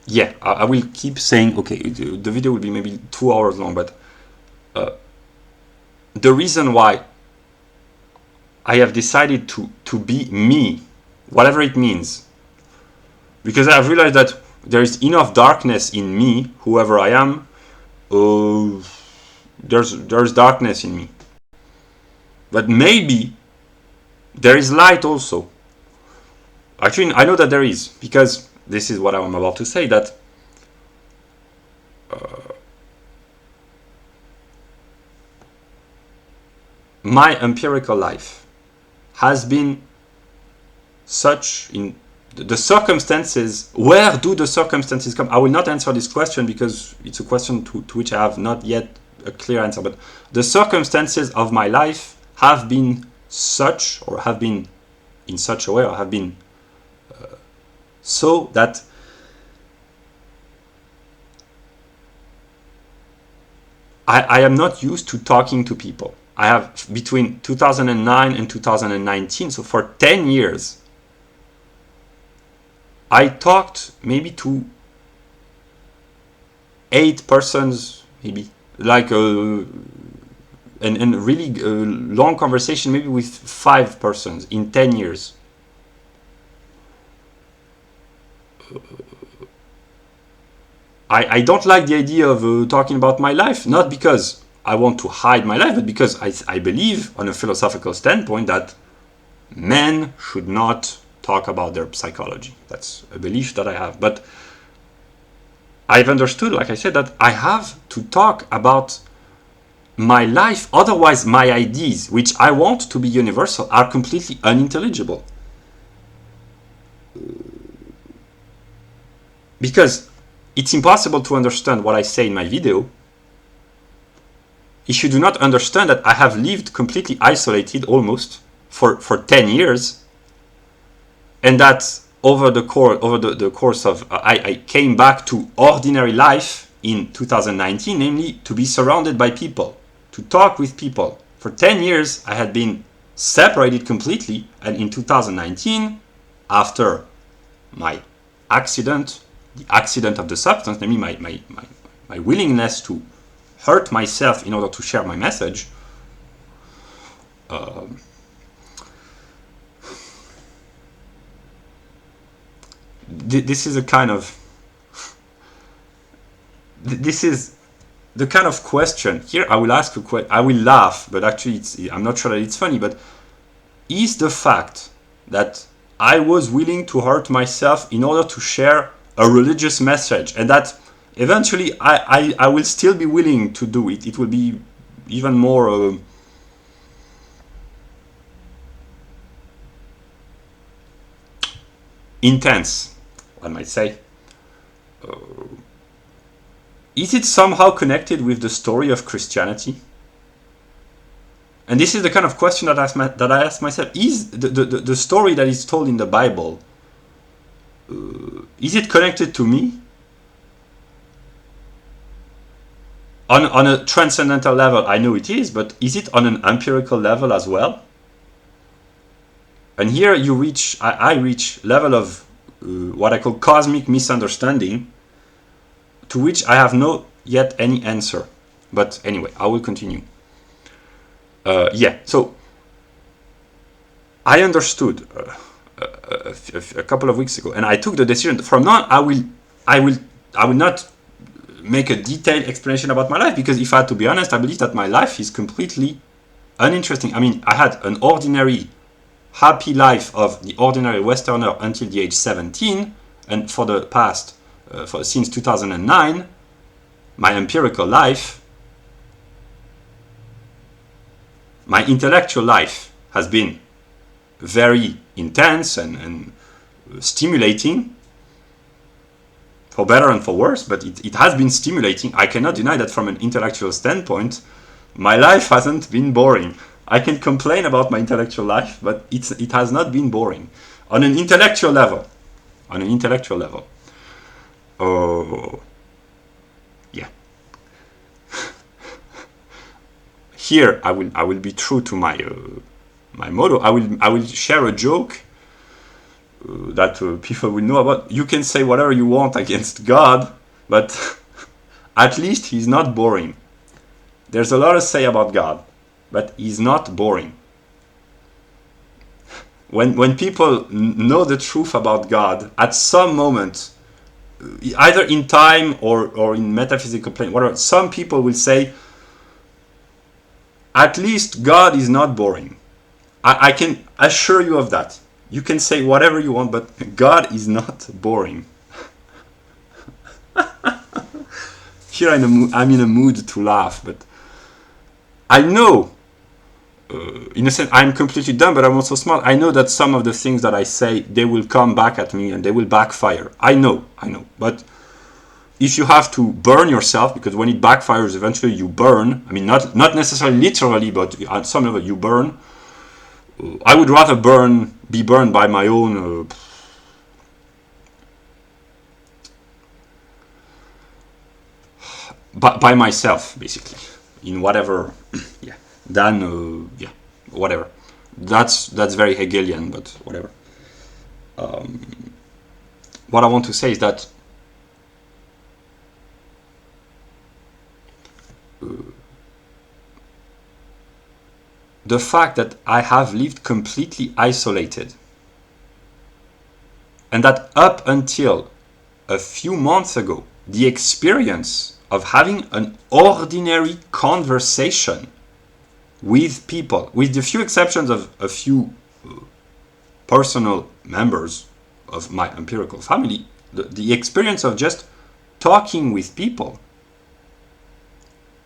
Yeah, I will keep saying, okay, the video will be maybe 2 hours long, but the reason why I have decided to be me, whatever it means, because I have realized that there is enough darkness in me, whoever I am. There's darkness in me, but maybe there is light also. Actually, I know that there is, because this is what I'm about to say, that my empirical life has been such in the circumstances. Where do the circumstances come? I will not answer this question, because it's a question to which I have not yet a clear answer, but the circumstances of my life have been such, or have been in such a way, or have been so that I am not used to talking to people. I have between 2009 and 2019, so for 10 years, I talked maybe to 8 persons, maybe, like and really long conversation, maybe with 5 persons in 10 years. I don't like the idea of talking about my life, not because I want to hide my life, but because I believe, on a philosophical standpoint, that men should not talk about their psychology. That's a belief that I have. But I've understood, like I said, that I have to talk about my life, otherwise my ideas, which I want to be universal, are completely unintelligible. Because it's impossible to understand what I say in my video if you do not understand that I have lived completely isolated almost for 10 years, and that over the course of I came back to ordinary life in 2019, namely to be surrounded by people, to talk with people. For 10 years I had been separated completely, and in 2019, after my accident, the accident of the substance, namely my willingness to hurt myself in order to share my message, this is a kind of this is the kind of question. Here I will ask a question. I will laugh, but actually I'm not sure that it's funny, but is the fact that I was willing to hurt myself in order to share a religious message, and that eventually I will still be willing to do it. It will be even more intense, one might say. Is it somehow connected with the story of Christianity? And this is the kind of question that I ask myself. Is the story that is told in the Bible, is it connected to me? On a transcendental level, I know it is, but is it on an empirical level as well? And here I reach level of what I call cosmic misunderstanding, to which I have not yet any answer. But anyway, I will continue. So I understood a couple of weeks ago, and I took the decision. From now on, I will not make a detailed explanation about my life, because if I had to be honest, I believe that my life is completely uninteresting. I mean, I had an ordinary, happy life of the ordinary Westerner until the age 17, and for the past, since 2009, my empirical life, my intellectual life has been very intense and stimulating, for better and for worse, but it has been stimulating. I cannot deny that from an intellectual standpoint, my life hasn't been boring. I can complain about my intellectual life, but it has not been boring. On an intellectual level. Yeah. Here I will be true to my motto. I will share a joke that people will know about. You can say whatever you want against God, but at least he's not boring. There's a lot to say about God, but he's not boring. When people know the truth about God, at some moment, either in time or in metaphysical plane, whatever, some people will say, at least God is not boring. I can assure you of that. You can say whatever you want, but God is not boring. Here I'm in a mood to laugh, but I know, in a sense, I'm completely dumb, but I'm also smart. I know that some of the things that I say, they will come back at me and they will backfire. I know. But if you have to burn yourself, because when it backfires, eventually you burn. I mean, not necessarily literally, but at some level you burn. I would rather be burned by my own by myself, basically, in whatever, yeah, than, yeah, whatever. That's very Hegelian, but whatever. What I want to say is that the fact that I have lived completely isolated, and that up until a few months ago, the experience of having an ordinary conversation with people, with the few exceptions of a few personal members of my empirical family, the experience of just talking with people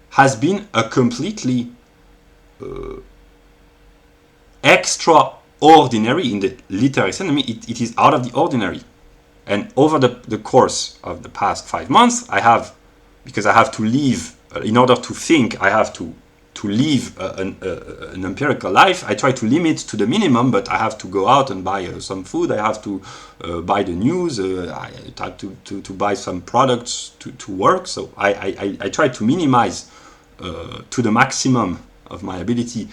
has been a completely extraordinary, in the literary sense. I mean, it is out of the ordinary. And over the course of the past 5 months, because I have to leave, in order to think, I have to live an empirical life. I try to limit to the minimum, but I have to go out and buy some food. I have to buy the news. I have to buy some products to work. So I try to minimize to the maximum of my ability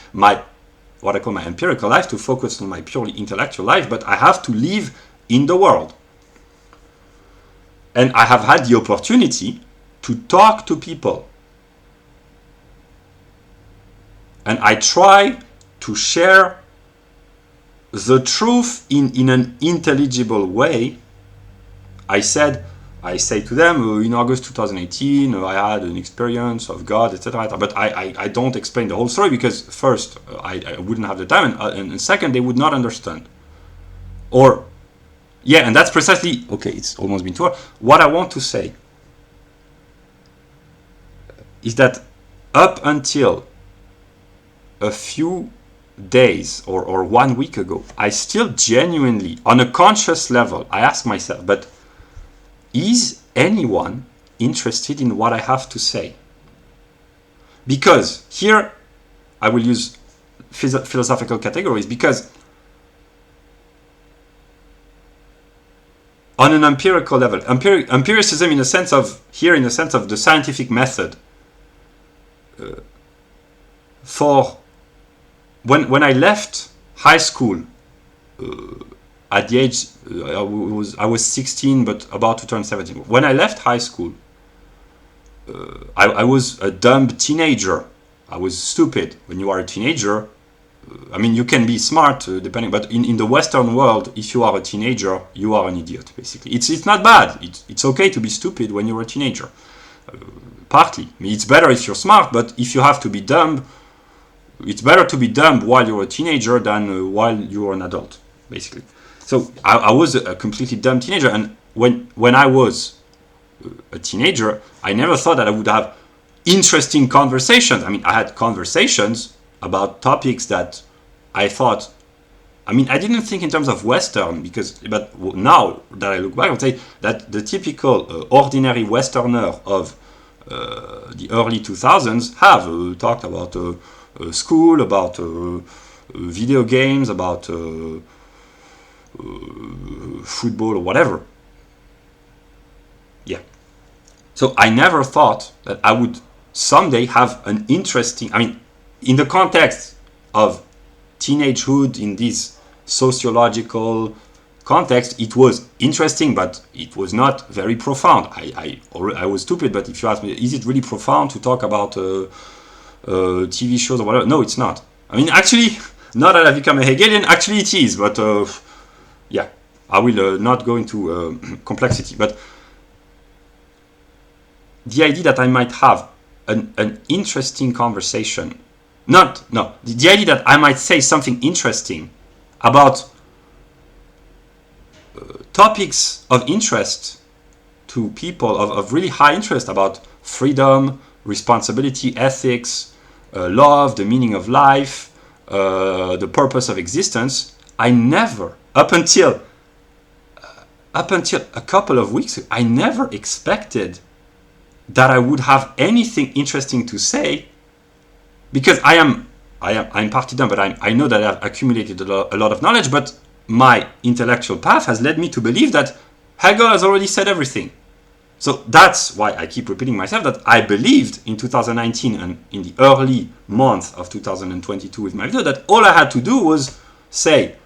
what I call my empirical life, to focus on my purely intellectual life, but I have to live in the world. And I have had the opportunity to talk to people. And I try to share the truth in an intelligible way. I say to them, in August 2018, I had an experience of God, etc. But I don't explain the whole story, because first, I wouldn't have the time, and second, they would not understand. Or, yeah, and that's precisely, okay, it's almost been 2 hours. What I want to say is that up until a few days or 1 week ago, I still genuinely, on a conscious level, I ask myself, but is anyone interested in what I have to say? Because here I will use philosophical categories, because on an empirical level, empiricism in the sense of the scientific method, for when I left high school, at the age, I was 16, but about to turn 17. When I left high school, I was a dumb teenager. I was stupid. When you are a teenager, I mean, you can be smart, depending, but in the Western world, if you are a teenager, you are an idiot, basically. It's not bad. It's okay to be stupid when you're a teenager. Partly. I mean, it's better if you're smart, but if you have to be dumb, it's better to be dumb while you're a teenager than while you're an adult, basically. So I was a completely dumb teenager, and when I was a teenager, I never thought that I would have interesting conversations. I mean, I had conversations about topics that I thought, I mean, I didn't think in terms of Western, but now that I look back, I would say that the typical ordinary Westerner of the early 2000s have talked about school, about video games, about football or whatever. Yeah. So I never thought that I would someday have an interesting, I mean, in the context of teenagehood, in this sociological context, it was interesting, but it was not very profound. I was stupid, but if you ask me, is it really profound to talk about TV shows or whatever? No, it's not. I mean, actually, now that I've become a Hegelian, actually it is, but yeah, I will not go into complexity. But the idea that I might have an interesting conversation, the idea that I might say something interesting about topics of interest to people, of really high interest, about freedom, responsibility, ethics, love, the meaning of life, the purpose of existence, I never, up until a couple of weeks ago, I never expected that I would have anything interesting to say, because I'm partly dumb, but I know that I've accumulated a lot of knowledge, but my intellectual path has led me to believe that Hegel has already said everything. So that's why I keep repeating myself that I believed in 2019 and in the early month of 2022 with my video that all I had to do was say,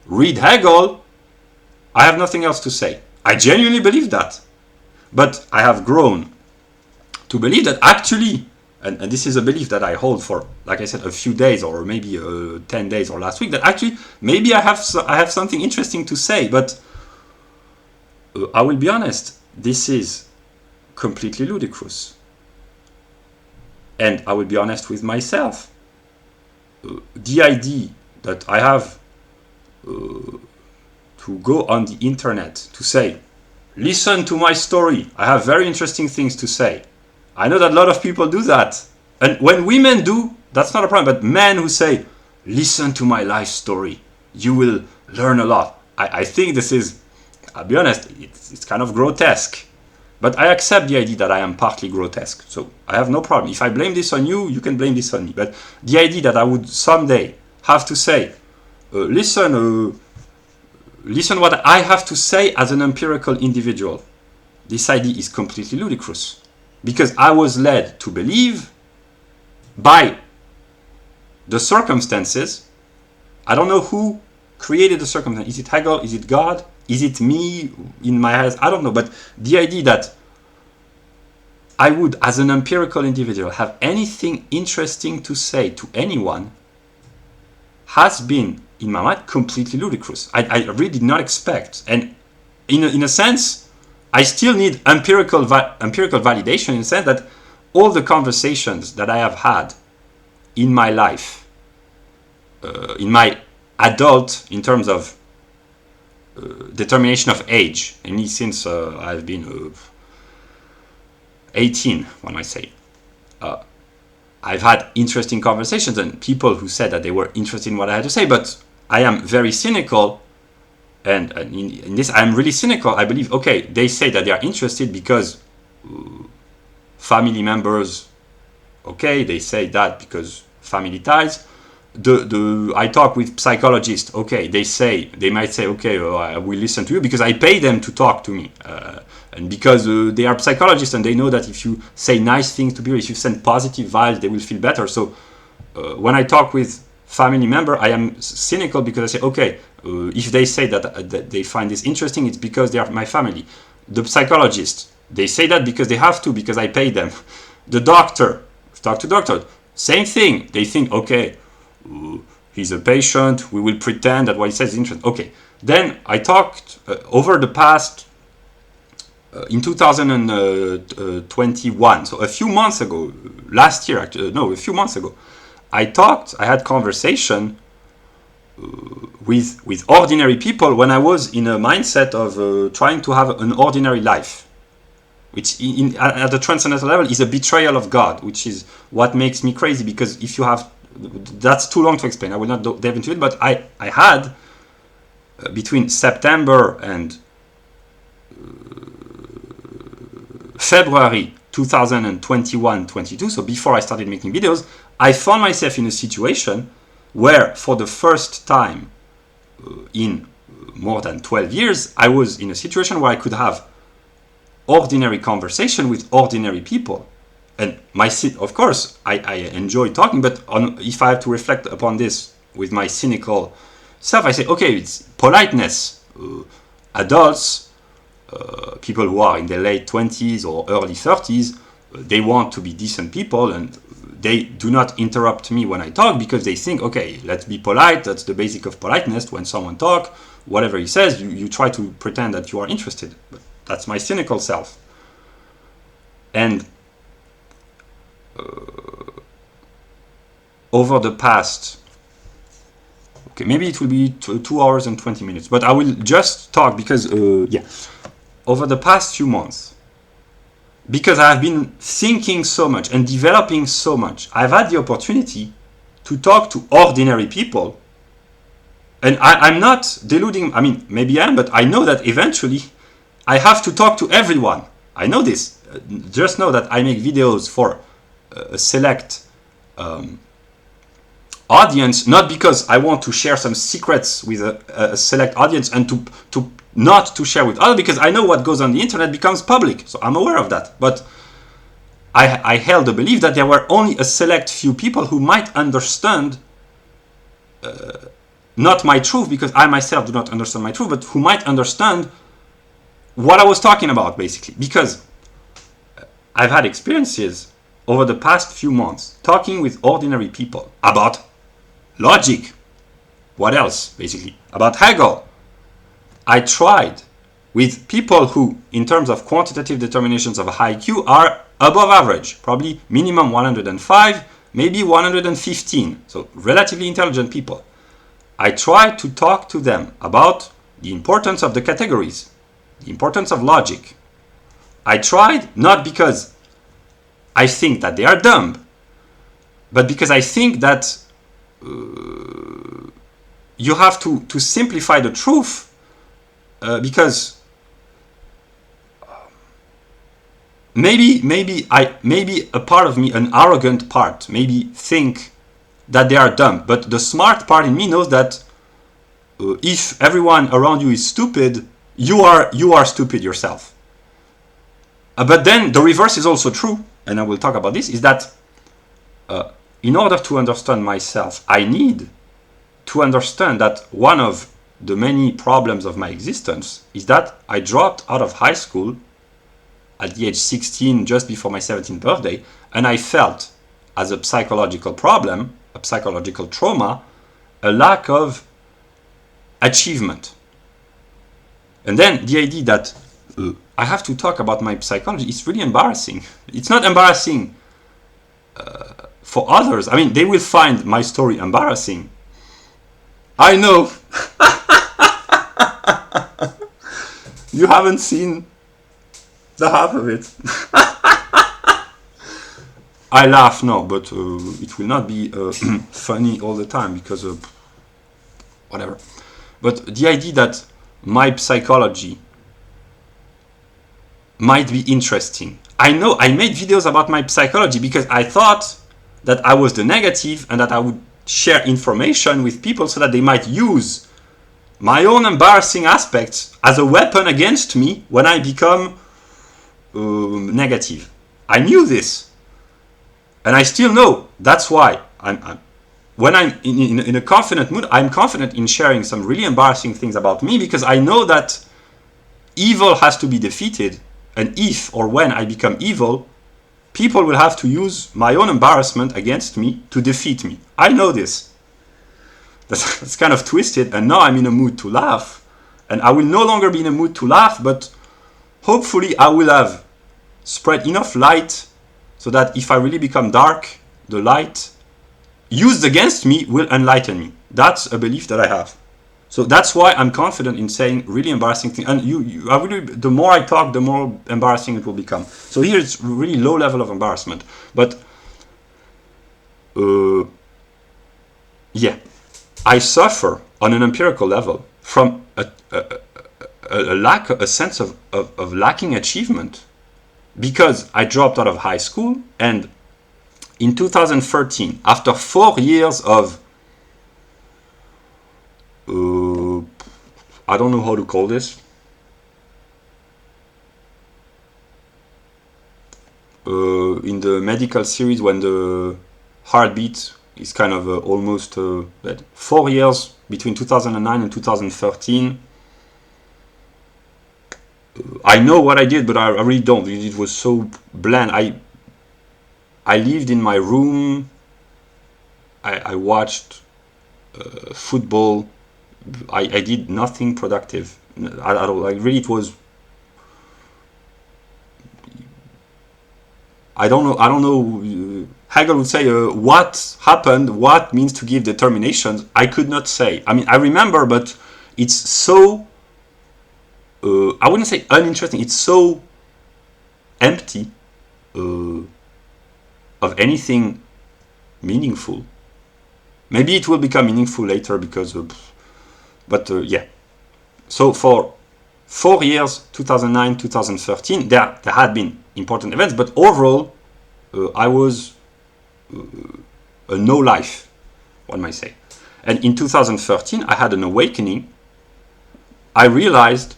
read Hegel, I have nothing else to say. I genuinely believe that. But I have grown to believe that actually, and this is a belief that I hold for, like I said, a few days or maybe 10 days or last week, that actually maybe I have something interesting to say, but I will be honest, this is completely ludicrous. And I will be honest with myself. The idea that I have to go on the internet to say, listen to my story, I have very interesting things to say. I know that a lot of people do that. And when women do, that's not a problem. But men who say, listen to my life story, you will learn a lot. I think this is, I'll be honest, it's kind of grotesque. But I accept the idea that I am partly grotesque. So I have no problem. If I blame this on you, you can blame this on me. But the idea that I would someday have to say, listen what I have to say as an empirical individual. This idea is completely ludicrous. Because I was led to believe by the circumstances. I don't know who created the circumstances. Is it Hegel? Is it God? Is it me in my head? I don't know. But the idea that I would, as an empirical individual, have anything interesting to say to anyone has been, in my mind, completely ludicrous. I really did not expect. And in a sense, I still need empirical validation in the sense that all the conversations that I have had in my life, in my adult, in terms of determination of age, and since I've been 18, when I say, I've had interesting conversations and people who said that they were interested in what I had to say, but I am very cynical. And in this, I'm really cynical. I believe, okay, they say that they are interested because family members, okay, they say that because family ties. I talk with psychologists, okay, they might say, okay, I will listen to you because I pay them to talk to me. And because they are psychologists and they know that if you say nice things to people, if you send positive vibes, they will feel better. So when I talk with family member, I am cynical because I say, okay, if they say that they find this interesting, it's because they are my family. The psychologist, they say that because they have to, because I pay them. The doctor, talk to doctor, same thing. They think, okay, he's a patient, we will pretend that what he says is interesting. Okay, then I talked over the past, in 2021, so a few months ago, last year, actually, no, a few months ago, I had conversation with ordinary people when I was in a mindset of trying to have an ordinary life, which at the transcendental level is a betrayal of God, which is what makes me crazy, because if you have, that's too long to explain, I will not delve into it, but I had between September and February 2021-22, so before I started making videos, I found myself in a situation where for the first time in more than 12 years, I was in a situation where I could have ordinary conversation with ordinary people. And of course, I enjoy talking, but if I have to reflect upon this with my cynical self, I say, okay, it's politeness. Adults, people who are in their late 20s or early 30s, they want to be decent people, and they do not interrupt me when I talk because they think, okay, let's be polite. That's the basic of politeness. When someone talks, whatever he says, you try to pretend that you are interested. But that's my cynical self. And over the past, okay, maybe it will be 2 hours and 20 minutes, but I will just talk because, over the past few months, because I've been thinking so much and developing so much, I've had the opportunity to talk to ordinary people. And I'm not deluding, I mean, maybe I am, but I know that eventually I have to talk to everyone. I know this. Just know that I make videos for a select audience, not because I want to share some secrets with a select audience and to not to share with others, because I know what goes on the internet becomes public, so I'm aware of that. But I held the belief that there were only a select few people who might understand not my truth, because I myself do not understand my truth, but who might understand what I was talking about, basically. Because I've had experiences over the past few months talking with ordinary people about logic. What else, basically? About Hegel. I tried with people who, in terms of quantitative determinations of IQ, are above average, probably minimum 105, maybe 115, so relatively intelligent people. I tried to talk to them about the importance of the categories, the importance of logic. I tried not because I think that they are dumb, but because I think that you have to simplify the truth, because maybe a part of me, an arrogant part, maybe think that they are dumb, but the smart part in me knows that if everyone around you is stupid, you are stupid yourself. But then the reverse is also true, and I will talk about this, is that in order to understand myself, I need to understand that one of the many problems of my existence is that I dropped out of high school at the age 16, just before my 17th birthday, and I felt, as a psychological problem, a psychological trauma, a lack of achievement. And then the idea that I have to talk about my psychology is really embarrassing. It's not embarrassing for others. I mean, they will find my story embarrassing. I know. You haven't seen the half of it. I laugh now, but it will not be funny all the time, because whatever. But the idea that my psychology might be interesting. I know I made videos about my psychology because I thought that I was the negative and that I would share information with people so that they might use my own embarrassing aspects as a weapon against me when I become negative. I knew this, and I still know. That's why when I'm in a confident mood, I'm confident in sharing some really embarrassing things about me, because I know that evil has to be defeated, and if or when I become evil, people will have to use my own embarrassment against me to defeat me. I know this. That's kind of twisted, and now I'm in a mood to laugh, and I will no longer be in a mood to laugh, but hopefully I will have spread enough light so that if I really become dark, the light used against me will enlighten me. That's a belief that I have. So that's why I'm confident in saying really embarrassing things. And the more I talk, the more embarrassing it will become. So here it's really low level of embarrassment. But yeah, I suffer on an empirical level from a sense of lacking achievement, because I dropped out of high school, and in 2013, after 4 years of I don't know how to call this. In the medical series, when the heartbeat is kind of almost 4 years between 2009 and 2013. I know what I did, but I really don't. It was so bland. I lived in my room. I watched football. I did nothing productive. Really, it was. I don't know. Hegel would say, what happened, what means to give determinations. I could not say. I mean, I remember, but it's so, I wouldn't say uninteresting, it's so empty of anything meaningful. Maybe it will become meaningful later because, yeah. So for 4 years, 2009, 2013, there had been important events, but overall, I was a no life, one might say. And in 2013, I had an awakening. I realized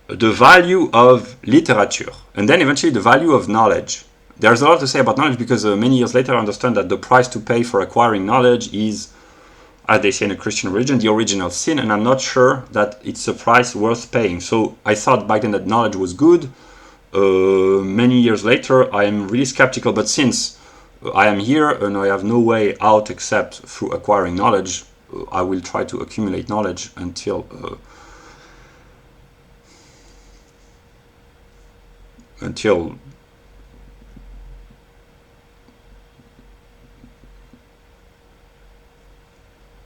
the value of literature, and then eventually the value of knowledge. There's a lot to say about knowledge because many years later I understand that the price to pay for acquiring knowledge is, as they say in a Christian religion, the original sin, and I'm not sure that it's a price worth paying. So I thought back then that knowledge was good. Many years later I am really skeptical, but since I am here and I have no way out except through acquiring knowledge, I will try to accumulate knowledge until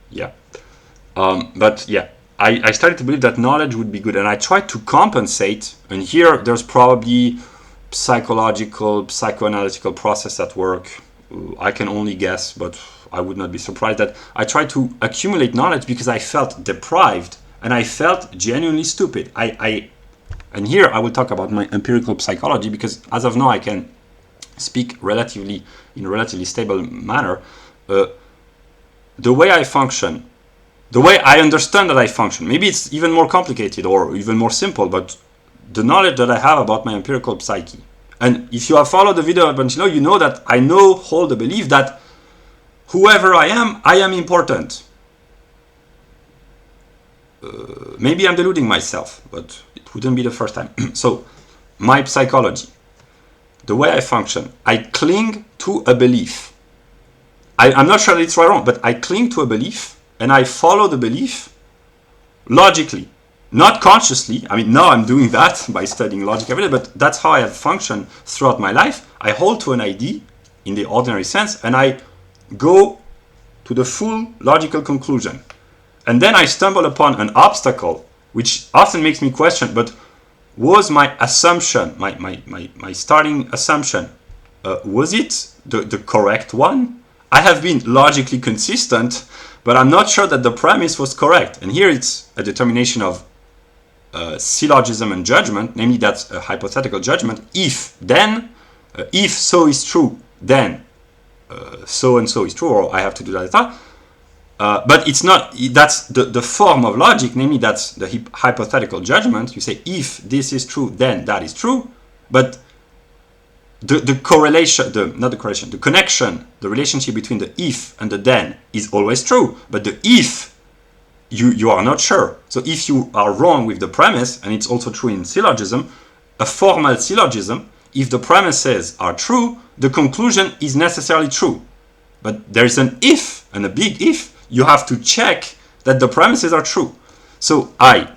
yeah. But yeah, I started to believe that knowledge would be good, and I tried to compensate, and here there's probably psychological, psychoanalytical process at work. I can only guess, but I would not be surprised that I tried to accumulate knowledge because I felt deprived and I felt genuinely stupid. And here I will talk about my empirical psychology because as of now I can speak in a relatively stable manner. The way I function, the way I understand that I function, maybe it's even more complicated or even more simple, but the knowledge that I have about my empirical psyche. And if you have followed the video up until now, you know that I hold the belief that whoever I am important. Maybe I'm deluding myself, but it wouldn't be the first time. So, my psychology, the way I function, I cling to a belief. I'm not sure that it's right or wrong, but I cling to a belief and I follow the belief logically, not consciously. I mean, now I'm doing that by studying logic every day, but that's how I have functioned throughout my life. I hold to an idea in the ordinary sense and I go to the full logical conclusion. And then I stumble upon an obstacle, which often makes me question, but was my assumption, my starting assumption, was it the correct one? I have been logically consistent, but I'm not sure that the premise was correct. And here it's a determination of syllogism and judgment, namely that's a hypothetical judgment. If then, if so is true, then so and so is true, or I have to do that. But it's not, that's the form of logic, namely that's the hypothetical judgment. You say, if this is true, then that is true. But the correlation, the connection, the relationship between the if and the then is always true. But the if, you are not sure. So if you are wrong with the premise, and it's also true in syllogism, a formal syllogism, if the premises are true, the conclusion is necessarily true. But there's an if, and a big if. You have to check that the premises are true. So I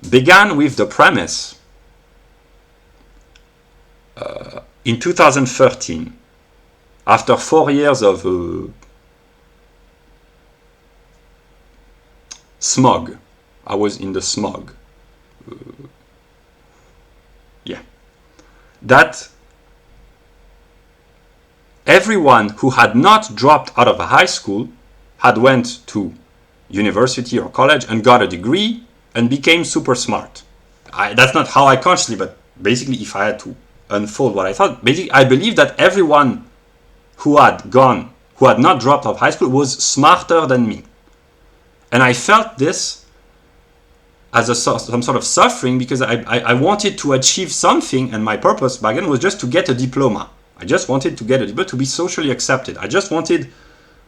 began with the premise in 2013, after 4 years of smog. I was in the smog. That everyone who had not dropped out of a high school had went to university or college and got a degree and became super smart. That's not how I consciously, but basically if I had to unfold what I thought, basically I believe that everyone who had not dropped out of high school was smarter than me. And I felt this as some sort of suffering because I wanted to achieve something, and my purpose back then was just to get a diploma. I just wanted to get a diploma to be socially accepted. I just wanted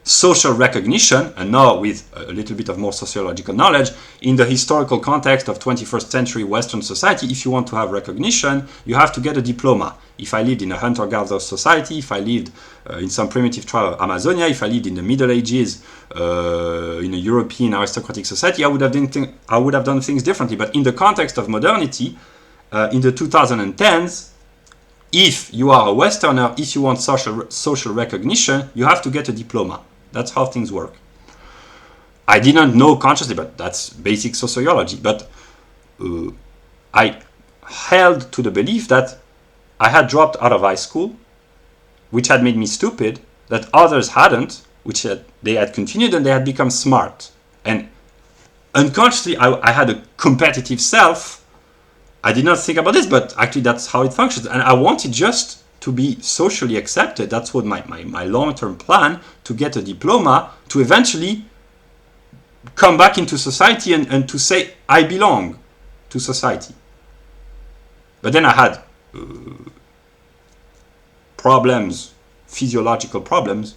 social recognition, and now with a little bit of more sociological knowledge, in the historical context of 21st century Western society, if you want to have recognition, you have to get a diploma. If I lived in a hunter-gatherer society, if I lived in some primitive tribe of Amazonia, if I lived in the Middle Ages, in a European aristocratic society, I would have done things differently. But in the context of modernity, in the 2010s, if you are a Westerner, if you want social recognition, you have to get a diploma. That's how things work. I didn't know consciously, but that's basic sociology. But I held to the belief that I had dropped out of high school, which had made me stupid, that others hadn't, which they had continued and they had become smart. And unconsciously, I had a competitive self. I did not think about this, but actually that's how it functions. And I wanted just to be socially accepted. That's what my long-term plan, to get a diploma, to eventually come back into society and to say, I belong, to society. But then I had problems, physiological problems,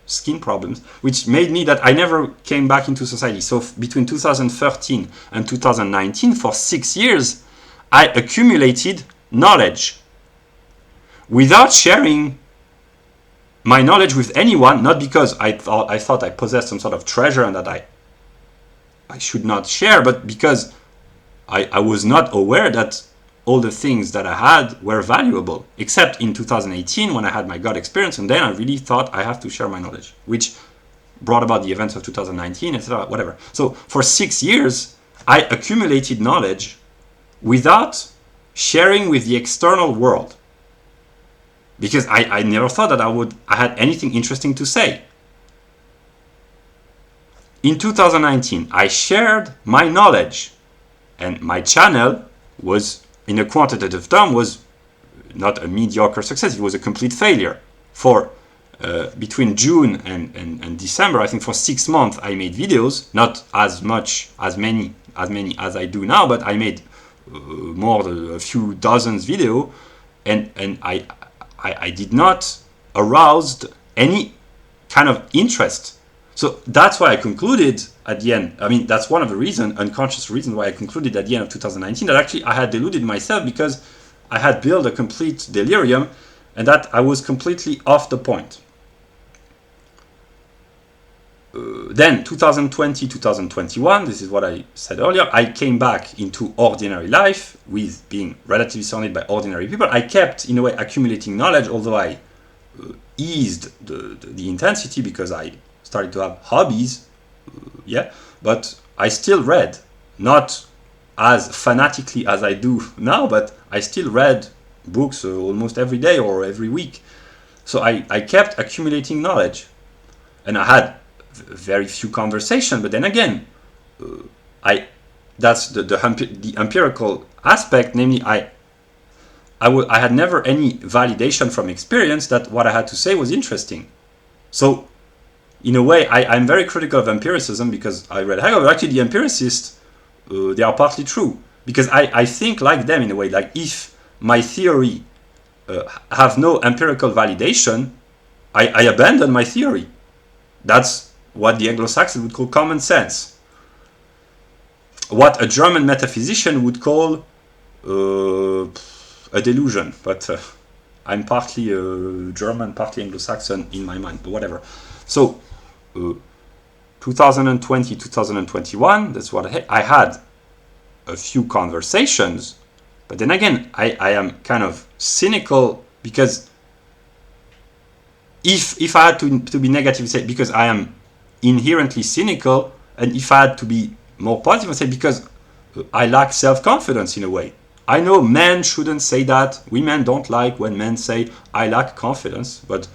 skin problems, which made me that I never came back into society. So between 2013 and 2019, for 6 years, I accumulated knowledge without sharing my knowledge with anyone, not because I thought I possessed some sort of treasure and that I should not share, but because I was not aware that all the things that I had were valuable, except in 2018 when I had my God experience, and then I really thought I have to share my knowledge, which brought about the events of 2019, etc., whatever. So for 6 years, I accumulated knowledge without sharing with the external world, because I never thought that I had anything interesting to say. In 2019, I shared my knowledge, and my channel was, in a quantitative term, was not a mediocre success. It was a complete failure. For between June and December, I think for 6 months, I made videos, not as many as I do now, but I made more than a few dozens video, and I did not arouse any kind of interest. So that's why I concluded at the end. I mean, that's one of the unconscious reasons why I concluded at the end of 2019 that actually I had deluded myself, because I had built a complete delirium and that I was completely off the point. Then 2020, 2021, this is what I said earlier, I came back into ordinary life with being relatively surrounded by ordinary people. I kept, in a way, accumulating knowledge, although I eased the intensity because I started to have hobbies, but I still read, not as fanatically as I do now, but I still read books almost every day or every week. So I kept accumulating knowledge, and I had very few conversations. But then again, that's the empirical aspect, namely I had never any validation from experience that what I had to say was interesting. So in a way, I'm very critical of empiricism because I read Hegel, but actually the empiricists, they are partly true. Because I think like them in a way, like if my theory have no empirical validation, I abandon my theory. That's what the Anglo-Saxon would call common sense. What a German metaphysician would call a delusion. But I'm partly German, partly Anglo-Saxon in my mind, but whatever. So 2020, 2021, that's what I had a few conversations, but then again, I am kind of cynical because if I had to be negative, say because I am inherently cynical, and if I had to be more positive, I say because I lack self-confidence in a way. I know men shouldn't say that. Women don't like when men say I lack confidence, but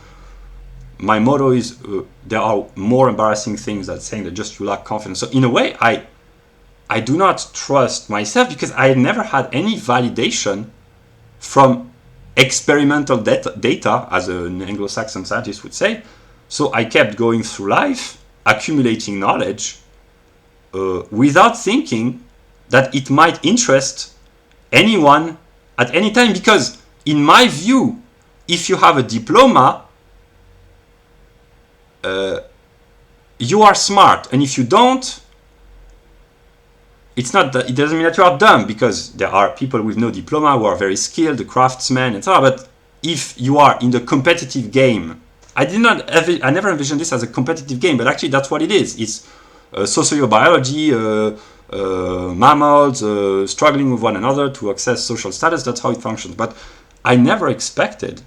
my motto is there are more embarrassing things than saying that just you lack confidence. So in a way, I do not trust myself because I never had any validation from experimental data, as an Anglo-Saxon scientist would say. So I kept going through life, accumulating knowledge, without thinking that it might interest anyone at any time. Because in my view, if you have a diploma, you are smart, and if you don't, it's not that it doesn't mean that you are dumb, because there are people with no diploma who are very skilled, the craftsmen, etc. But if you are in the competitive game, I never envisioned this as a competitive game, but actually that's what it is. It's sociobiology, mammals struggling with one another to access social status. That's how it functions. But I never expected.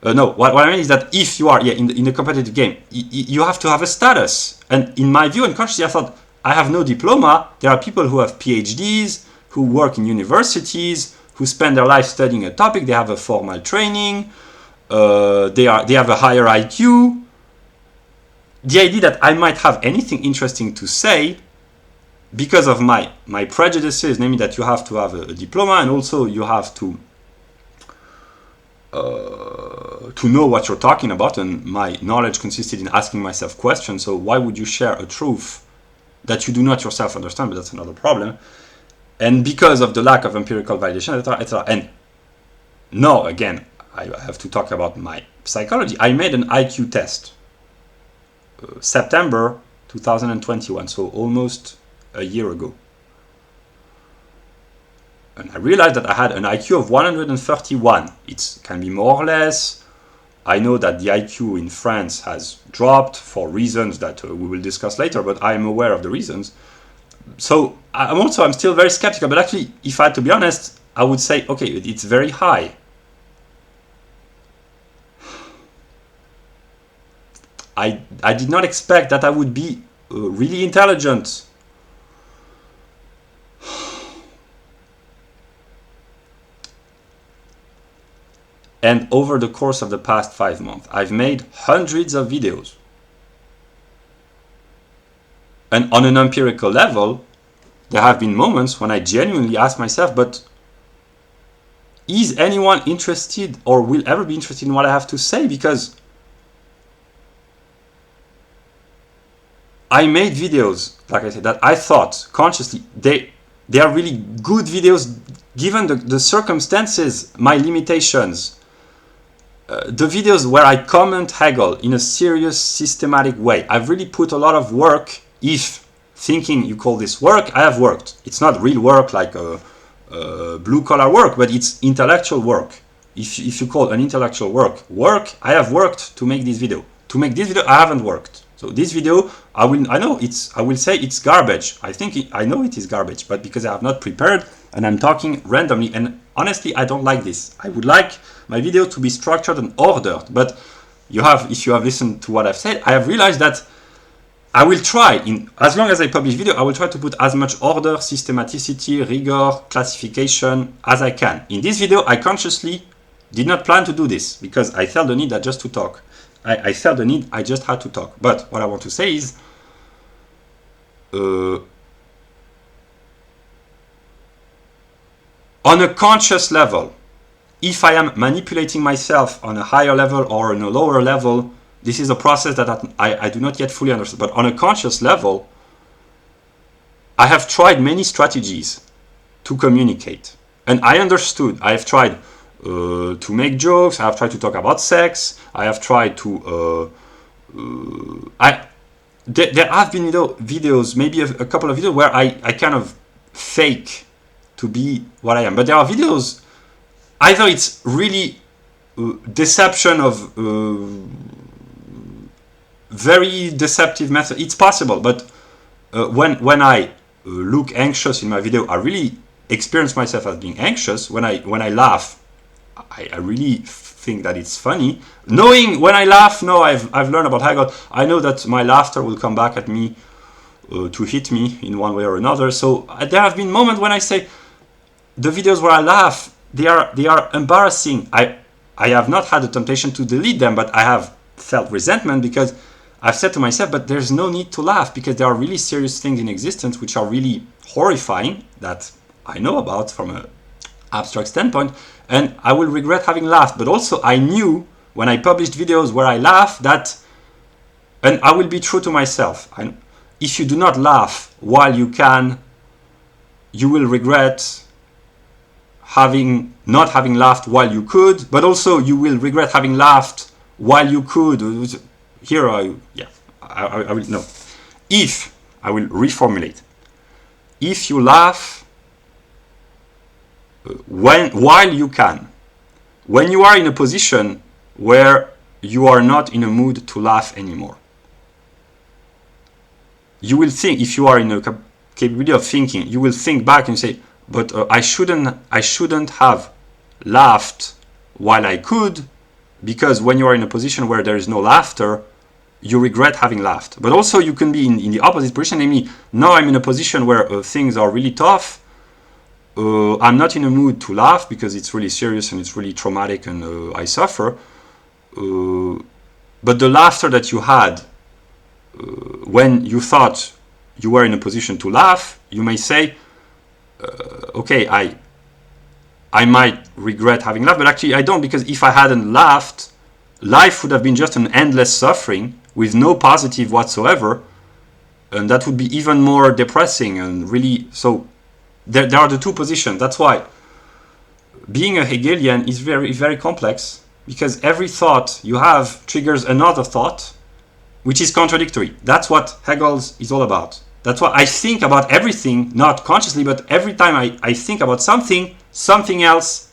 What I mean is that if you are in the competitive game, you have to have a status. And in my view, unconsciously, I thought, I have no diploma. There are people who have PhDs, who work in universities, who spend their life studying a topic. They have a formal training. They have a higher IQ. The idea that I might have anything interesting to say because of my prejudices, namely that you have to have a diploma, and also you have to know what you're talking about, and my knowledge consisted in asking myself questions. So why would you share a truth that you do not yourself understand? But that's another problem. And because of the lack of empirical validation, etc., etc. And now, again, I have to talk about my psychology. I made an IQ test, September 2021, so almost a year ago. And I realized that I had an IQ of 131. It can be more or less. I know that the IQ in France has dropped for reasons that we will discuss later, but I am aware of the reasons. So I'm still very skeptical, but actually, if I had to be honest, I would say, okay, it's very high. I did not expect that I would be really intelligent. And over the course of the past 5 months, I've made hundreds of videos. And on an empirical level, there have been moments when I genuinely ask myself, but is anyone interested or will ever be interested in what I have to say? Because I made videos, like I said, that I thought consciously, they are really good videos given the circumstances, my limitations. The videos where I comment Hegel in a serious, systematic way. I've really put a lot of work. If thinking you call this work, I have worked. It's not real work like blue-collar work, but it's intellectual work. If you call an intellectual work, I have worked to make this video. To make this video, I haven't worked. So this video, I will say it's garbage. I know it is garbage, but because I have not prepared and I'm talking randomly, and honestly, I don't like this. I would like my video to be structured and ordered, but if you have listened to what I've said, I have realized that I will try, as long as I publish video, I will try to put as much order, systematicity, rigor, classification as I can. In this video, I consciously did not plan to do this because I felt the need just to talk. I felt the need, I just had to talk. But what I want to say is, on a conscious level, if I am manipulating myself on a higher level or on a lower level, this is a process that I do not yet fully understand. But on a conscious level, I have tried many strategies to communicate. And I understood. I have tried to make jokes. I have tried to talk about sex. I have tried to... there have been videos, maybe a couple of videos where I kind of fake to be what I am. But there are videos, either it's really deception of very deceptive method. It's possible, but when I look anxious in my video, I really experience myself as being anxious. When I laugh, I really think that it's funny. Knowing when I laugh, no, I've learned about Hegel. I know that my laughter will come back at me to hit me in one way or another. So there have been moments when I say the videos where I laugh, they are embarrassing. I have not had the temptation to delete them, but I have felt resentment because I've said to myself, but there's no need to laugh because there are really serious things in existence which are really horrifying that I know about from an abstract standpoint, and I will regret having laughed. But also I knew when I published videos where I laugh that, and I will be true to myself, if you do not laugh while you can, you will regret not having laughed while you could, but also you will regret having laughed while you could. Here I will no. If I will reformulate, if you laugh while you can, when you are in a position where you are not in a mood to laugh anymore, you will think, if you are in a capability of thinking, you will think back and say, but I shouldn't have laughed while I could, because when you are in a position where there is no laughter, you regret having laughed. But also you can be in the opposite position, namely, now I'm in a position where things are really tough. I'm not in a mood to laugh because it's really serious and it's really traumatic and I suffer. But the laughter that you had when you thought you were in a position to laugh, you may say, okay, I might regret having laughed, but actually I don't, because if I hadn't laughed, life would have been just an endless suffering with no positive whatsoever, and that would be even more depressing and really. So there are the two positions. That's why being a Hegelian is very, very complex, because every thought you have triggers another thought, which is contradictory. That's what Hegel is all about. That's why I think about everything, not consciously, but every time I think about something, something else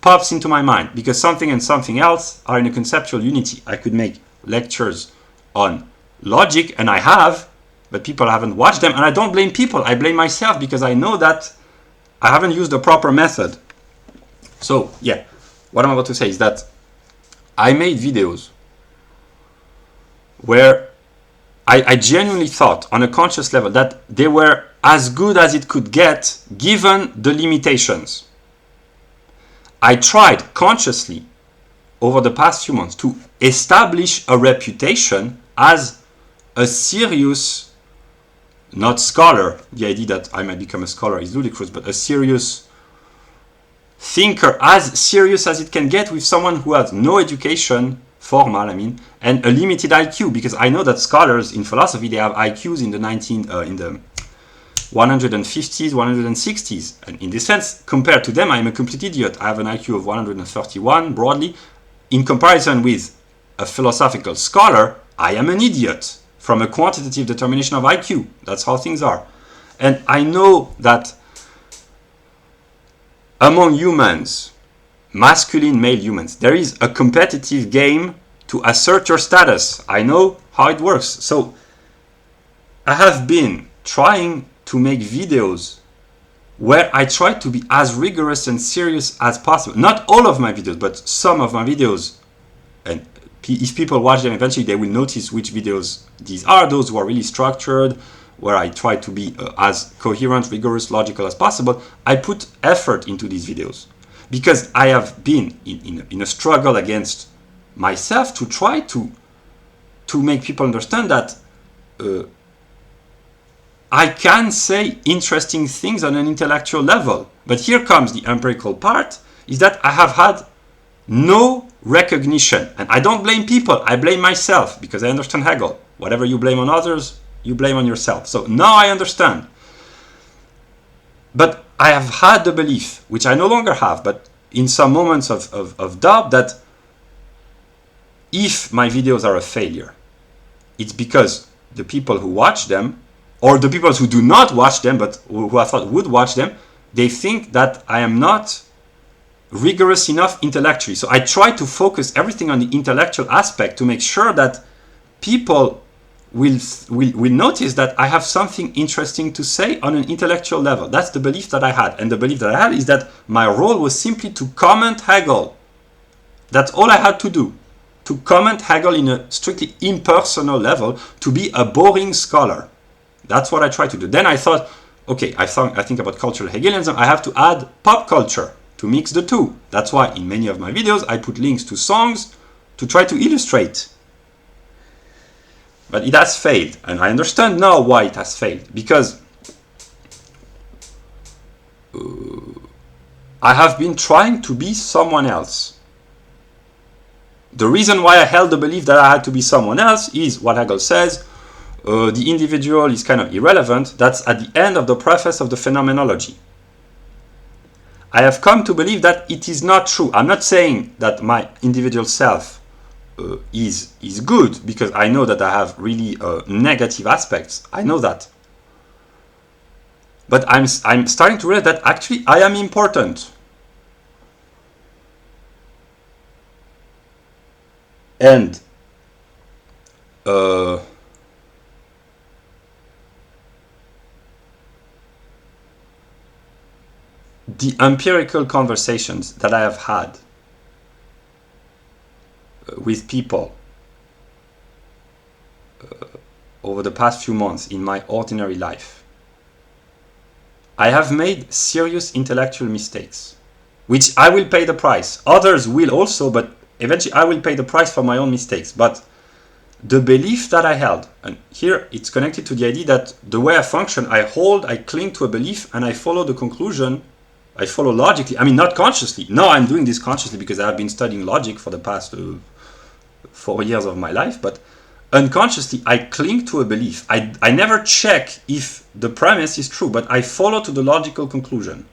pops into my mind, because something and something else are in a conceptual unity. I could make lectures on logic, and I have, but people haven't watched them, and I don't blame people. I blame myself, because I know that I haven't used the proper method. So, yeah, what I'm about to say is that I made videos where I genuinely thought on a conscious level that they were as good as it could get given the limitations. I tried consciously over the past few months to establish a reputation as a serious, not scholar, the idea that I might become a scholar is ludicrous, but a serious thinker, as serious as it can get with someone who has no education, formal, I mean, and a limited IQ, because I know that scholars in philosophy, they have IQs in the 150s, 160s, and in this sense, compared to them, I'm a complete idiot. I have an IQ of 131 broadly. In comparison with a philosophical scholar, I am an idiot from a quantitative determination of IQ. That's how things are. And I know that among humans, masculine male humans, there is a competitive game to assert your status. I know how it works. So I have been trying to make videos where I try to be as rigorous and serious as possible. Not all of my videos, but some of my videos. And if people watch them eventually, they will notice which videos these are. Those who are really structured, where I try to be as coherent, rigorous, logical as possible. I put effort into these videos because I have been in a struggle against myself to try to make people understand that I can say interesting things on an intellectual level. But here comes the empirical part, is that I have had no recognition. And I don't blame people, I blame myself, because I understand Hegel. Whatever you blame on others, you blame on yourself. So now I understand. But I have had the belief, which I no longer have, but in some moments of doubt, that if my videos are a failure, it's because the people who watch them, or the people who do not watch them, but who I thought would watch them, they think that I am not rigorous enough intellectually. So I try to focus everything on the intellectual aspect to make sure that people will notice that I have something interesting to say on an intellectual level. That's the belief that I had. And the belief that I had is that my role was simply to comment Hegel. That's all I had to do. To comment Hegel in a strictly impersonal level, to be a boring scholar. That's what I tried to do. Then I thought, okay, I think about cultural Hegelianism, I have to add pop culture to mix the two. That's why in many of my videos I put links to songs to try to illustrate. But it has failed, and I understand now why it has failed, because I have been trying to be someone else. The reason why I held the belief that I had to be someone else is what Hegel says, the individual is kind of irrelevant. That's at the end of the preface of the Phenomenology. I have come to believe that it is not true. I'm not saying that my individual self is good, because I know that I have really negative aspects. I know that. But I'm starting to realize that actually I am important. And the empirical conversations that I have had with people over the past few months in my ordinary life, I have made serious intellectual mistakes, which I will pay the price. Others will also, but eventually I will pay the price for my own mistakes. But the belief that I held, and here it's connected to the idea that the way I function, I cling to a belief and I follow the conclusion. I follow logically. I mean, not consciously. No, I'm doing this consciously because I have been studying logic for the past 4 years of my life. But unconsciously I cling to a belief. I never check if the premise is true, but I follow to the logical conclusion.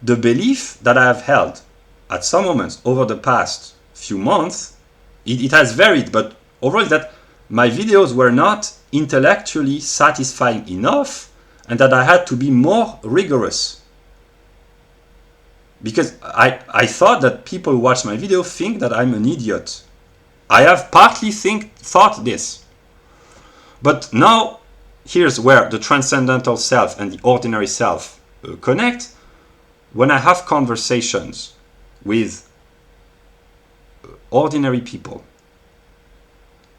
The belief that I have held at some moments over the past few months, it has varied, but overall is that my videos were not intellectually satisfying enough and that I had to be more rigorous. Because I thought that people who watch my video think that I'm an idiot. I have partly thought this. But now, here's where the transcendental self and the ordinary self connect. When I have conversations with ordinary people,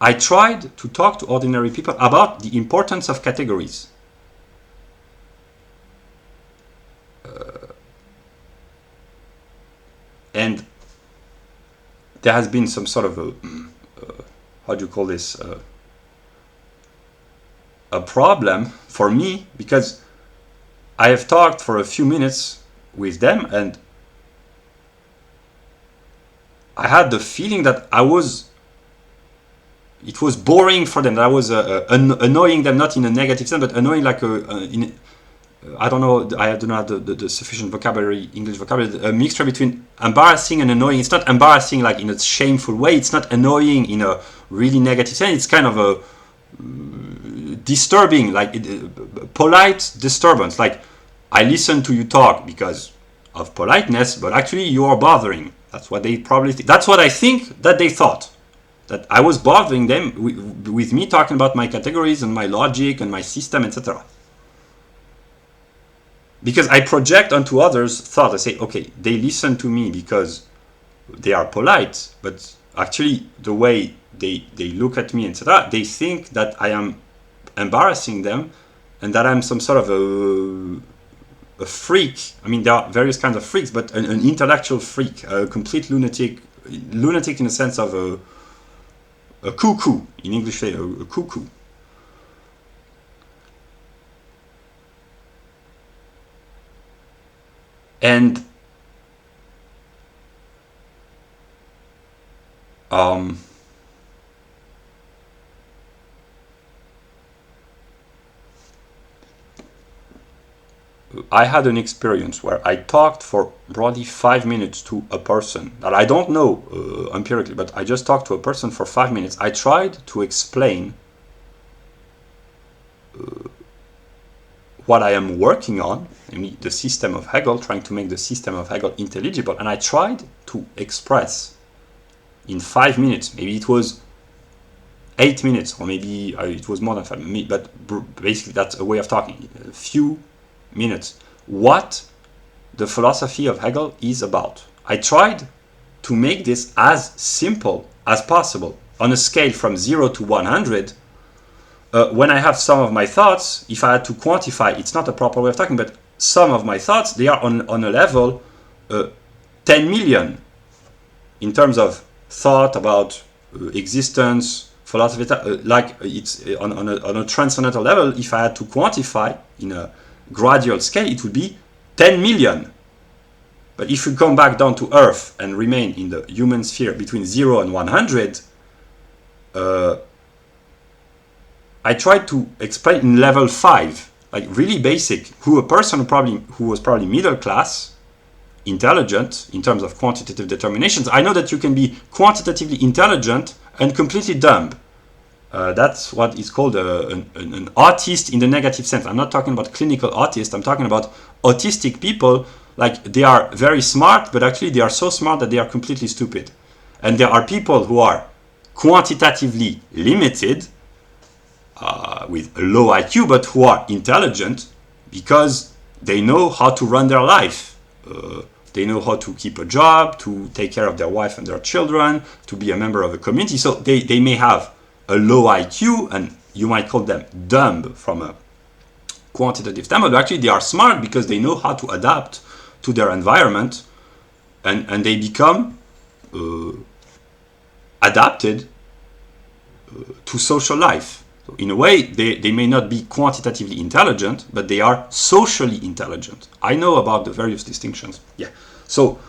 I tried to talk to ordinary people about the importance of categories. And there has been some sort of how do you call this, a problem for me, because I have talked for a few minutes with them and I had the feeling that it was boring for them, that I was annoying them, not in a negative sense, but annoying like I don't know, I do not have the sufficient vocabulary, English vocabulary, a mixture between embarrassing and annoying. It's not embarrassing like in a shameful way, it's not annoying in a really negative sense, it's kind of a disturbing, like polite disturbance, like I listen to you talk because of politeness, but actually you are bothering. That's what they probably think. That's what I think that they thought, that I was bothering them with me talking about my categories and my logic and my system, etc. Because I project onto others thought. I say, okay, they listen to me because they are polite, but actually the way they look at me, etc., they think that I am embarrassing them and that I'm some sort of a freak. I mean, there are various kinds of freaks, but an intellectual freak, a complete lunatic in the sense of a cuckoo, in English, a cuckoo. And I had an experience where I talked for broadly 5 minutes to a person that I don't know empirically, but I just talked to a person for 5 minutes. I tried to explain what I am working on, I mean the system of Hegel, trying to make the system of Hegel intelligible, and I tried to express in 5 minutes, maybe it was 8 minutes, or maybe it was more than 5 minutes, but basically that's a way of talking, a few minutes, what the philosophy of Hegel is about. I tried to make this as simple as possible on a scale from 0 to 100. When I have some of my thoughts, if I had to quantify, it's not a proper way of talking, but some of my thoughts, they are on a level 10 million in terms of thought about existence, philosophy, like it's on a transcendental level. If I had to quantify in a gradual scale, it would be 10 million. But if we come back down to Earth and remain in the human sphere between 0 and 100, I tried to explain in level 5, like really basic, a person who was probably middle class, intelligent in terms of quantitative determinations. I know that you can be quantitatively intelligent and completely dumb. That's what is called an autist in the negative sense. I'm not talking about clinical autist. I'm talking about autistic people. Like they are very smart, but actually they are so smart that they are completely stupid. And there are people who are quantitatively limited with a low IQ, but who are intelligent because they know how to run their life. They know how to keep a job, to take care of their wife and their children, to be a member of a community. So they may have a low IQ, and you might call them dumb from a quantitative standpoint, but actually they are smart because they know how to adapt to their environment, and they become adapted to social life. So in a way, they may not be quantitatively intelligent, but they are socially intelligent. I know about the various distinctions. Yeah. So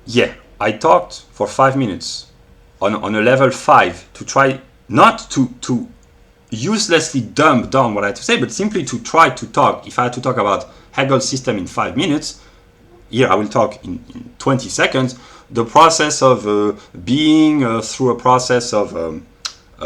yeah. I talked for 5 minutes on a level 5 to try not to uselessly dumb down what I had to say, but simply to try to talk. If I had to talk about Hegel's system in 5 minutes, here I will talk in 20 seconds. The process of being through a process of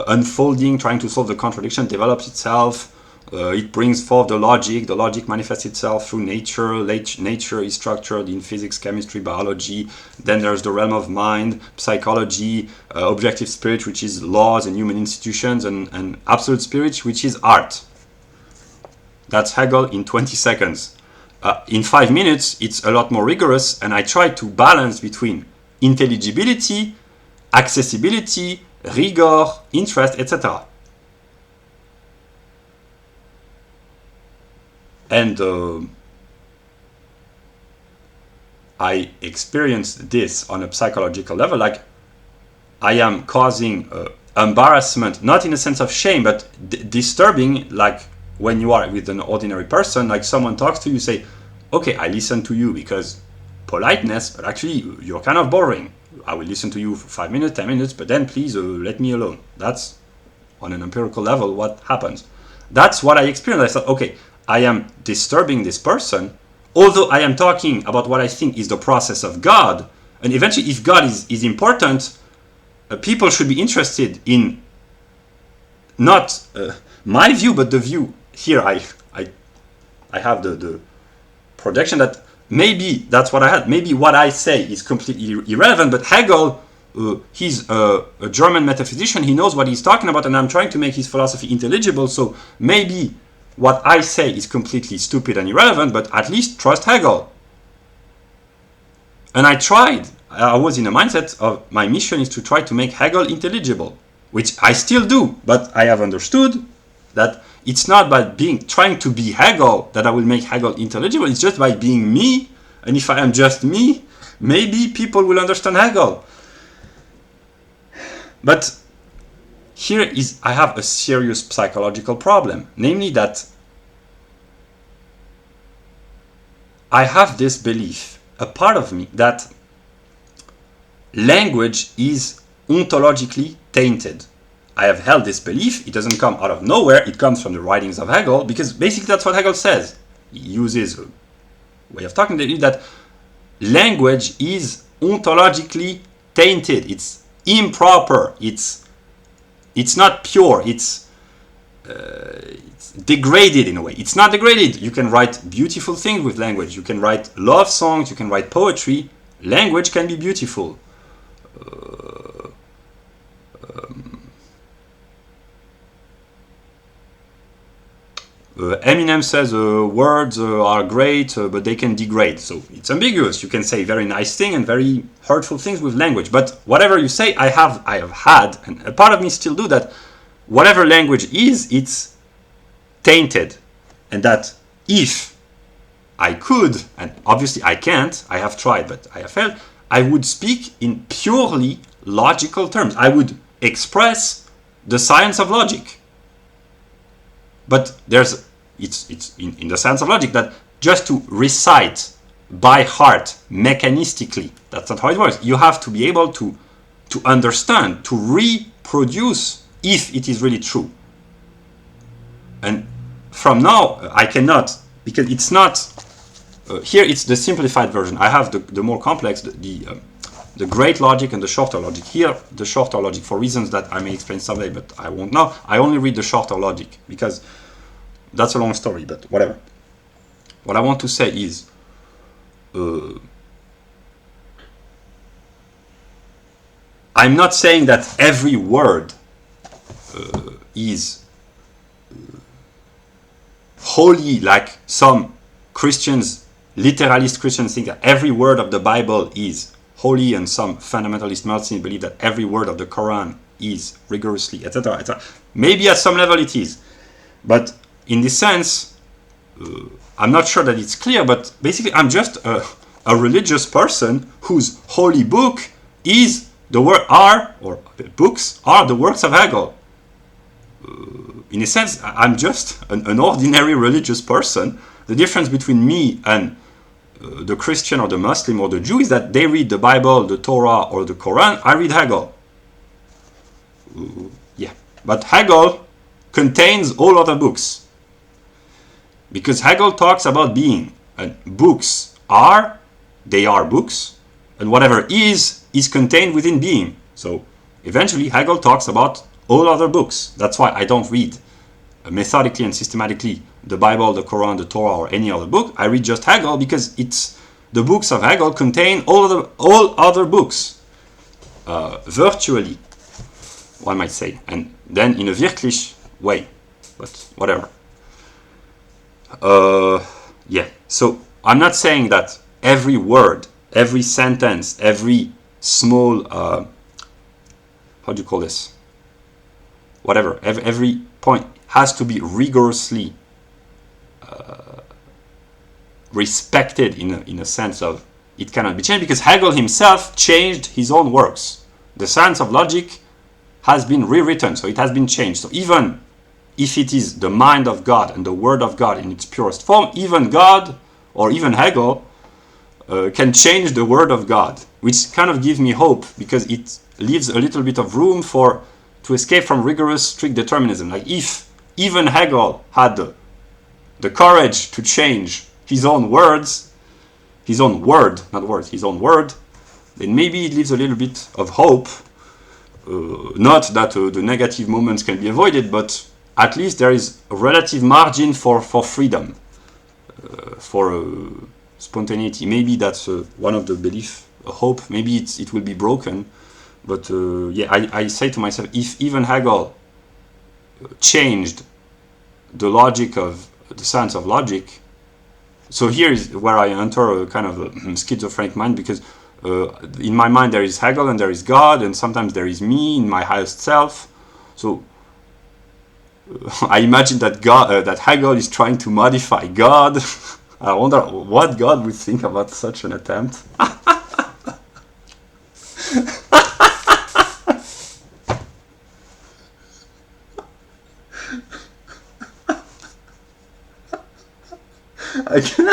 unfolding, trying to solve the contradiction, develops itself. It brings forth the logic. The logic manifests itself through nature. Nature is structured in physics, chemistry, biology. Then there's the realm of mind, psychology, objective spirit, which is laws and human institutions, and absolute spirit, which is art. That's Hegel in 20 seconds. In 5 minutes, it's a lot more rigorous, and I try to balance between intelligibility, accessibility, rigor, interest, etc. And I experienced this on a psychological level, like I am causing embarrassment, not in a sense of shame, but disturbing, like when you are with an ordinary person, like someone talks to you, say, okay, I listen to you because politeness, but actually you're kind of boring. I will listen to you for 5 minutes, 10 minutes, but then please let me alone. That's on an empirical level what happens. That's what I experienced. I thought, okay, I am disturbing this person, although I am talking about what I think is the process of God. And eventually, if God is important, people should be interested in not my view, but the view. Here I have the projection that maybe that's what I had. Maybe what I say is completely irrelevant, but Hegel, he's a German metaphysician. He knows what he's talking about, and I'm trying to make his philosophy intelligible. So maybe what I say is completely stupid and irrelevant, but at least trust Hegel. And I tried. I was in a mindset of my mission is to try to make Hegel intelligible, which I still do, but I have understood that it's not by trying to be Hegel that I will make Hegel intelligible. It's just by being me, and if I am just me, maybe people will understand Hegel. But here I have a serious psychological problem, namely that I have this belief, a part of me, that language is ontologically tainted. I have held this belief. It doesn't come out of nowhere. It comes from the writings of Hegel, because basically that's what Hegel says. He uses a way of talking that language is ontologically tainted. It's improper. It's not pure. It's degraded in a way. It's not degraded. You can write beautiful things with language. You can write love songs. You can write poetry. Language can be beautiful. Eminem says words are great, but they can degrade. So it's ambiguous. You can say very nice things and very hurtful things with language. But whatever you say, I have had, and a part of me still do that. Whatever language is, it's tainted, and that if I could, and obviously I can't, I have tried, but I have failed, I would speak in purely logical terms. I would express the science of logic. But it's in the science of logic that just to recite by heart, mechanistically, that's not how it works. You have to be able to understand, to reproduce if it is really true. And from now, I cannot, because it's not, here it's the simplified version. I have the more complex, the great logic and the shorter logic. Here, the shorter logic, for reasons that I may explain someday, but I won't now. I only read the shorter logic, because that's a long story, but whatever. What I want to say is, I'm not saying that every word is holy, like some Christians, literalist Christians think that every word of the Bible is holy, and some fundamentalist Muslims believe that every word of the Quran is rigorously, etc., etc. Maybe at some level it is, but in this sense, I'm not sure that it's clear, but basically I'm just a religious person whose holy book is books are the works of Hegel. In a sense, I'm just an ordinary religious person. The difference between me and the Christian or the Muslim or the Jew is that they read the Bible, the Torah, or the Quran. I read Hegel. Yeah, but Hegel contains all other books, because Hegel talks about being, and books are, they are books, and whatever is contained within being. So eventually Hegel talks about all other books. That's why I don't read methodically and systematically the Bible, the Quran, the Torah, or any other book. I read just Hegel because the books of Hegel contain all other books, virtually, one might say, and then in a wirklich way, but whatever. Yeah, so I'm not saying that every word, every sentence, every small, how do you call this? Whatever, every point has to be rigorously respected in a sense of it cannot be changed, because Hegel himself changed his own works. The science of logic has been rewritten, so it has been changed. So even if it is the mind of God and the word of God in its purest form, even God or even Hegel can change the word of God, which kind of gives me hope, because it leaves a little bit of room to escape from rigorous strict determinism. Like if even Hegel had the courage to change his own words, his own word, not words, his own word, then maybe it leaves a little bit of hope. Not that the negative moments can be avoided, but at least there is a relative margin for freedom, for spontaneity. Maybe that's one of the belief, a hope. Maybe it will be broken, but yeah, I say to myself, if even Hegel changed the logic of the science of logic, so here is where I enter a kind of a schizophrenic mind, because in my mind there is Hegel and there is God, and sometimes there is me in my highest self. So I imagine that that Hegel is trying to modify God. I wonder what God would think about such an attempt. I can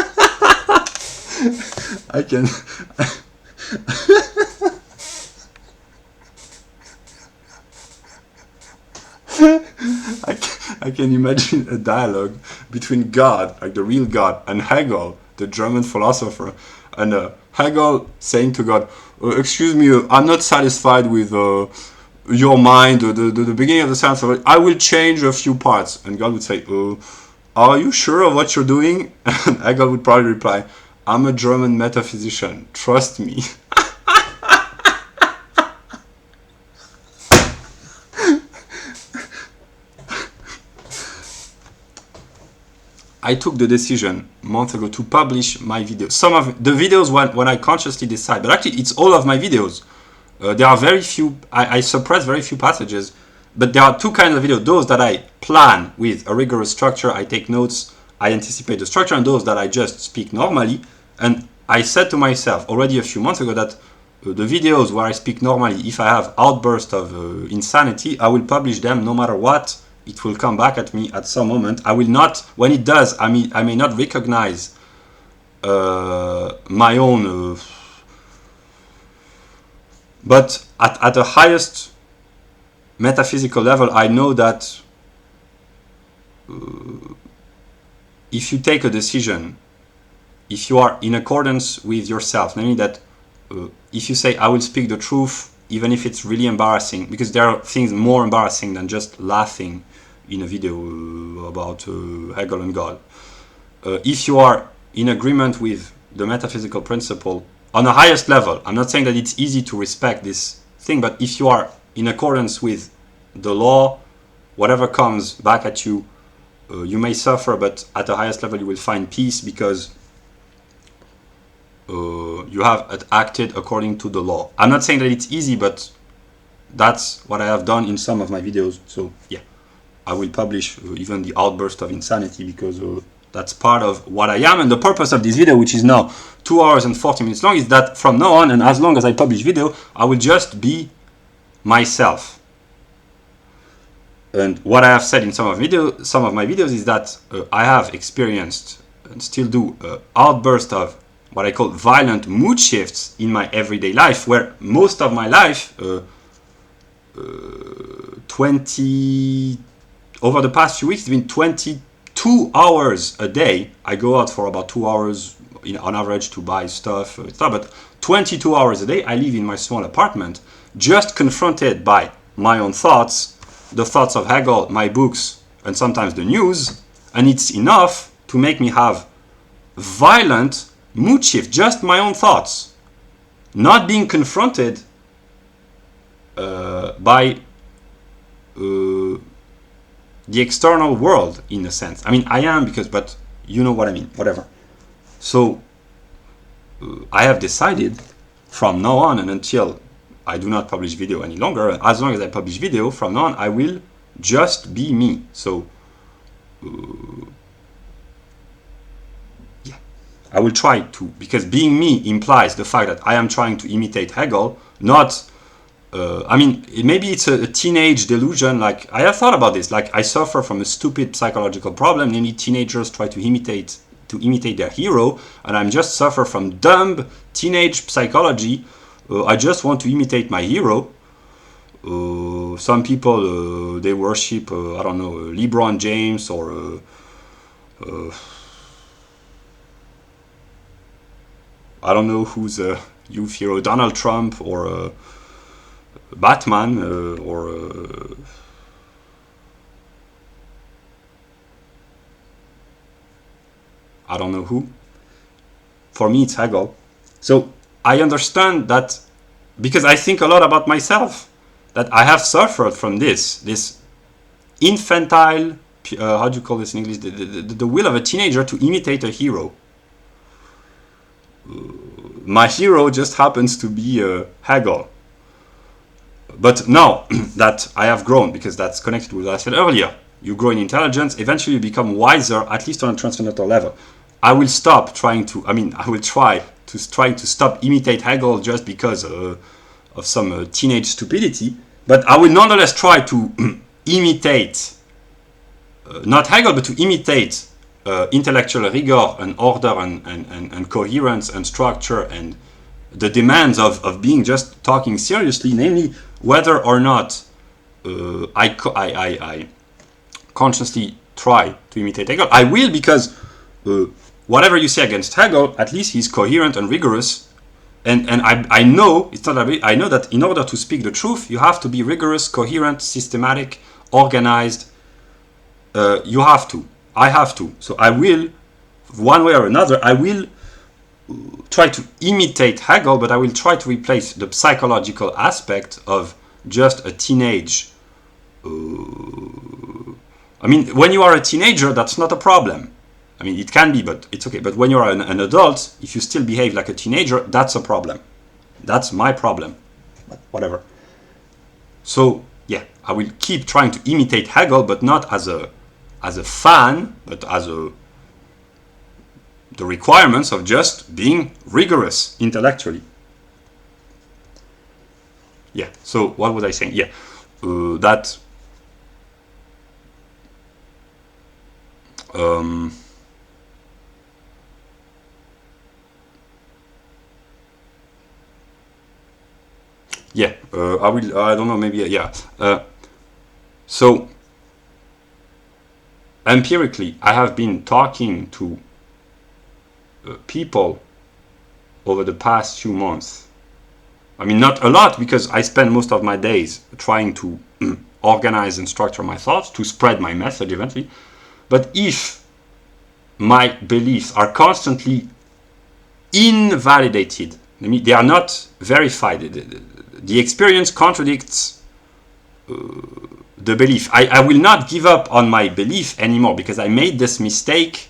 I can imagine a dialogue between God, like the real God, and Hegel, the German philosopher, and Hegel saying to God, excuse me, I'm not satisfied with your mind, the beginning of the science of it. I will change a few parts. And God would say, are you sure of what you're doing? And Hegel would probably reply, I'm a German metaphysician, trust me. I took the decision a month ago to publish my videos. Some of the videos when I consciously decide, but actually it's all of my videos. There are very few, I suppress very few passages, but there are two kinds of videos. Those that I plan with a rigorous structure, I take notes, I anticipate the structure, and those that I just speak normally. And I said to myself already a few months ago that the videos where I speak normally, if I have outbursts of insanity, I will publish them no matter what. It will come back at me at some moment. I will not, when it does, I may not recognize my own, but at the highest metaphysical level, I know that if you take a decision, if you are in accordance with yourself, namely that if you say, I will speak the truth, even if it's really embarrassing, because there are things more embarrassing than just laughing in a video about Hegel and God. If you are in agreement with the metaphysical principle on the highest level, I'm not saying that it's easy to respect this thing, but if you are in accordance with the law, whatever comes back at you, you may suffer, but at the highest level you will find peace, because you have acted according to the law. I'm not saying that it's easy, but that's what I have done in some of my videos. So yeah, I will publish even the outburst of insanity, because that's part of what I am. And the purpose of this video, which is now 2 hours and 40 minutes long, is that from now on, and as long as I publish video, I will just be myself. And what I have said in some of my videos is that I have experienced and still do outbursts of what I call violent mood shifts in my everyday life, where most of my life, 20 over the past few weeks, it's been 22 hours a day. I go out for about 2 hours on average to buy stuff, but 22 hours a day I live in my small apartment, just confronted by my own thoughts, the thoughts of Hegel, my books, and sometimes the news, and it's enough to make me have violent mood shift, just my own thoughts, not being confronted by the external world, in a sense. I mean, I am, but you know what I mean, whatever. So I have decided from now on and until I do not publish video any longer, as long as I publish video, from now on I will just be me. So yeah, I will try to, because being me implies the fact that I am trying to imitate Hegel, not I mean, maybe it's a teenage delusion. Like, I have thought about this. Like, I suffer from a stupid psychological problem, namely teenagers try to imitate their hero, and I'm just suffer from dumb teenage psychology. I just want to imitate my hero. Some people they worship I don't know, LeBron James, or I don't know who's a youth hero, Donald Trump, or Batman, or I don't know who. For me, it's Hegel. So I understand that, because I think a lot about myself, that I have suffered from this infantile, how do you call this in English, the will of a teenager to imitate a hero. My hero just happens to be Hegel. But now that I have grown, because that's connected with what I said earlier, you grow in intelligence, eventually you become wiser, at least on a transcendental level. I will stop trying to, I will try to stop imitate Hegel just because of some teenage stupidity, but I will nonetheless try to imitate, not Hegel, but to imitate intellectual rigor and order and coherence and structure and the demands of being just talking seriously, namely whether or not I consciously try to imitate Hegel. I will, because whatever you say against Hegel, at least he's coherent and rigorous, and I know it's not I know that in order to speak the truth, you have to be rigorous, coherent, systematic, organized. You have to. I have to. So I will, one way or another, I will try to imitate Hegel, but I will try to replace the psychological aspect of just a teenage. When you are a teenager, that's not a problem. It can be, but it's okay. But when you're an adult, if you still behave like a teenager, that's a problem. That's my problem. But whatever. So, yeah, I will keep trying to imitate Hegel, but not as a fan, but as the requirements of just being rigorous intellectually. Yeah, so what was I saying? Yeah, that yeah, I don't know, maybe, yeah. So, empirically, I have been talking to people over the past few months. Not a lot, because I spend most of my days trying to organize and structure my thoughts to spread my message eventually. But if my beliefs are constantly invalidated, they are not verified, the experience contradicts the belief. I will not give up on my belief anymore, because I made this mistake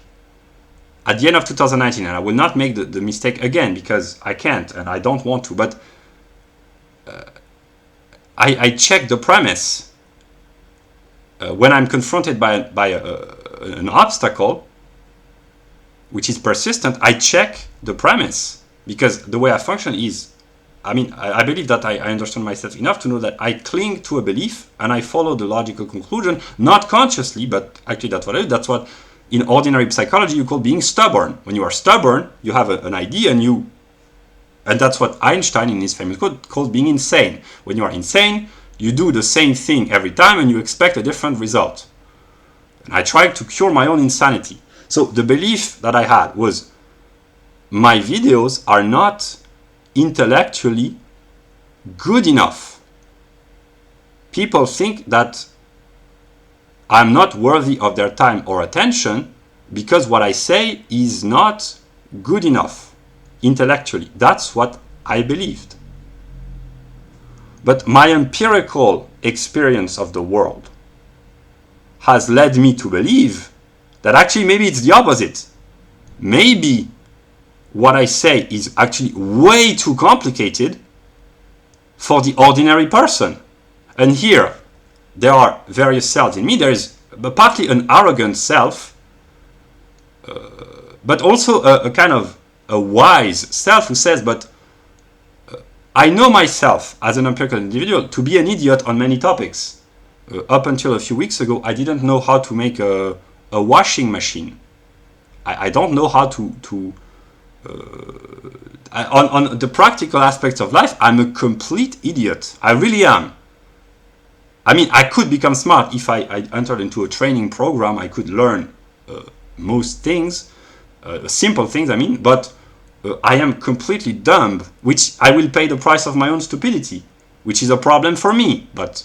at the end of 2019, and I will not make the mistake again, because I can't and I don't want to. But I check the premise when I'm confronted by an obstacle which is persistent. I check the premise, because the way I function is, I believe that I understand myself enough to know that I cling to a belief and I follow the logical conclusion, not consciously, but actually that's what I do. That's what in ordinary psychology you call being stubborn. When you are stubborn, you have an idea and that's what Einstein in his famous quote calls being insane. When you are insane, you do the same thing every time and you expect a different result. And I tried to cure my own insanity. So the belief that I had was my videos are not intellectually good enough. People think that I'm not worthy of their time or attention because what I say is not good enough intellectually. That's what I believed. But my empirical experience of the world has led me to believe that actually maybe it's the opposite. Maybe what I say is actually way too complicated for the ordinary person. And here, there are various selves in me. There is partly an arrogant self, but also a kind of a wise self who says, but I know myself as an empirical individual to be an idiot on many topics. Up until a few weeks ago, I didn't know how to make a washing machine. I don't know how on the practical aspects of life, I'm a complete idiot. I really am. I mean, I could become smart if I entered into a training program. I could learn most things, simple things, I mean, but I am completely dumb, which I will pay the price of my own stupidity, which is a problem for me. But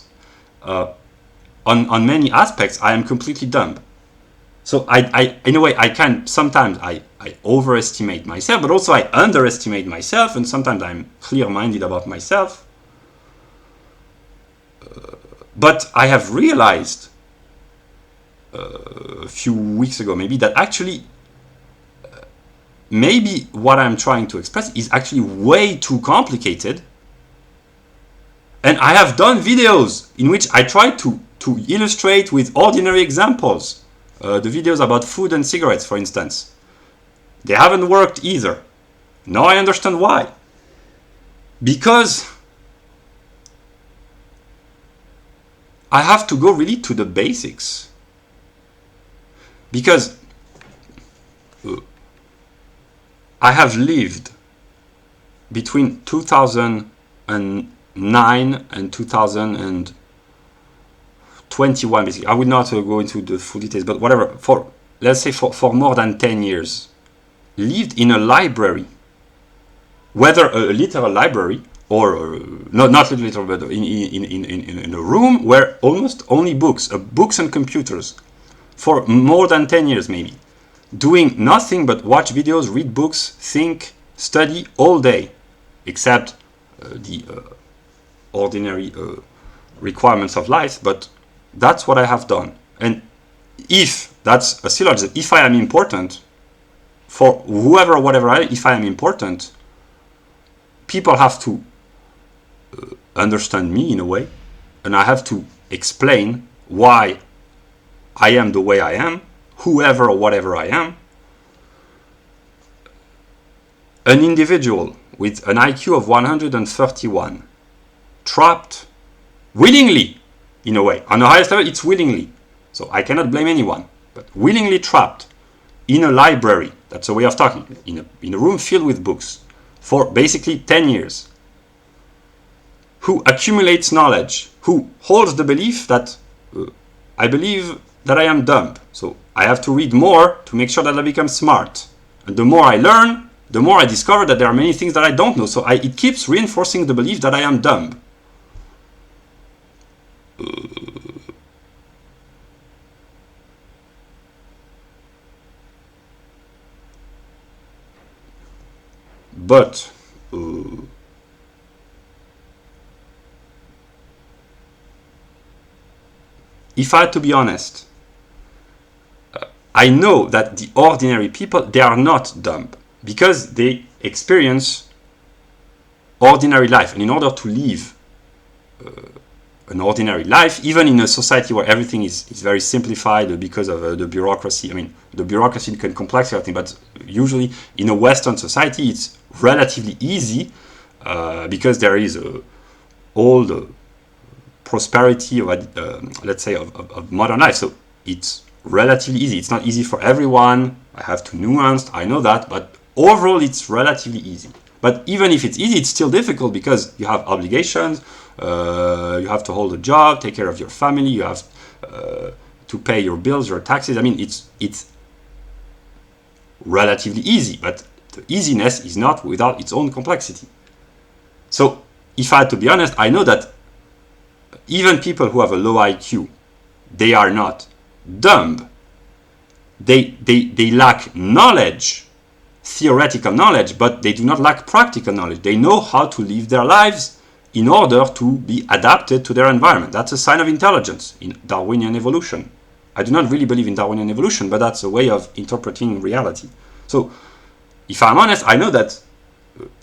on many aspects, I am completely dumb. So I in a way, I can sometimes I overestimate myself, but also I underestimate myself, and sometimes I'm clear-minded about myself. But I have realized a few weeks ago, maybe, that actually maybe what I'm trying to express is actually way too complicated. And I have done videos in which I try to illustrate with ordinary examples. The videos about food and cigarettes, for instance. They haven't worked either. Now I understand why. Because I have to go really to the basics. Because I have lived between 2009 and 2021, basically. I would not go into the full details, but whatever, let's say for more than 10 years, lived in a library, whether a literal library or not literal, but in a room where almost only books and computers, for more than 10 years maybe, doing nothing but watch videos, read books, think, study all day, except the ordinary requirements of life. But that's what I have done. And if that's a syllogism, if I am important, for whoever or whatever if I am important, people have to understand me in a way, and I have to explain why I am the way I am, whoever or whatever I am. An individual with an IQ of 131, trapped willingly, in a way. On the highest level, it's willingly. So I cannot blame anyone, but willingly trapped in a library, that's a way of talking, in a room filled with books, for basically 10 years, who accumulates knowledge, who holds the belief that I believe that I am dumb, so I have to read more to make sure that I become smart. And the more I learn, the more I discover that there are many things that I don't know, so it keeps reinforcing the belief that I am dumb. But if I had to be honest, I know that the ordinary people, they are not dumb because they experience ordinary life. And in order to live an ordinary life, even in a society where everything is very simplified because of the bureaucracy. I mean, the bureaucracy can complex everything, but usually in a Western society, it's relatively easy because there is all the prosperity of, let's say, of modern life. So it's relatively easy. It's not easy for everyone. I have to nuance, I know that, but overall it's relatively easy. But even if it's easy, it's still difficult because you have obligations, you have to hold a job, take care of your family, you have to pay your bills, your taxes. I mean, it's relatively easy, but the easiness is not without its own complexity. So if I had to be honest, I know that even people who have a low IQ, they are not dumb. They lack knowledge, theoretical knowledge, but they do not lack practical knowledge. They know how to live their lives in order to be adapted to their environment. That's a sign of intelligence in Darwinian evolution. I do not really believe in Darwinian evolution, but that's a way of interpreting reality. So, if I'm honest, I know that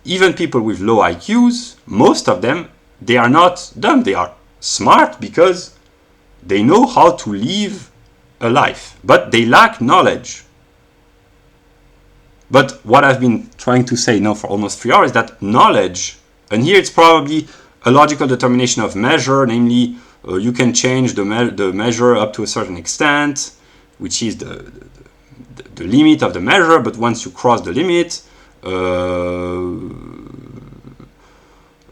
even people with low IQs, most of them, they are not dumb. They are smart because they know how to live a life, but they lack knowledge. But what I've been trying to say now for almost 3 hours is that knowledge, and here it's probably a logical determination of measure, namely you can change the measure up to a certain extent, which is the limit of the measure, but once you cross the limit,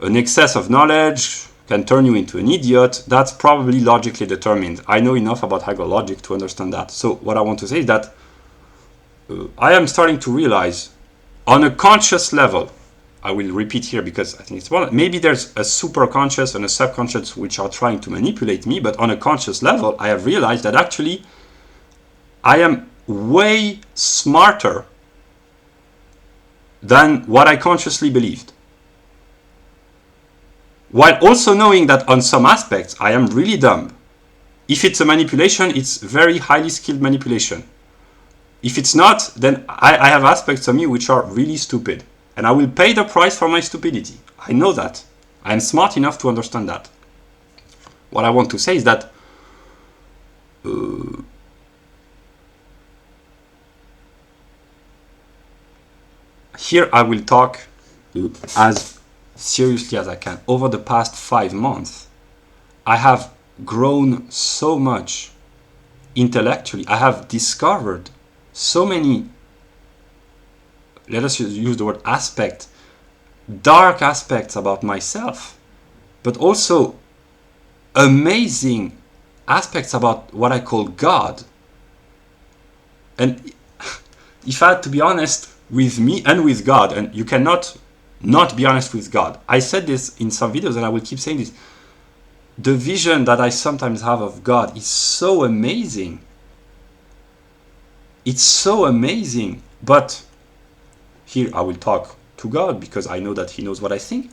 an excess of knowledge can turn you into an idiot. That's probably logically determined. I know enough about Hegel logic to understand that. So what I want to say is that I am starting to realize on a conscious level, I will repeat here because I think it's one, maybe there's a superconscious and a subconscious which are trying to manipulate me, but on a conscious level, I have realized that actually I am way smarter than what I consciously believed. While also knowing that on some aspects I am really dumb. If it's a manipulation, it's very highly skilled manipulation. If it's not, then I have aspects of me which are really stupid. And I will pay the price for my stupidity. I know that. I am smart enough to understand that. What I want to say is that here I will talk as seriously as I can. Over the past 5 months, I have grown so much intellectually. I have discovered so many, let us use the word aspect, dark aspects about myself, but also amazing aspects about what I call God. And if I had to be honest with me and with God, and you cannot not be honest with God. I said this in some videos and I will keep saying this. The vision that I sometimes have of God is so amazing. It's so amazing. But here I will talk to God because I know that He knows what I think.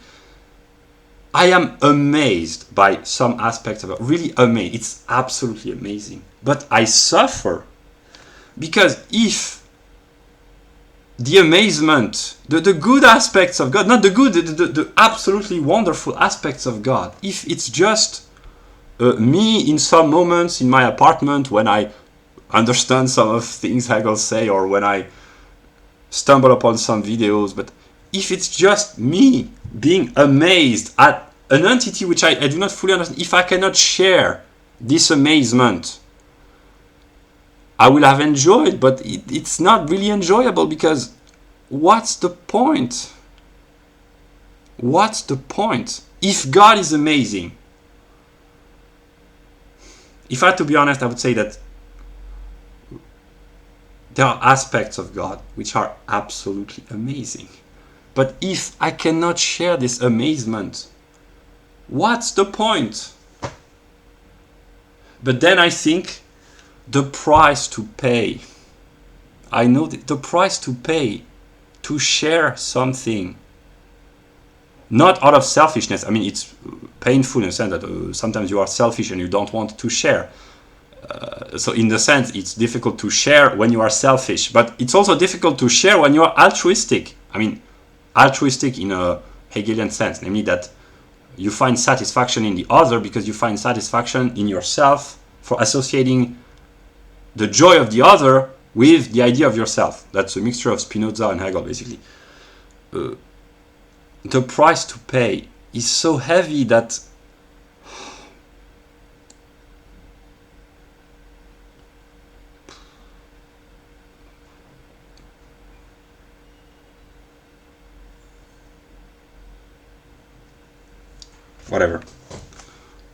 I am amazed by some aspects of it. Really amazed. It's absolutely amazing. But I suffer because if the amazement, the good aspects of God, not the good, the absolutely wonderful aspects of God, if it's just me in some moments in my apartment when I understand some of things Hegel say or when I stumble upon some videos, but if it's just me being amazed at an entity which I do not fully understand, if I cannot share this amazement, I will have enjoyed, but it's not really enjoyable because what's the point? What's the point? If God is amazing, if I had to be honest, I would say that there are aspects of God which are absolutely amazing. But if I cannot share this amazement, what's the point? But then I think the price to pay, I know the price to pay to share something, not out of selfishness. I mean, it's painful in the sense that sometimes you are selfish and you don't want to share. So in the sense, it's difficult to share when you are selfish, but it's also difficult to share when you are altruistic. I mean, altruistic in a Hegelian sense, namely that you find satisfaction in the other because you find satisfaction in yourself for associating the joy of the other with the idea of yourself. That's a mixture of Spinoza and Hegel, basically. The price to pay is so heavy that whatever.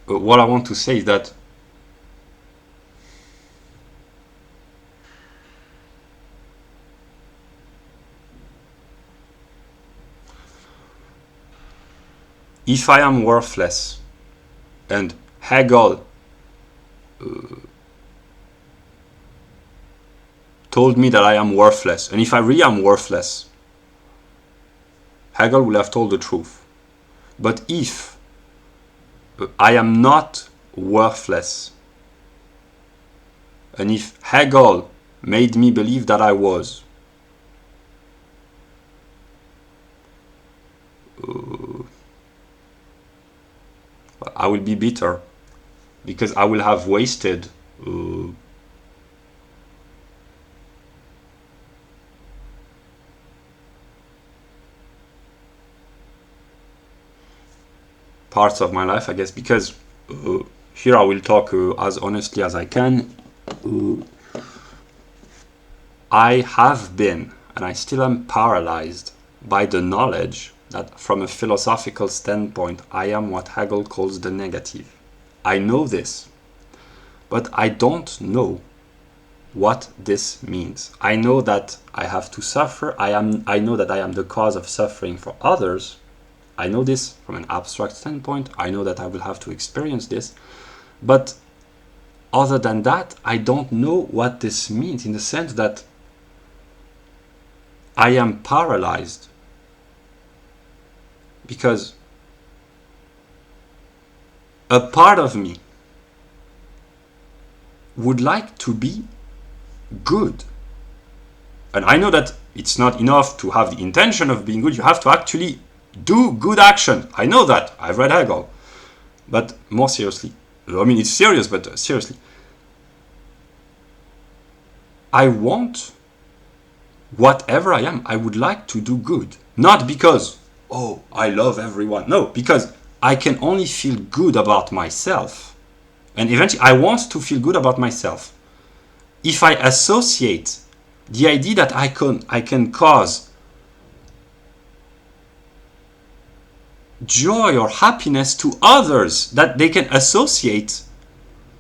What I want to say is that if I am worthless, and Hegel told me that I am worthless, and if I really am worthless, Hegel will have told the truth. But if I am not worthless, and if Hegel made me believe that I was, I will be bitter, because I will have wasted parts of my life, I guess, because here I will talk as honestly as I can. I have been, and I still am, paralyzed by the knowledge that from a philosophical standpoint, I am what Hegel calls the negative. I know this, but I don't know what this means. I know that I have to suffer. I know that I am the cause of suffering for others. I know this from an abstract standpoint. I know that I will have to experience this. But other than that, I don't know what this means, in the sense that I am paralyzed. Because a part of me would like to be good. And I know that it's not enough to have the intention of being good. You have to actually do good action. I know that. I've read Hegel. But more seriously, I mean, it's serious, but seriously, I want, whatever I am, I would like to do good. Not because, oh, I love everyone. No, because I can only feel good about myself. And eventually, I want to feel good about myself. If I associate the idea that I can cause joy or happiness to others, that they can associate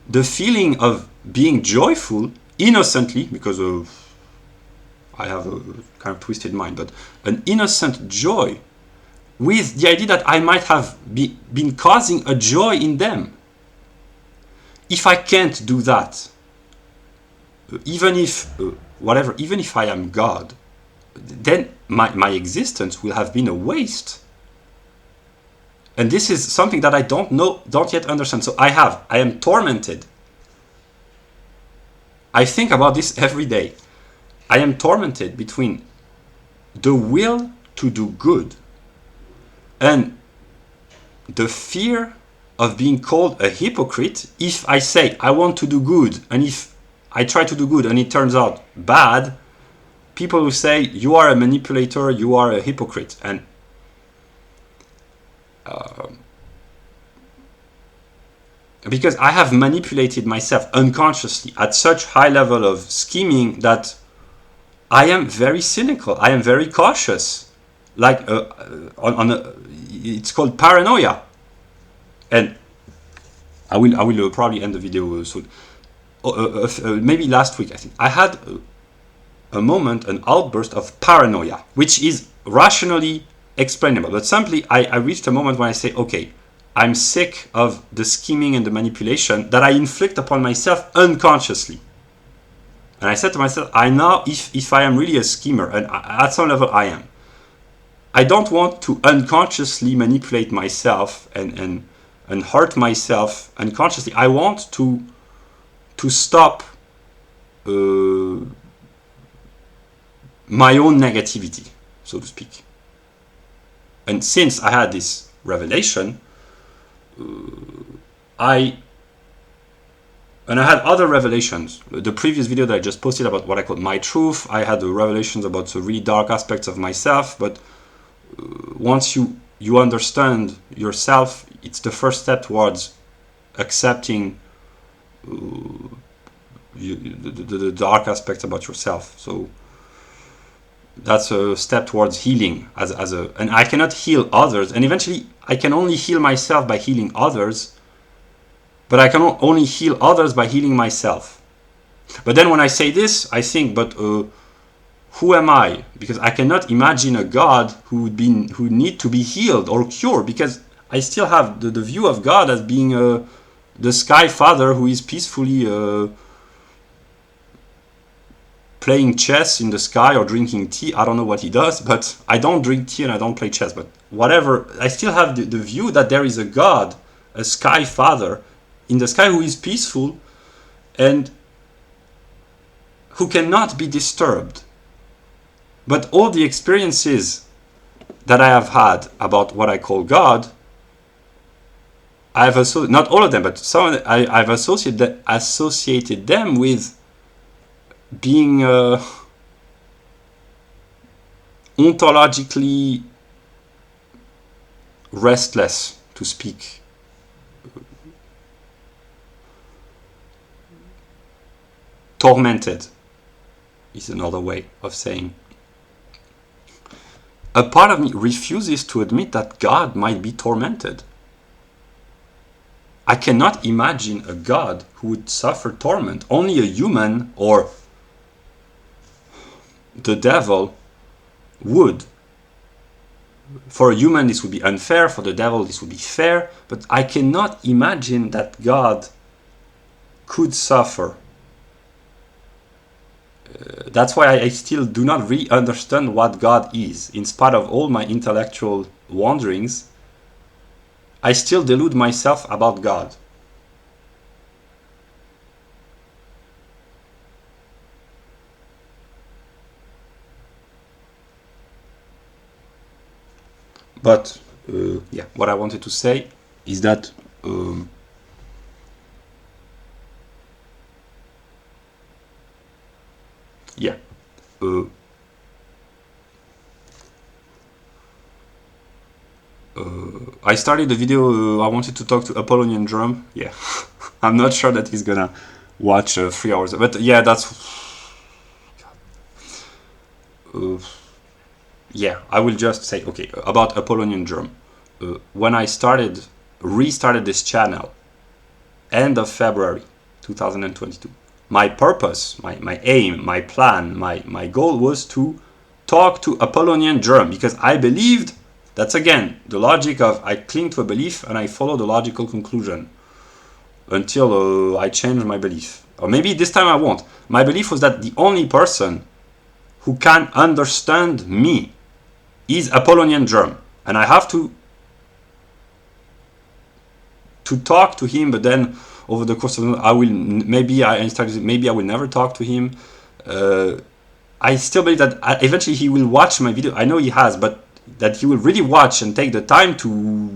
the feeling of being joyful innocently, because I have a kind of twisted mind, but an innocent joy, with the idea that I might have been causing a joy in them. If I can't do that, even if even if I am God, then my existence will have been a waste. And this is something that I don't yet understand. So I am tormented. I think about this every day. I am tormented between the will to do good and the fear of being called a hypocrite if I say I want to do good, and if I try to do good and it turns out bad, people will say you are a manipulator, you are a hypocrite. And because I have manipulated myself unconsciously at such high level of scheming that I am very cynical, I am very cautious, like it's called paranoia. And I will probably end the video soon. Maybe last week, I think I had a moment, an outburst of paranoia, which is rationally explainable. But simply, I reached a moment when I say, okay, I'm sick of the scheming and the manipulation that I inflict upon myself unconsciously. And I said to myself, I know if I am really a schemer, and at some level I am, I don't want to unconsciously manipulate myself and hurt myself unconsciously. I want to stop my own negativity, so to speak. And since I had this revelation, I had other revelations. The previous video that I just posted about what I call my truth, I had the revelations about the really dark aspects of myself. But once you understand yourself, it's the first step towards accepting the dark aspects about yourself. So that's a step towards healing and I cannot heal others, and eventually I can only heal myself by healing others, but I can only heal others by healing myself. But then when I say this, I think, but who am I? Because I cannot imagine a God who need to be healed or cured, because I still have the view of God as being the sky father who is peacefully playing chess in the sky or drinking tea. I don't know what he does, but I don't drink tea and I don't play chess. But whatever, I still have the view that there is a God, a sky father in the sky who is peaceful and who cannot be disturbed. But all the experiences that I have had about what I call God, I've also, not all of them, but some of them, I've associated them with being ontologically restless, to speak. Tormented is another way of saying. A part of me refuses to admit that God might be tormented. I cannot imagine a God who would suffer torment. Only a human or the devil would. For a human this would be unfair, for the devil this would be fair, but I cannot imagine that God could suffer. That's why I still do not really understand what God is. In spite of all my intellectual wanderings, I still delude myself about God. But yeah, what I wanted to say is that yeah, I started the video. I wanted to talk to Apollonian Germ. Yeah, I'm not sure that he's gonna watch 3 hours, but yeah, that's. Yeah, I will just say, okay, about Apollonian Germ. When I restarted this channel, end of February 2022, my purpose, my aim, my plan, my goal was to talk to Apollonian Germ, because I believed, that's again, the logic of I cling to a belief and I follow the logical conclusion until I change my belief. Or maybe this time I won't. My belief was that the only person who can understand me is Apollonian Germ, and I have to talk to him. But then over the course of maybe I will never talk to him. I still believe that eventually he will watch my video. I know he has, but that he will really watch and take the time to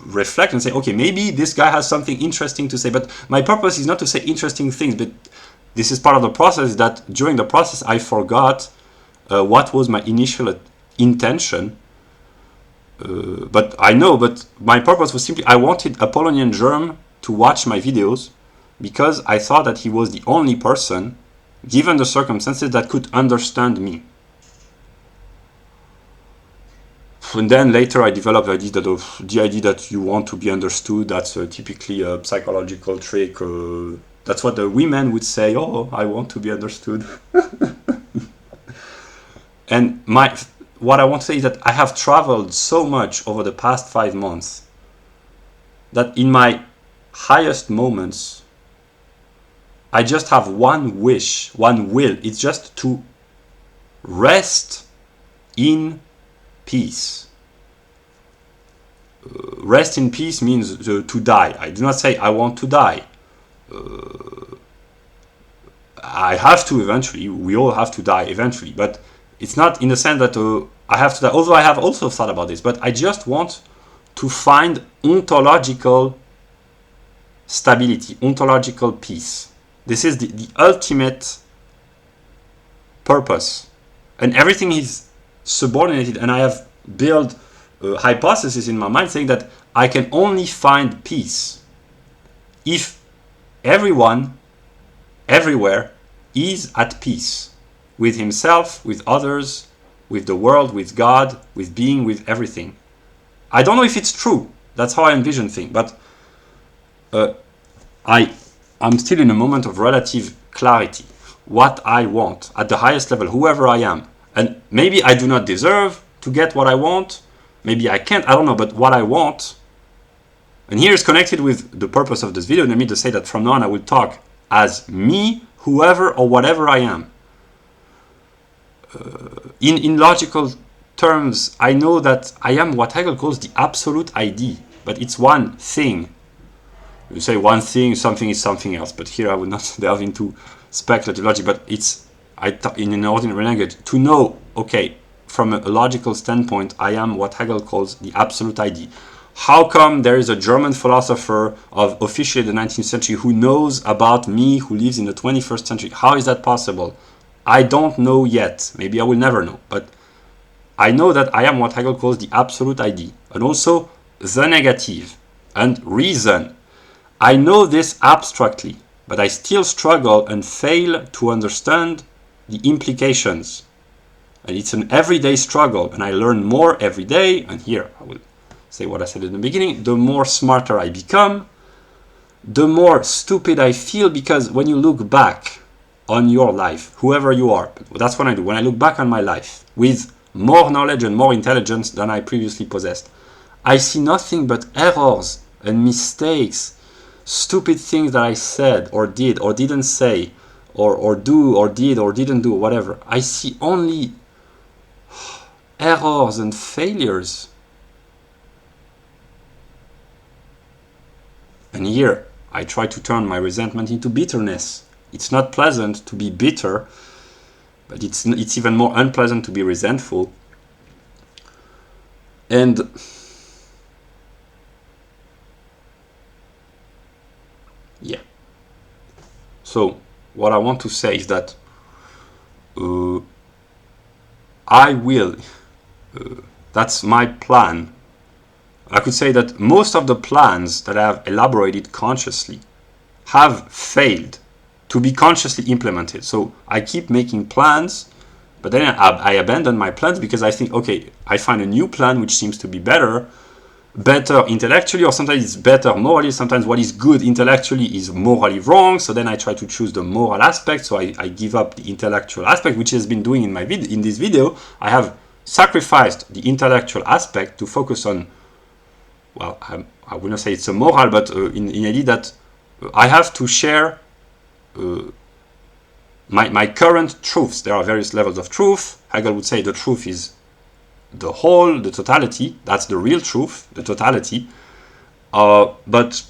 reflect and say, okay, maybe this guy has something interesting to say. But my purpose is not to say interesting things, but this is part of the process, that during the process I forgot what was my initial intention. But my purpose was simply I wanted Apollonian Germ to watch my videos, because I thought that he was the only person, given the circumstances, that could understand me. And then later I developed the idea that you want to be understood. That's typically a psychological trick. That's what the women would say, oh, I want to be understood. And what I want to say is that I have traveled so much over the past 5 months that in my highest moments, I just have one wish, one will. It's just to rest in peace. Rest in peace means to die. I do not say I want to die. I have to eventually. We all have to die eventually. But it's not in the sense that I have to die. Although I have also thought about this. But I just want to find ontological stability, ontological peace. This is the ultimate purpose. And everything is subordinated. And I have built a hypothesis in my mind saying that I can only find peace if everyone, everywhere, is at peace with himself, with others, with the world, with God, with being, with everything. I don't know if it's true. That's how I envision things. But I'm still in a moment of relative clarity. What I want at the highest level, whoever I am. And maybe I do not deserve to get what I want. Maybe I can't. I don't know. But what I want. And here is connected with the purpose of this video. Let me just say that from now on I will talk as me, whoever or whatever I am. In logical terms, I know that I am what Hegel calls the absolute ID. But it's one thing. You say one thing, something is something else. But here I will not delve into speculative logic. But it's, in an ordinary language, to know, okay, from a logical standpoint, I am what Hegel calls the absolute ID. How come there is a German philosopher of officially the 19th century who knows about me who lives in the 21st century? How is that possible? I don't know yet. Maybe I will never know. But I know that I am what Hegel calls the absolute ID. And also the negative and reason. I know this abstractly, but I still struggle and fail to understand the implications. And it's an everyday struggle. And I learn more every day. And here I will say what I said in the beginning, the more smarter I become, the more stupid I feel, because when you look back on your life, whoever you are, that's what I do. When I look back on my life with more knowledge and more intelligence than I previously possessed, I see nothing but errors and mistakes, stupid things that I said or did or didn't say or do or did or didn't do, whatever. I see only errors and failures. And here, I try to turn my resentment into bitterness. It's not pleasant to be bitter, but it's even more unpleasant to be resentful. And yeah. So, what I want to say is that I will, that's my plan. I could say that most of the plans that I have elaborated consciously have failed to be consciously implemented. So I keep making plans, but then I abandon my plans because I think, okay, I find a new plan which seems to be better intellectually, or sometimes it's better morally. Sometimes what is good intellectually is morally wrong. So then I try to choose the moral aspect. So I give up the intellectual aspect, which has been doing in this video. I have sacrificed the intellectual aspect to focus on, well, I would not say it's a moral, but in the idea that I have to share my current truths. There are various levels of truth. Hegel would say the truth is the whole, the totality. That's the real truth, the totality. But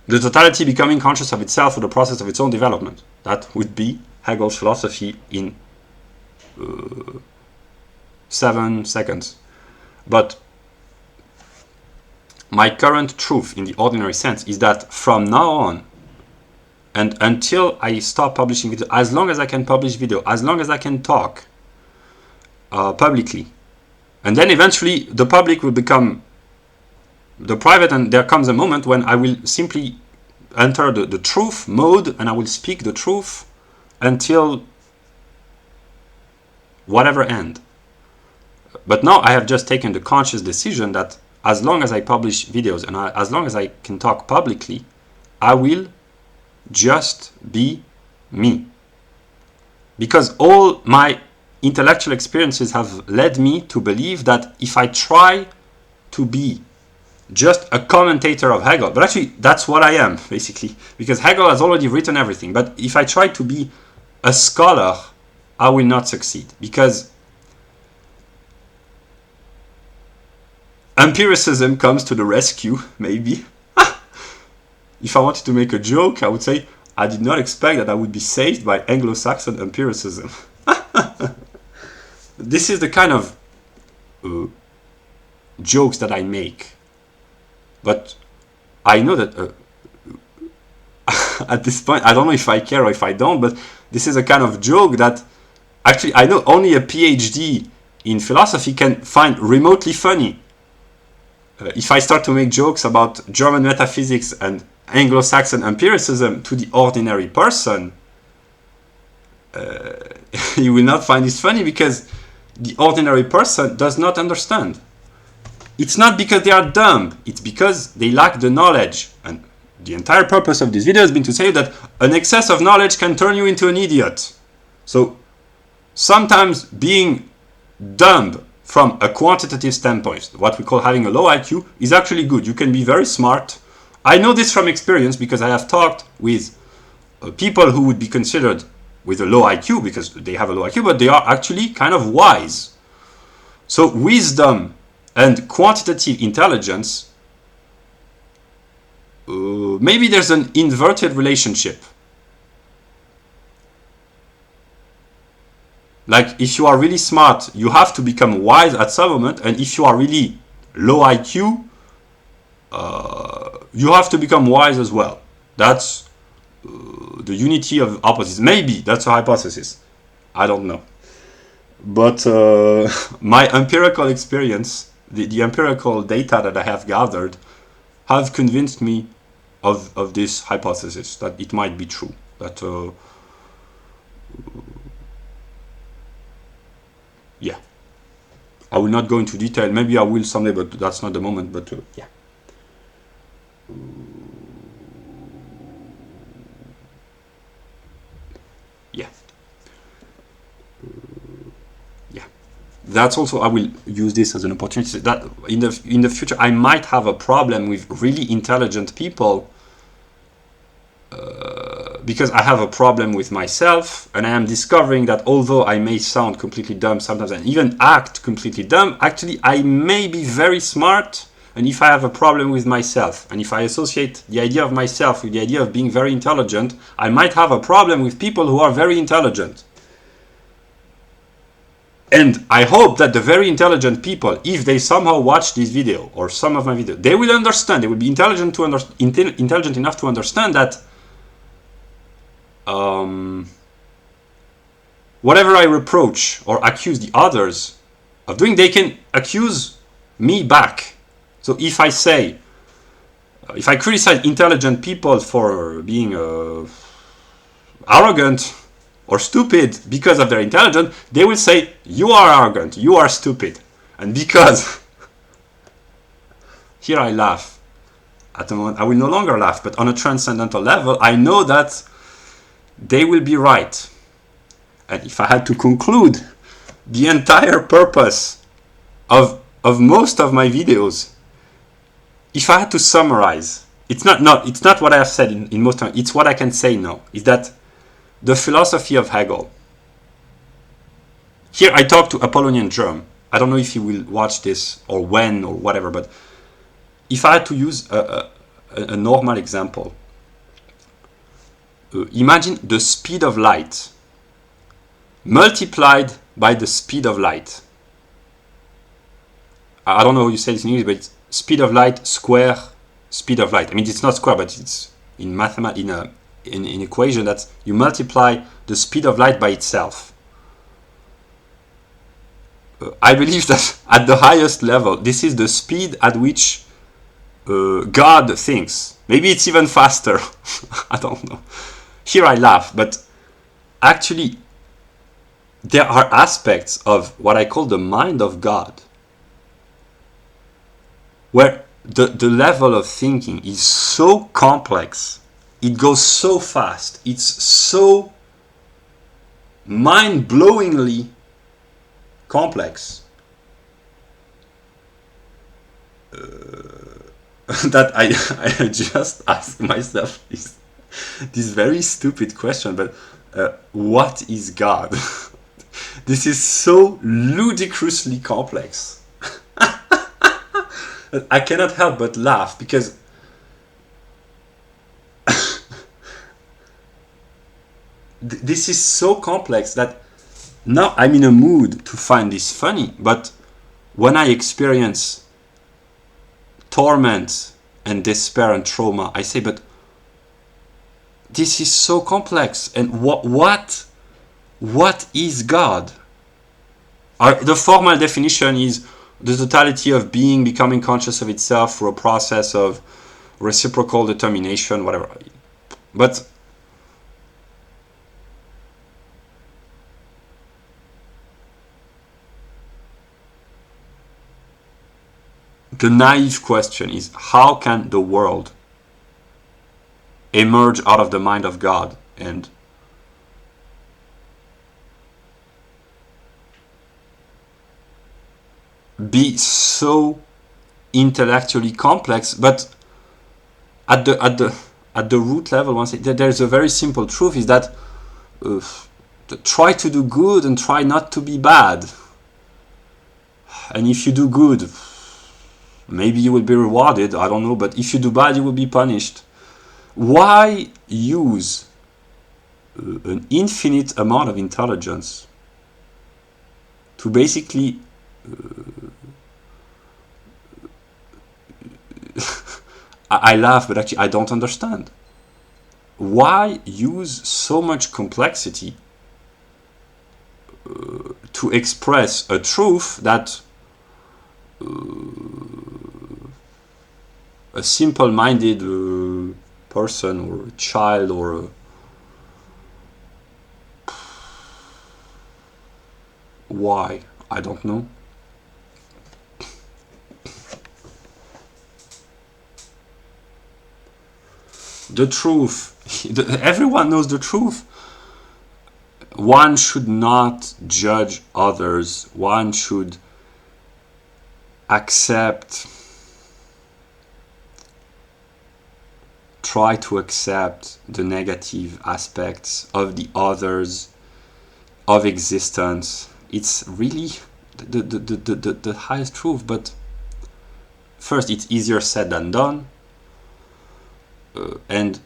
the totality becoming conscious of itself for the process of its own development. That would be Hegel's philosophy in 7 seconds. But my current truth in the ordinary sense is that from now on and until I stop publishing video, as long as I can publish video, as long as I can talk publicly, and then eventually the public will become the private, and there comes a moment when I will simply enter the truth mode and I will speak the truth until whatever end. But now I have just taken the conscious decision that as long as I publish videos and as long as I can talk publicly, I will just be me. Because all my intellectual experiences have led me to believe that if I try to be just a commentator of Hegel, but actually that's what I am, basically, because Hegel has already written everything. But if I try to be a scholar, I will not succeed, because empiricism comes to the rescue, maybe. If I wanted to make a joke, I would say, I did not expect that I would be saved by Anglo-Saxon empiricism. This is the kind of jokes that I make. But I know that at this point, I don't know if I care or if I don't, but this is a kind of joke that actually I know only a PhD in philosophy can find remotely funny. If I start to make jokes about German metaphysics and Anglo-Saxon empiricism to the ordinary person, he will not find this funny, because the ordinary person does not understand. It's not because they are dumb, it's because they lack the knowledge. And the entire purpose of this video has been to say that an excess of knowledge can turn you into an idiot. So sometimes being dumb from a quantitative standpoint, what we call having a low IQ, is actually good. You can be very smart. I know this from experience because I have talked with people who would be considered with a low IQ because they have a low IQ, but they are actually kind of wise. So wisdom and quantitative intelligence, maybe there's an inverted relationship. Like if you are really smart, you have to become wise at some moment, and if you are really low IQ, you have to become wise as well. That's the unity of opposites. Maybe that's a hypothesis. I don't know. But my empirical experience, the empirical data that I have gathered, have convinced me of this hypothesis, that it might be true. That yeah, I will not go into detail. Maybe I will someday, but that's not the moment. But yeah. That's also, I will use this as an opportunity that in the future I might have a problem with really intelligent people because I have a problem with myself, and I am discovering that although I may sound completely dumb sometimes and even act completely dumb, actually I may be very smart. And if I have a problem with myself, and if I associate the idea of myself with the idea of being very intelligent, I might have a problem with people who are very intelligent. And I hope that the very intelligent people, if they somehow watch this video or some of my videos, they will understand. They will be intelligent enough to understand that whatever I reproach or accuse the others of doing, they can accuse me back. So if I say, if I criticize intelligent people for being arrogant or stupid because of their intelligence, they will say, you are arrogant, you are stupid. And because, here I laugh. At the moment, I will no longer laugh, but on a transcendental level, I know that they will be right. And if I had to conclude the entire purpose of most of my videos, if I had to summarize, it's not what I have said in most of it, it's what I can say now, is that the philosophy of Hegel. Here I talk to Apollonian Germ. I don't know if he will watch this or when or whatever, but if I had to use a normal example, imagine the speed of light multiplied by the speed of light. I don't know how you say this in English, but it's speed of light square speed of light. I mean, it's not square, but it's in mathematics, in an equation that you multiply the speed of light by itself. I believe that at the highest level, this is the speed at which God thinks. Maybe it's even faster. I don't know. Here I laugh, but actually there are aspects of what I call the mind of God where the level of thinking is so complex, it goes so fast, it's so mind-blowingly complex that I just ask myself this very stupid question, but what is God? This is so ludicrously complex. I cannot help but laugh because this is so complex that now I'm in a mood to find this funny, but when I experience torment and despair and trauma, I say, but this is so complex, and what is God? The formal definition is the totality of being becoming conscious of itself through a process of reciprocal determination, whatever. But the naive question is, how can the world emerge out of the mind of God and be so intellectually complex? But at the root level, once there's a very simple truth, is that try to do good and try not to be bad. And if you do good, maybe you will be rewarded, I don't know, but if you do bad, you will be punished. Why use an infinite amount of intelligence to basically I laugh, but actually I don't understand. Why use so much complexity to express a truth that a simple-minded person or a child or why? I don't know. The truth. Everyone knows the truth. One should not judge others. One should try to accept the negative aspects of the others, of existence. It's really the highest truth, but first, it's easier said than done. And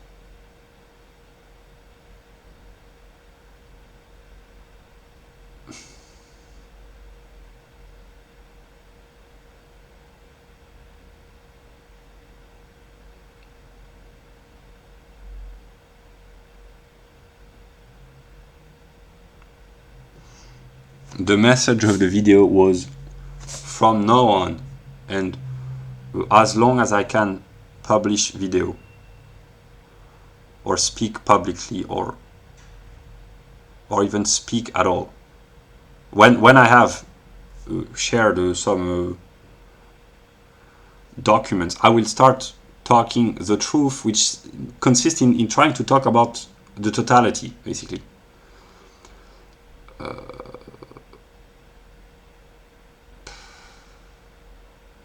the message of the video was, from now on, and as long as I can publish video or speak publicly or even speak at all, when I have shared some documents, I will start talking the truth, which consists in trying to talk about the totality, basically.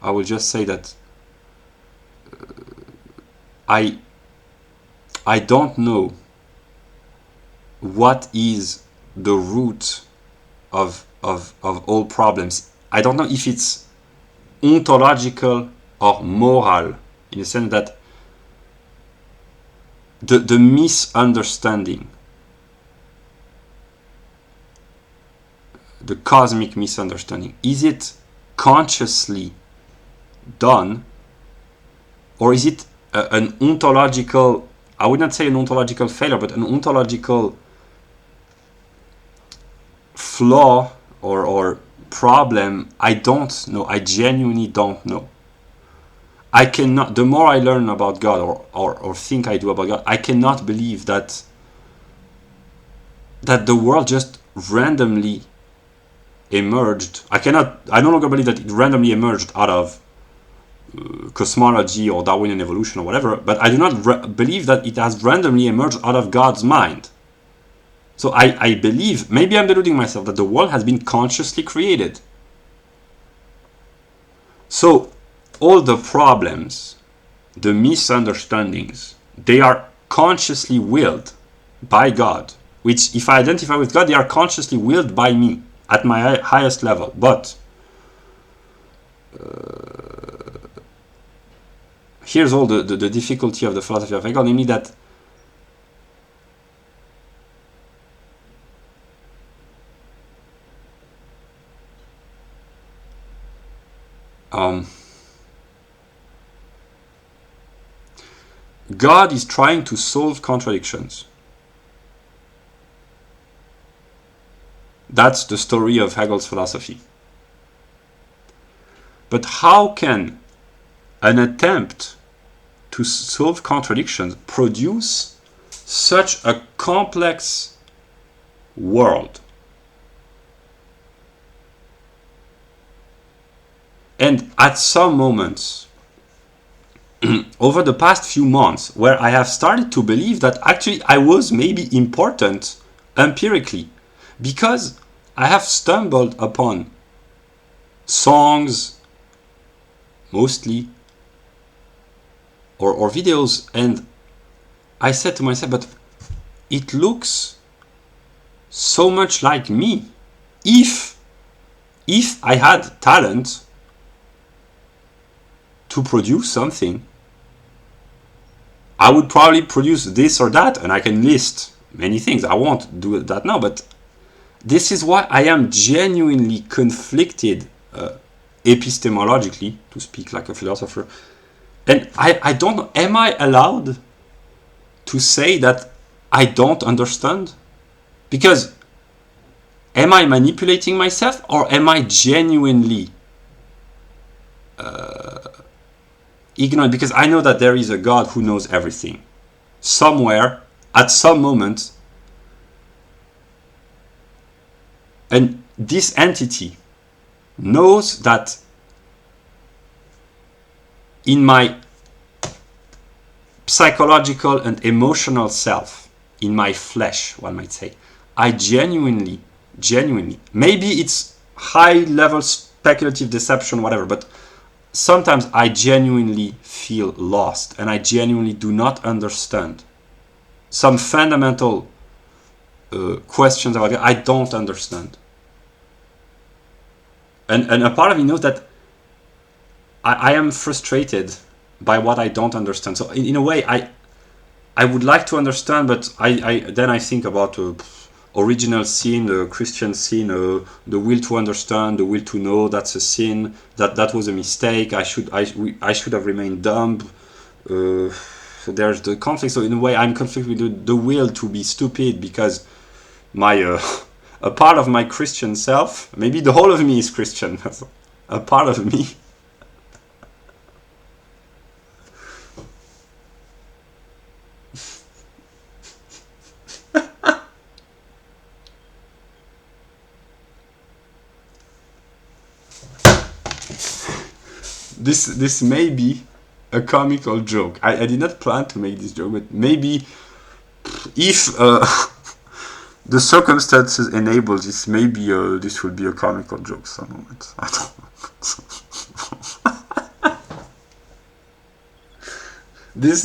I will just say that I don't know what is the root of all problems. I don't know if it's ontological or moral, in the sense that the misunderstanding, the cosmic misunderstanding, is it consciously done, or is it an ontological, I would not say an ontological failure, but an ontological flaw or problem? I don't know. I genuinely don't know. I cannot, the more I learn about God or think I do about God, I cannot believe that the world just randomly emerged. I no longer believe that it randomly emerged out of cosmology or Darwinian evolution or whatever, but I do not believe that it has randomly emerged out of God's mind. So I believe, maybe I'm deluding myself, that the world has been consciously created. So all the problems, the misunderstandings, they are consciously willed by God, which, if I identify with God, they are consciously willed by me at my highest level. But here's all the difficulty of the philosophy of Hegel, namely that God is trying to solve contradictions. That's the story of Hegel's philosophy. But how can an attempt to solve contradictions produce such a complex world? And at some moments, over the past few months, where I have started to believe that actually I was maybe important empirically, because I have stumbled upon songs, mostly, or videos, and I said to myself, but it looks so much like me. If I had talent to produce something, I would probably produce this or that, and I can list many things. I won't do that now, but this is why I am genuinely conflicted epistemologically, to speak like a philosopher. And I don't know, am I allowed to say that I don't understand? Because am I manipulating myself, or am I genuinely ignorant? Because I know that there is a God who knows everything. Somewhere, at some moment, and this entity knows that in my psychological and emotional self, in my flesh, one might say, I genuinely, maybe it's high level speculative deception, whatever, but sometimes I genuinely feel lost, and I genuinely do not understand some fundamental questions about it. I don't understand. And a part of me knows that I am frustrated by what I don't understand. So in a way, I would like to understand, but then I think about original sin, the Christian sin, the will to understand, the will to know. That's a sin. That was a mistake. I should have remained dumb. So there's the conflict. So in a way, I'm conflicted with the will to be stupid, because my a part of my Christian self, maybe the whole of me is Christian. A part of me. This may be a comical joke. I did not plan to make this joke, but maybe if the circumstances enable this, maybe this will be a comical joke some moment. I don't know.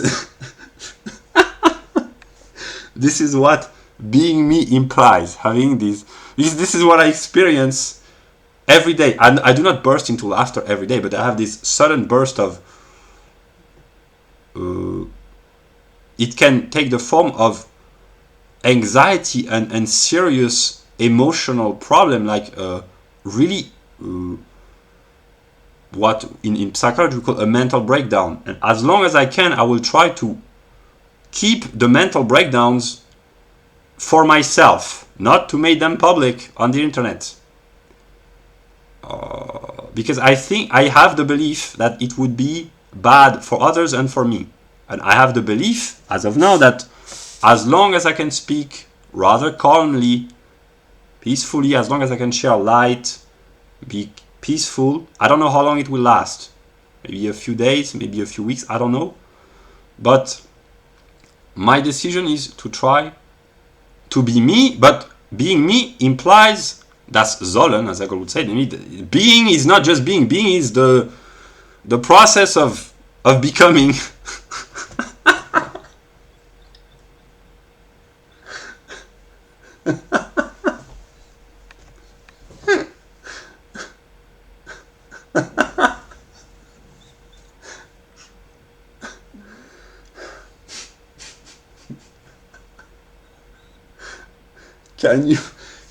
This is what being me implies. Having this is what I experience every day. And I do not burst into laughter every day, but I have this sudden burst of it can take the form of anxiety and serious emotional problem, like really what in psychology we call a mental breakdown. And as long as I can, I will try to keep the mental breakdowns for myself, not to make them public on the internet. Because I think I have the belief that it would be bad for others and for me. And I have the belief, as of now, that as long as I can speak rather calmly, peacefully, as long as I can share light, be peaceful, I don't know how long it will last. Maybe a few days, maybe a few weeks, I don't know. But my decision is to try to be me, but being me implies, that's sollen, as Hegel would say. Being is not just being. Being is the process of becoming.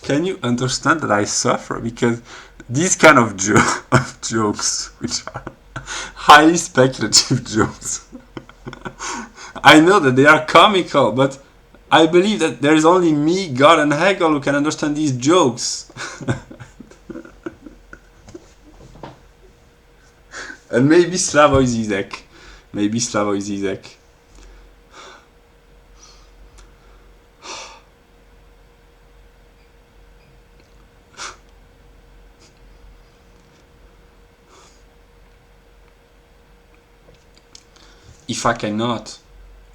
Can you understand that I suffer? Because these kind of jokes, which are highly speculative jokes, I know that they are comical, but I believe that there is only me, God, and Hegel who can understand these jokes. And maybe Slavoj Zizek. if I cannot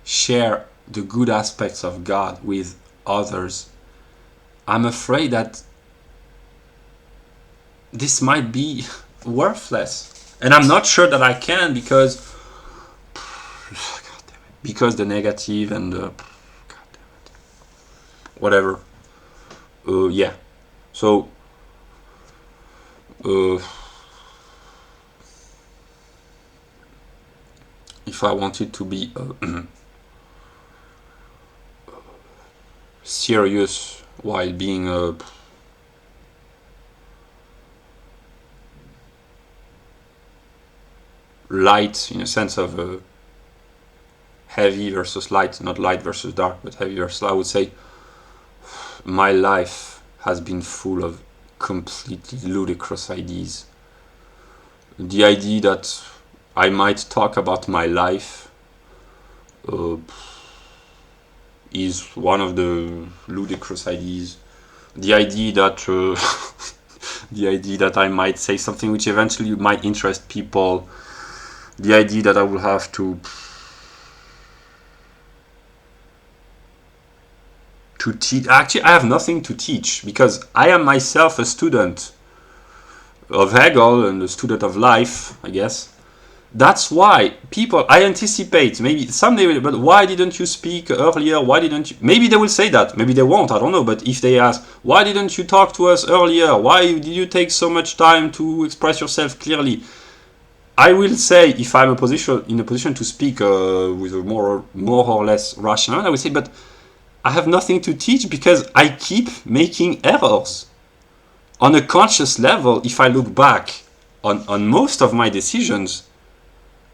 share the good aspects of God with others, I'm afraid that this might be worthless. And I'm not sure that I can because the negative and the whatever. Yeah. So if I wanted to be serious while being light, in a sense of heavy versus light, not light versus dark, but heavy versus light, I would say my life has been full of completely ludicrous ideas. The idea that I might talk about my life is one of the ludicrous ideas. The idea that I might say something which eventually might interest people. The idea that I will have to teach. Actually, I have nothing to teach because I am myself a student of Hegel and a student of life, I guess. That's why people, I anticipate, maybe someday, but why didn't you speak earlier? Why didn't you? Maybe they will say that, maybe they won't, I don't know. But if they ask, why didn't you talk to us earlier? Why did you take so much time to express yourself clearly? I will say, if I'm in a position to speak with a more or less rational, I will say, but I have nothing to teach because I keep making errors. On a conscious level, if I look back on most of my decisions,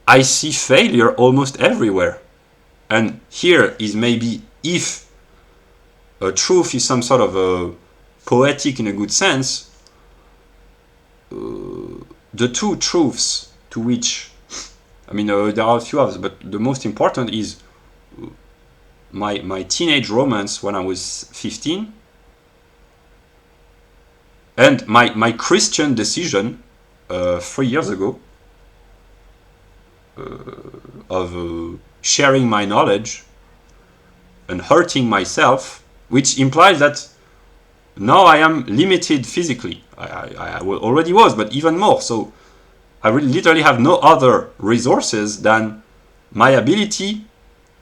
I see failure almost everywhere. And here is maybe, if a truth is some sort of a poetic in a good sense, the two truths to which, there are a few others, but the most important is my teenage romance when I was 15, and my Christian decision 3 years ago of sharing my knowledge and hurting myself, which implies that now I am limited physically. I already was, but even more. So I really literally have no other resources than my ability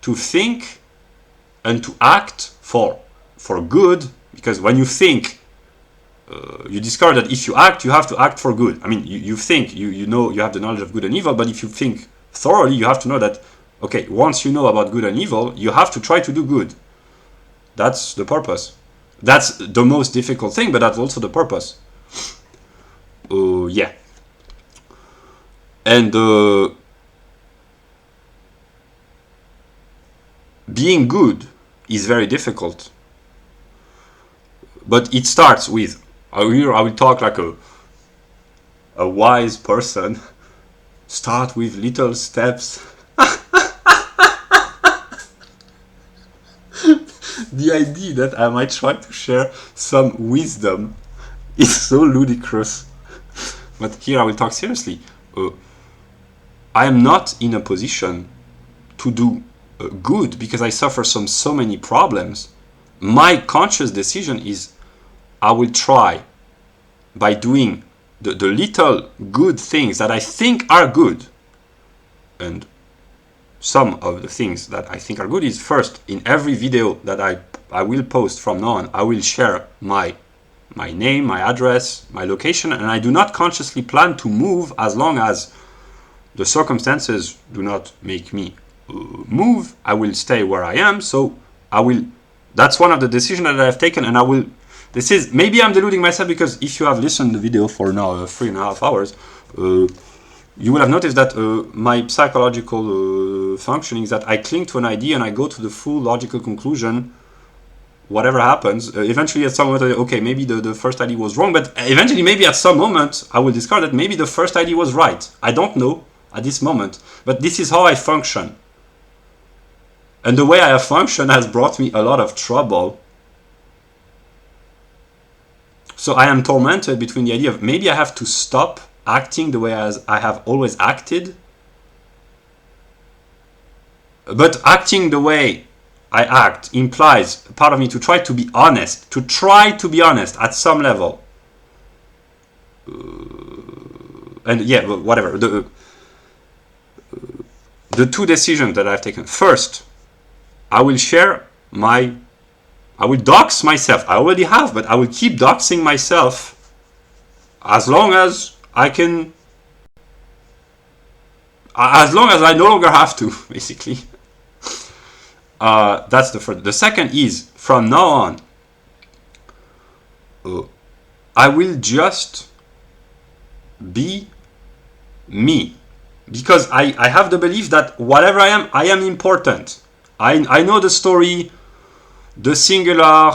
to think and to act for good, because when you think, you discover that if you act, you have to act for good. You think, you know, you have the knowledge of good and evil, but if you think thoroughly, you have to know that, okay, once you know about good and evil, you have to try to do good. That's the purpose. That's the most difficult thing, but that's also the purpose. Yeah. And being good is very difficult. But it starts with, I will talk like a wise person. Start with little steps. The idea that I might try to share some wisdom is so ludicrous. But here I will talk seriously. I am not in a position to do good because I suffer from so many problems. My conscious decision is, I will try by doing the little good things that I think are good. And some of the things that I think are good is, first, in every video that I will post from now on, I will share my name, my address, my location, and I do not consciously plan to move as long as the circumstances do not make me move. I will stay where I am. So that's one of the decisions that I have taken, and maybe I'm deluding myself, because if you have listened to the video for now 3.5 hours, you will have noticed that my psychological functioning is that I cling to an idea and I go to the full logical conclusion, whatever happens. Eventually at some moment, okay, maybe the first idea was wrong, but eventually maybe at some moment I will discover that maybe the first idea was right. I don't know at this moment, but this is how I function. And the way I have functioned has brought me a lot of trouble. So I am tormented between the idea of, maybe I have to stop acting the way as I have always acted, But acting the way I act implies a part of me to try to be honest, at some level. And yeah, whatever. The two decisions that I've taken. First, I will dox myself. I already have, but I will keep doxing myself as long as I can, as long as I no longer have to, basically. That's the first. The second is, from now on, I will just be me. Because I have the belief that whatever I am important. I know the story, the singular,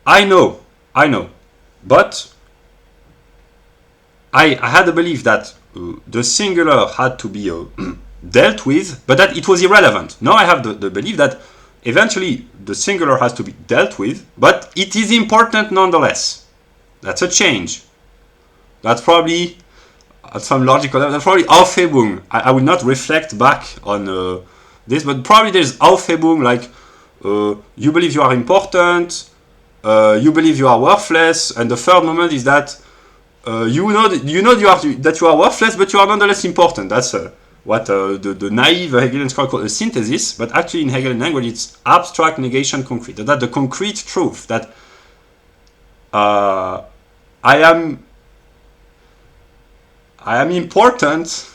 I know. But I had the belief that the singular had to be dealt with, but that it was irrelevant. Now I have the belief that eventually the singular has to be dealt with, but it is important nonetheless. That's a change. That's probably, at some logical level, that's probably Aufhebung. I will not reflect back on this, but probably there's Aufhebung, like you believe you are important, you believe you are worthless, and the third moment is that you know that you are worthless, but you are nonetheless important. That's what the naive Hegelian scholar called a synthesis, but actually in Hegelian language it's abstract negation concrete. That the concrete truth that I am important,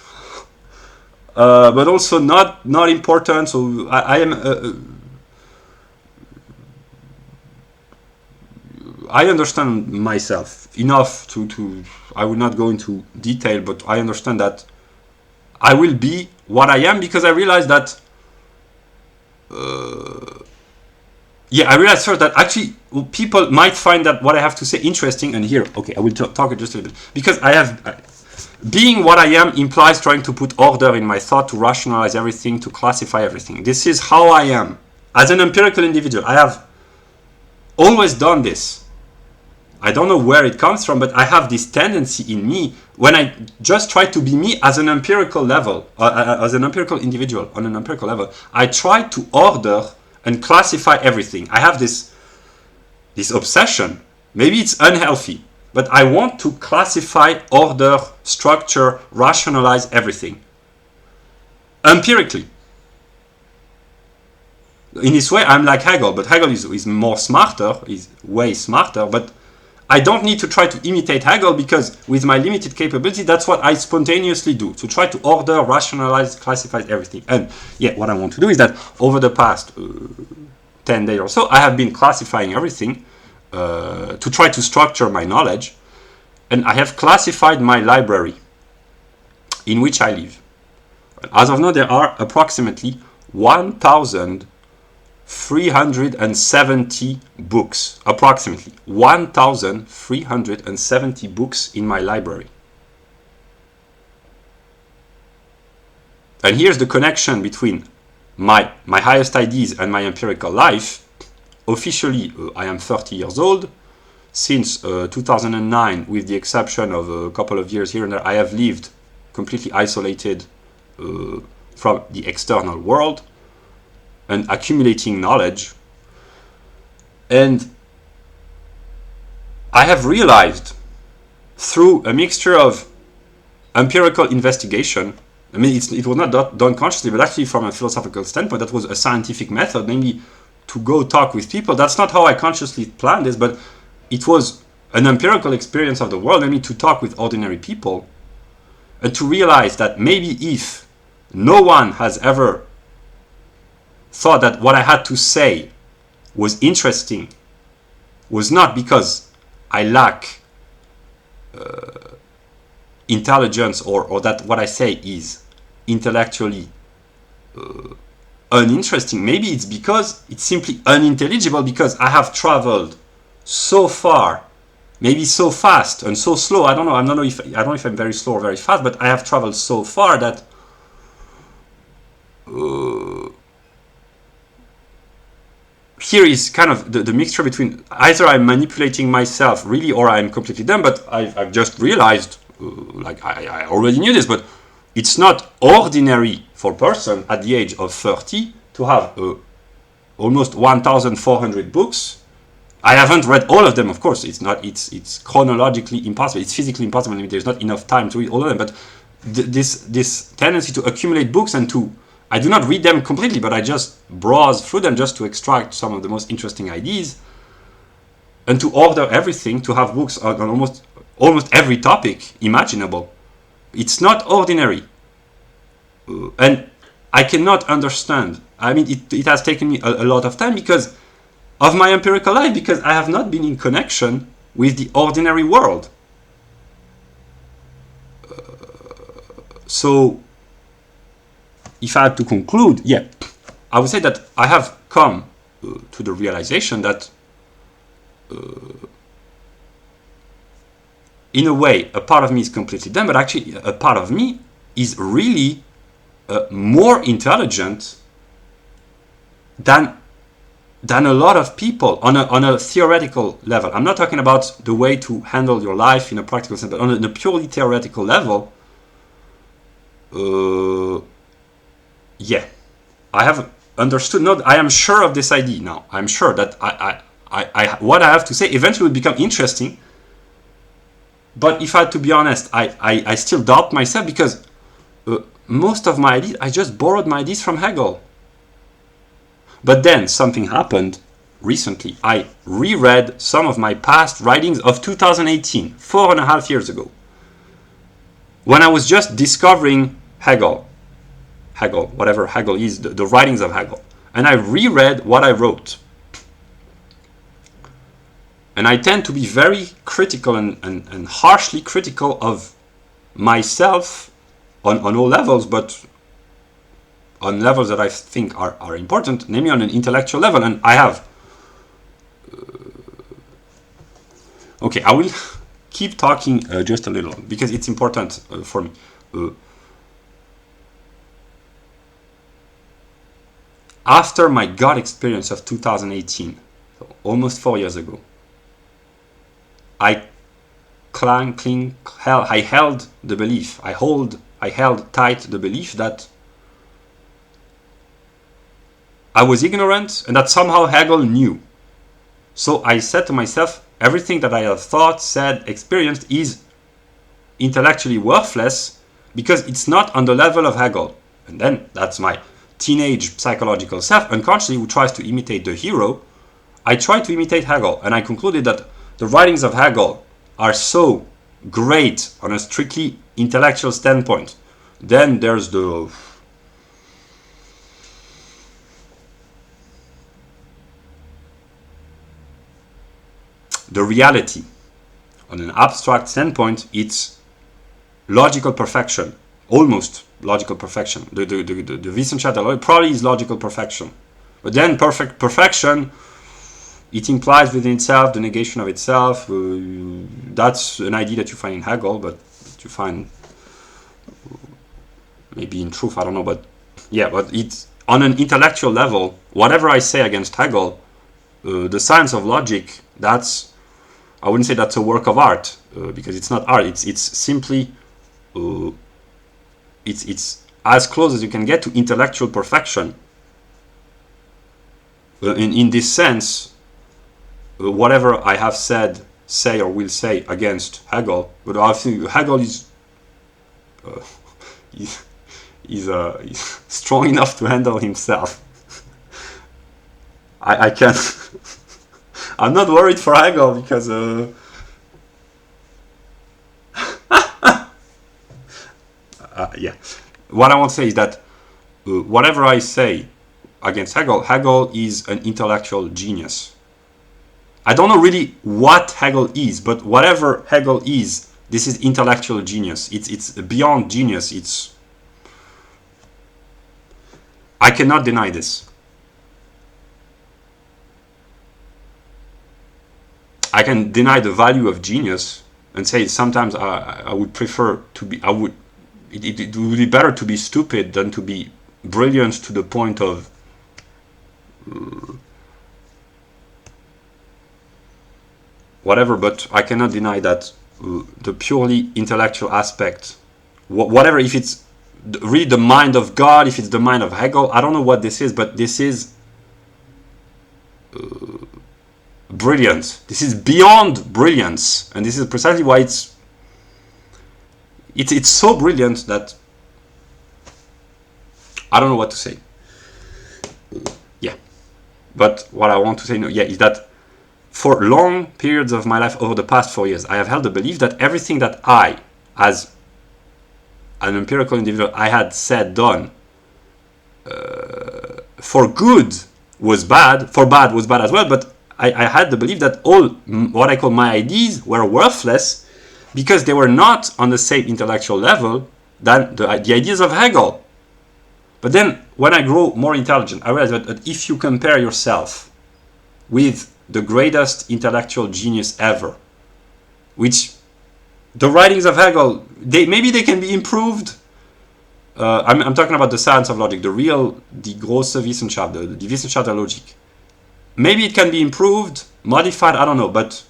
but also not important. So I am. I understand myself enough to. I will not go into detail, but I understand that I will be what I am because I realize that. I realized first that actually people might find that what I have to say interesting, and here, okay, I will talk just a little bit because being what I am implies trying to put order in my thought, to rationalize everything, to classify everything. This is how I am as an empirical individual. I have always done this. I don't know where it comes from, but I have this tendency in me when I just try to be me as an empirical level, as an empirical individual on an empirical level. I try to order and classify everything. I have this obsession. Maybe it's unhealthy, but I want to classify, order, structure, rationalize everything empirically. In this way, I'm like Hegel, but Hegel is more smarter, is way smarter, but I don't need to try to imitate Hegel because with my limited capability, that's what I spontaneously do, to try to order, rationalize, classify everything. And yeah, what I want to do is that over the past 10 days or so, I have been classifying everything to try to structure my knowledge. And I have classified my library in which I live. As of now, there are approximately 1,370 books, approximately 1,370 books in my library. And here's the connection between my highest ideas and my empirical life. Officially, I am 30 years old. Since 2009, with the exception of a couple of years here and there, I have lived completely isolated from the external world and accumulating knowledge. And I have realized through a mixture of empirical investigation, I mean, it was not done consciously, but actually from a philosophical standpoint, that was a scientific method, namely to go talk with people. That's not how I consciously planned this, but it was an empirical experience of the world, namely to talk with ordinary people and to realize that maybe if no one has ever thought that what I had to say was interesting, was not because I lack intelligence or that what I say is intellectually uninteresting. Maybe it's because it's simply unintelligible because I have traveled so far, maybe so fast and so slow. I don't know if I'm very slow or very fast, but I have traveled so far that here is kind of the mixture between either I'm manipulating myself really or I'm completely dumb, but I've just realized, like I already knew this, but it's not ordinary for a person at the age of 30 to have almost 1,400 books. I haven't read all of them, of course. It's chronologically impossible. It's physically impossible. I mean, there's not enough time to read all of them. But this tendency to accumulate books and I do not read them completely, but I just browse through them just to extract some of the most interesting ideas, and to order everything, to have books on almost every topic imaginable. It's not ordinary. And I cannot understand. I mean, it has taken me a lot of time because of my empirical life, because I have not been in connection with the ordinary world. So, if I had to conclude, I would say that I have come to the realization that in a way, a part of me is completely dumb, but actually a part of me is really more intelligent than a lot of people on a theoretical level. I'm not talking about the way to handle your life in a practical sense, but on a purely theoretical level, I have understood. No, I am sure of this idea now. I'm sure that what I have to say eventually will become interesting. But if I had to be honest, I still doubt myself, because most of my ideas, I just borrowed my ideas from Hegel. But then something happened recently. I reread some of my past writings of 2018, 4.5 years ago, when I was just discovering Hegel, whatever Hegel is, the writings of Hegel. And I reread what I wrote. And I tend to be very critical and harshly critical of myself on all levels, but on levels that I think are important, namely on an intellectual level. And I have... okay, I will keep talking just a little, because it's important for me. After my God experience of 2018, so almost 4 years ago, I held the belief, I held tight the belief that I was ignorant and that somehow Hegel knew. So I said to myself, everything that I have thought, said, experienced is intellectually worthless because it's not on the level of Hegel. And then that's my teenage psychological self, unconsciously, who tries to imitate the hero. I tried to imitate Hegel, and I concluded that the writings of Hegel are so great on a strictly intellectual standpoint. Then there's the reality. On an abstract standpoint, it's logical perfection, almost logical perfection. The Wissenschaft probably is logical perfection. But then perfection, it implies within itself the negation of itself. That's an idea that you find in Hegel, but you find maybe in truth, I don't know. But it's on an intellectual level, whatever I say against Hegel, the science of logic, I wouldn't say that's a work of art, because it's not art. It's simply it's as close as you can get to intellectual perfection. In this sense, whatever I have said, say, or will say against Hegel, but I think Hegel is strong enough to handle himself. I can. I'm not worried for Hegel because what I want to say is that whatever I say against Hegel is an intellectual genius. I don't know really what Hegel is, but whatever Hegel is, this is intellectual genius. It's beyond genius. I cannot deny this. I can deny the value of genius and say sometimes I would prefer to be, it would be better to be stupid than to be brilliant to the point of whatever, but I cannot deny that the purely intellectual aspect, whatever, if it's read the mind of God, if it's the mind of Hegel. I don't know what this is, but this is brilliant. This is beyond brilliance, and this is precisely why it's so brilliant that I don't know what to say. Yeah, but what I want to say is that for long periods of my life over the past 4 years, I have held the belief that everything that I, as an empirical individual, I had said, done, for good was bad, for bad was bad as well, but I had the belief that all what I call my ideas were worthless because they were not on the same intellectual level than the ideas of Hegel. But then, when I grow more intelligent, I realized that if you compare yourself with the greatest intellectual genius ever, which the writings of Hegel, maybe they can be improved. I'm talking about the science of logic, die große Wissenschaft, die Wissenschaft der Logik. Maybe it can be improved, modified, I don't know, but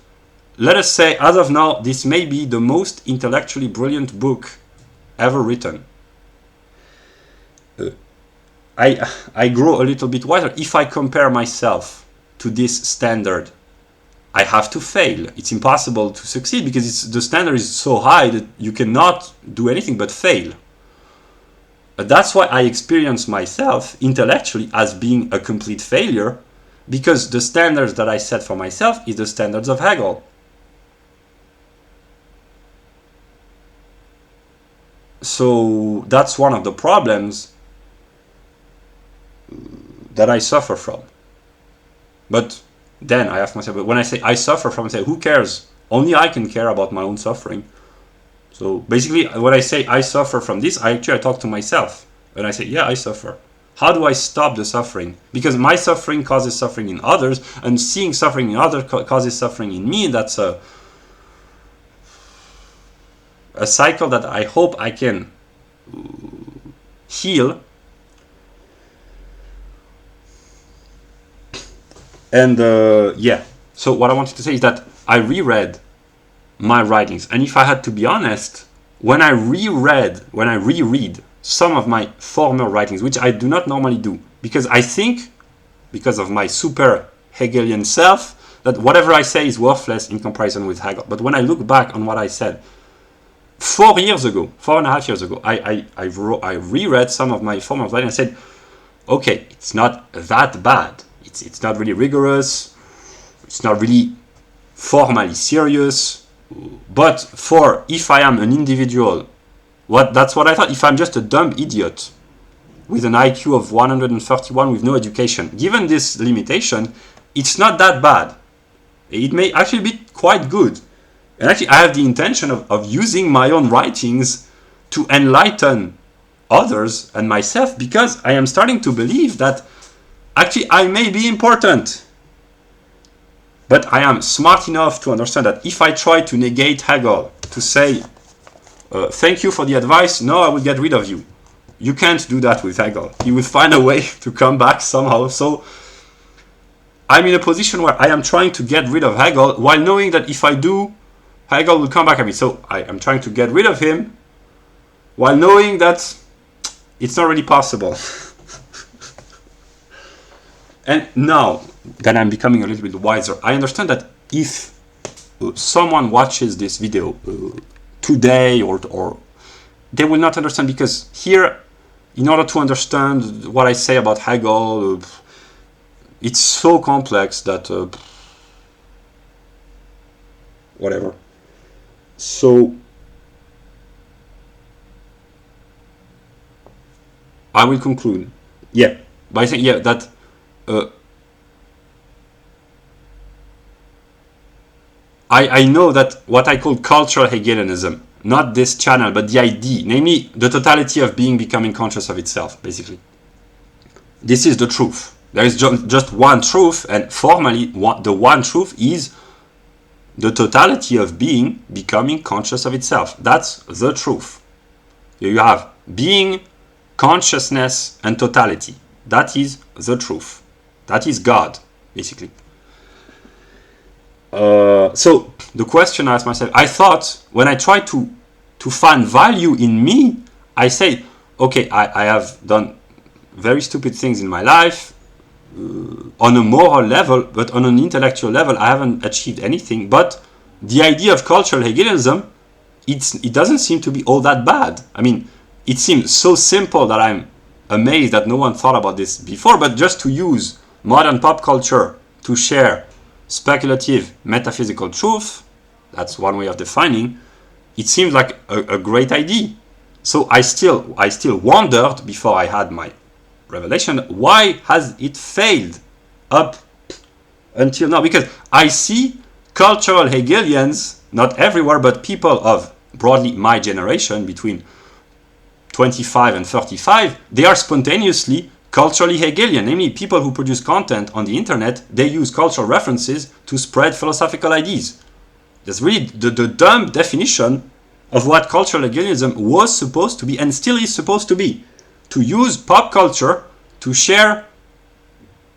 let us say, as of now, this may be the most intellectually brilliant book ever written. I grow a little bit wiser. If I compare myself to this standard, I have to fail. It's impossible to succeed because the standard is so high that you cannot do anything but fail. That's why I experience myself intellectually as being a complete failure, because the standards that I set for myself is the standards of Hegel. So that's one of the problems that I suffer from. But then I ask myself, but when I say I suffer from, I say, who cares? Only I can care about my own suffering. So basically, when I say I suffer from this, I talk to myself. And I say, yeah, I suffer. How do I stop the suffering? Because my suffering causes suffering in others, and seeing suffering in others causes suffering in me. And that's a cycle that I hope I can heal. And yeah, so what I wanted to say is that I reread my writings, and if I had to be honest, when I reread some of my former writings, which I do not normally do, because I think, because of my super Hegelian self, that whatever I say is worthless in comparison with Hegel. But when I look back on what I said 4.5 years ago, I reread some of my former writings and I said, okay, it's not that bad. It's not really rigorous. It's not really formally serious. But if I am an individual, that's what I thought. If I'm just a dumb idiot with an IQ of 131 with no education, given this limitation, it's not that bad. It may actually be quite good. And actually, I have the intention of using my own writings to enlighten others and myself, because I am starting to believe that actually I may be important. But I am smart enough to understand that if I try to negate Hegel, to say, thank you for the advice, no, I will get rid of you. You can't do that with Hegel. He will find a way to come back somehow. So I'm in a position where I am trying to get rid of Hegel while knowing that if I do, Hegel will come back at me. So I am trying to get rid of him while knowing that it's not really possible. And now that I'm becoming a little bit wiser, I understand that if someone watches this video today or they will not understand, because here, in order to understand what I say about Hegel, it's so complex that whatever. So I will conclude, by saying that I know that what I call cultural Hegelianism, not this channel, but the idea, namely the totality of being becoming conscious of itself, basically. This is the truth. There is just one truth, and formally, the one truth is the totality of being becoming conscious of itself. That's the truth. You have being, consciousness, and totality. That is the truth. That is God, basically. So the question I asked myself, I thought when I tried to find value in me, I say, okay, I have done very stupid things in my life on a moral level, but on an intellectual level, I haven't achieved anything. But the idea of cultural Hegelianism, it doesn't seem to be all that bad. I mean, it seems so simple that I'm amazed that no one thought about this before, but just to use modern pop culture to share speculative metaphysical truth, that's one way of defining, it seems like a great idea. So I still wondered before I had my revelation, why has it failed up until now? Because I see cultural Hegelians, not everywhere, but people of broadly my generation, between 25 and 35, they are spontaneously culturally Hegelian, namely people who produce content on the internet, they use cultural references to spread philosophical ideas. That's really the dumb definition of what cultural Hegelianism was supposed to be and still is supposed to be. To use pop culture to share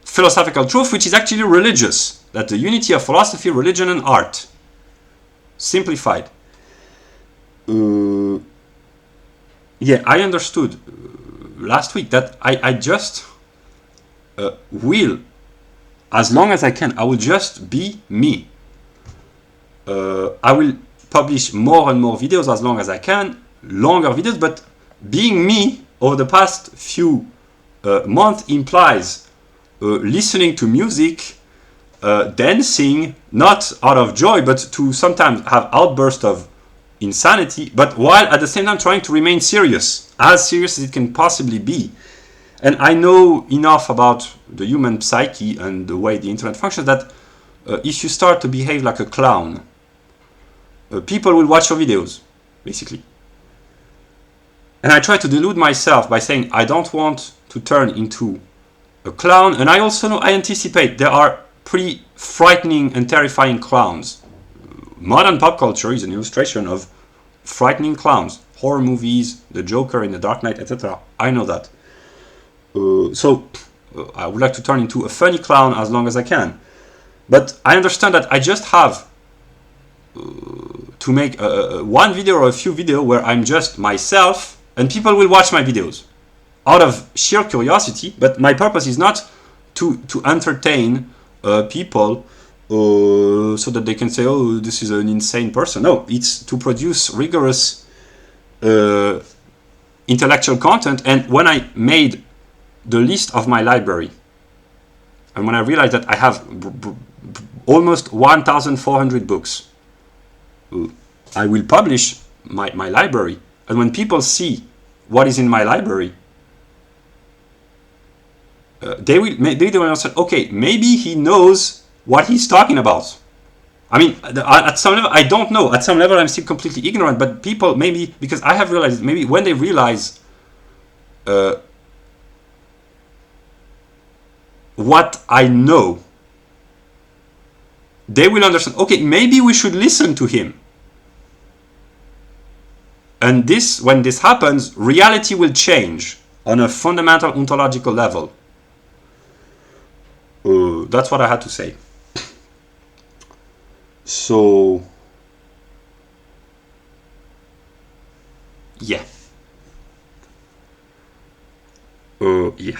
philosophical truth, which is actually religious. That's the unity of philosophy, religion, and art. Simplified. Yeah, I understood last week that I just will, as long as I can, I will just be me. I will publish more and more videos as long as I can, longer videos, but being me over the past few months implies listening to music, dancing, not out of joy, but to sometimes have outbursts of insanity, but while at the same time trying to remain serious as it can possibly be. And I know enough about the human psyche and the way the internet functions that if you start to behave like a clown, people will watch your videos, basically. And I try to delude myself by saying I don't want to turn into a clown. And I also know, I anticipate there are pretty frightening and terrifying clowns. Modern pop culture is an illustration of frightening clowns. Horror movies, the Joker in The Dark Knight, etc. I know that. So I would like to turn into a funny clown as long as I can. But I understand that I just have to make one video or a few videos where I'm just myself and people will watch my videos out of sheer curiosity. But my purpose is not to entertain people so that they can say, oh, this is an insane person. No, it's to produce rigorous intellectual content. And when I made the list of my library, and when I realized that I have almost 1,400 books, I will publish my library. And when people see what is in my library, they will say, okay, maybe he knows what he's talking about. I mean, at some level, I don't know. At some level, I'm still completely ignorant. But people, maybe, because I have realized, maybe when they realize what I know, they will understand, okay, maybe we should listen to him. And when this happens, reality will change on a fundamental ontological level. That's what I had to say. So, yeah. Yeah.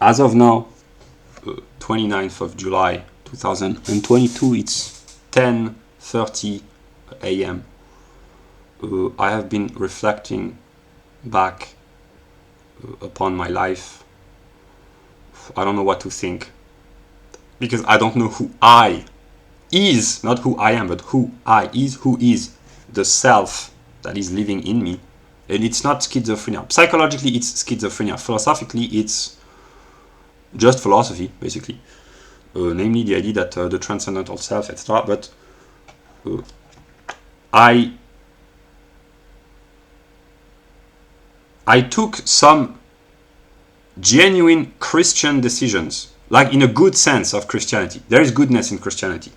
As of now, 29th of July 2022, it's 10:30 a.m. I have been reflecting back upon my life. I don't know what to think, because I don't know who I is, not who I am, but who I is, who is the self that is living in me. And it's not schizophrenia. Psychologically, it's schizophrenia. Philosophically, it's just philosophy, basically. Namely, the idea that the transcendental self, etc. But I took some genuine Christian decisions, like in a good sense of Christianity. There is goodness in Christianity.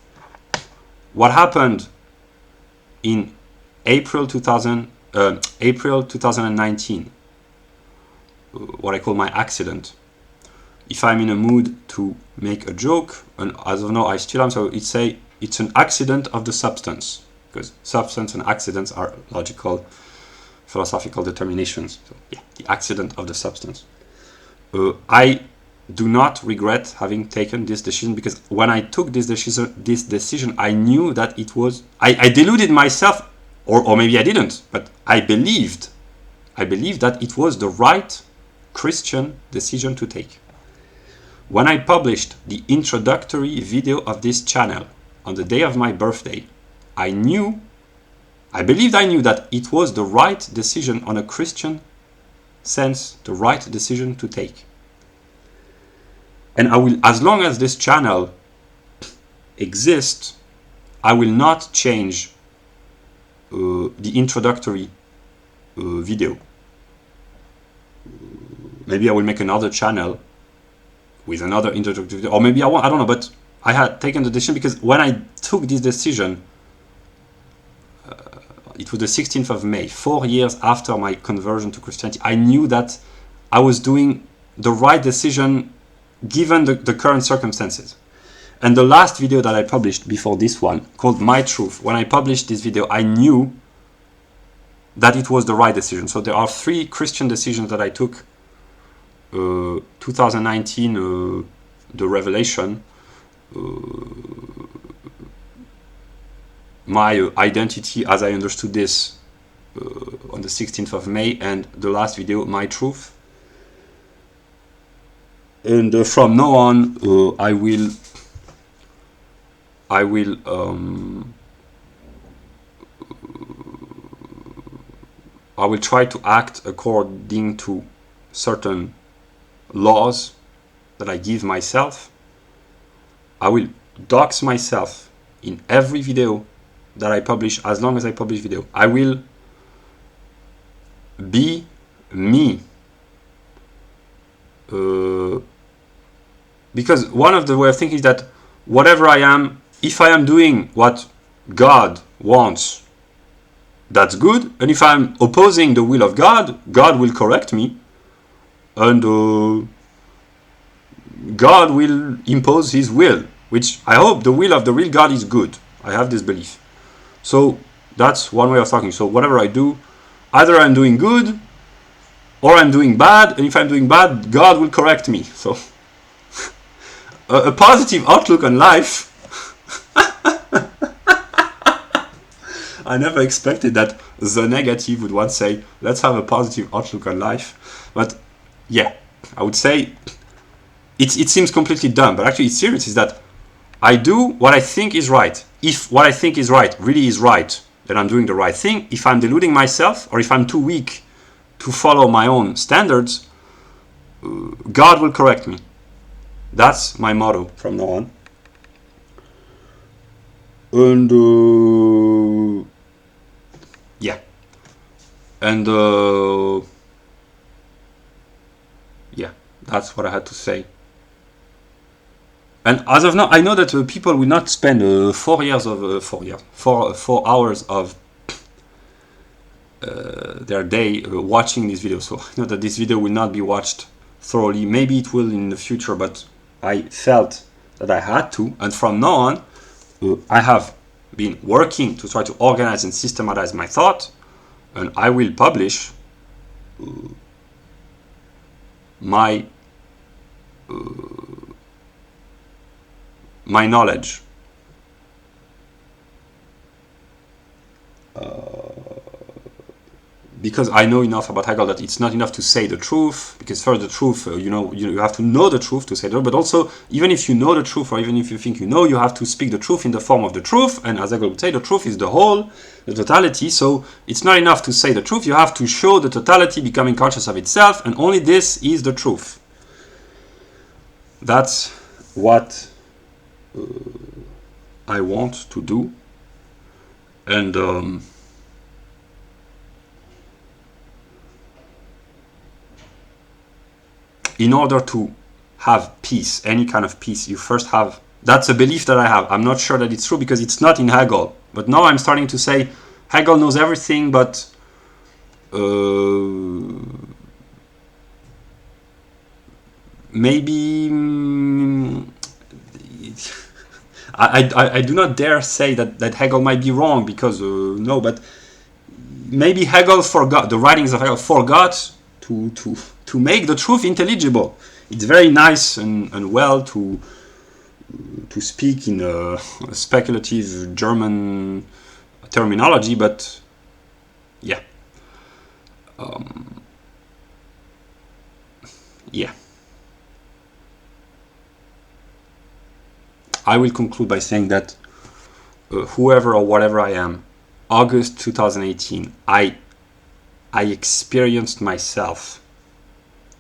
What happened in April 2000, April 2019. What I call my accident. If I'm in a mood to make a joke, and as of now I still am, so it's an accident of the substance, because substance and accidents are logical, philosophical determinations. So yeah, the accident of the substance. I do not regret having taken this decision, because when I took this decision, I knew that it was, I deluded myself, or maybe I didn't, but I believed that it was the right Christian decision to take. When I published the introductory video of this channel on the day of my birthday, I believed I knew that it was the right decision on a Christian sense, the right decision to take. And I will, as long as this channel exists, I will not change the introductory video. Maybe I will make another channel with another introductory video, or maybe I won't, I don't know, but I had taken the decision because when I took this decision, it was the 16th of May, 4 years after my conversion to Christianity, I knew that I was doing the right decision given the current circumstances. And the last video that I published before this one, called My Truth, when I published this video, I knew that it was the right decision. So there are 3 Christian decisions that I took. 2019, the revelation, my identity as I understood this on the 16th of May, and the last video, My Truth. And from now on, I will try to act according to certain laws that I give myself. I will dox myself in every video that I publish, as long as I publish video. I will be me. Because one of the way of thinking is that whatever I am, if I am doing what God wants, that's good. And if I'm opposing the will of God, God will correct me. And God will impose his will, which I hope the will of the real God is good. I have this belief. So that's one way of talking. So whatever I do, either I'm doing good or I'm doing bad. And if I'm doing bad, God will correct me. So a positive outlook on life. I never expected that the negative would once say, let's have a positive outlook on life. But yeah, I would say it seems completely dumb, but actually it's serious, is that I do what I think is right. If what I think is right really is right, then I'm doing the right thing. If I'm deluding myself, or if I'm too weak to follow my own standards, God will correct me. That's my motto from now on. And yeah. And yeah, that's what I had to say. And as of now, I know that people will not spend 4 hours of their day watching this video. So I know that this video will not be watched thoroughly. Maybe it will in the future, but I felt that I had to. And from now on, I have been working to try to organize and systematize my thought, and I will publish my knowledge. Because I know enough about Hegel that it's not enough to say the truth, because first the truth, you have to know the truth to say the truth, but also, even if you know the truth, or even if you think you know, you have to speak the truth in the form of the truth, and as Hegel would say, the truth is the whole, the totality, so it's not enough to say the truth, you have to show the totality becoming conscious of itself, and only this is the truth. That's what I want to do, and in order to have peace, any kind of peace, you first have, that's a belief that I have. I'm not sure that it's true because it's not in Hegel. But now I'm starting to say Hegel knows everything, but maybe I do not dare say that Hegel might be wrong, because no, but maybe Hegel forgot, the writings of Hegel forgot to make the truth intelligible. It's very nice and well to speak in a speculative German terminology, but yeah. Yeah. I will conclude by saying that whoever or whatever I am, August 2018, I experienced myself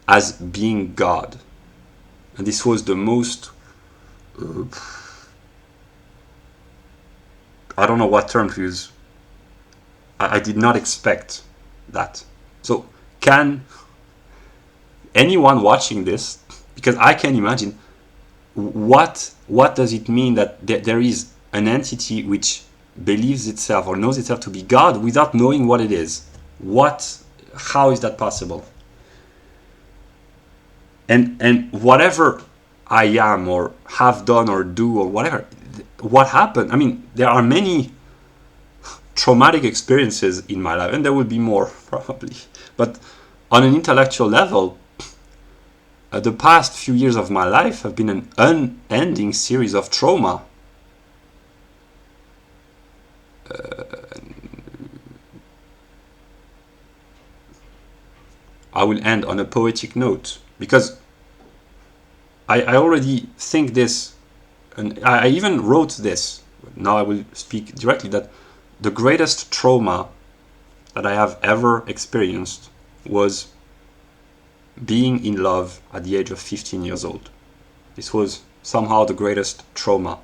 as being God. And this was the most, I don't know what term to use. I did not expect that. So can anyone watching this, because I can imagine, what does it mean that there is an entity which believes itself or knows itself to be God without knowing what it is? How is that possible? And whatever I am or have done or do or whatever, what happened? I mean, there are many traumatic experiences in my life, and there will be more probably. But on an intellectual level, the past few years of my life have been an unending series of trauma. I will end on a poetic note, because I already think this, and I even wrote this. Now I will speak directly, that the greatest trauma that I have ever experienced was being in love at the age of 15 years old. This was somehow the greatest trauma.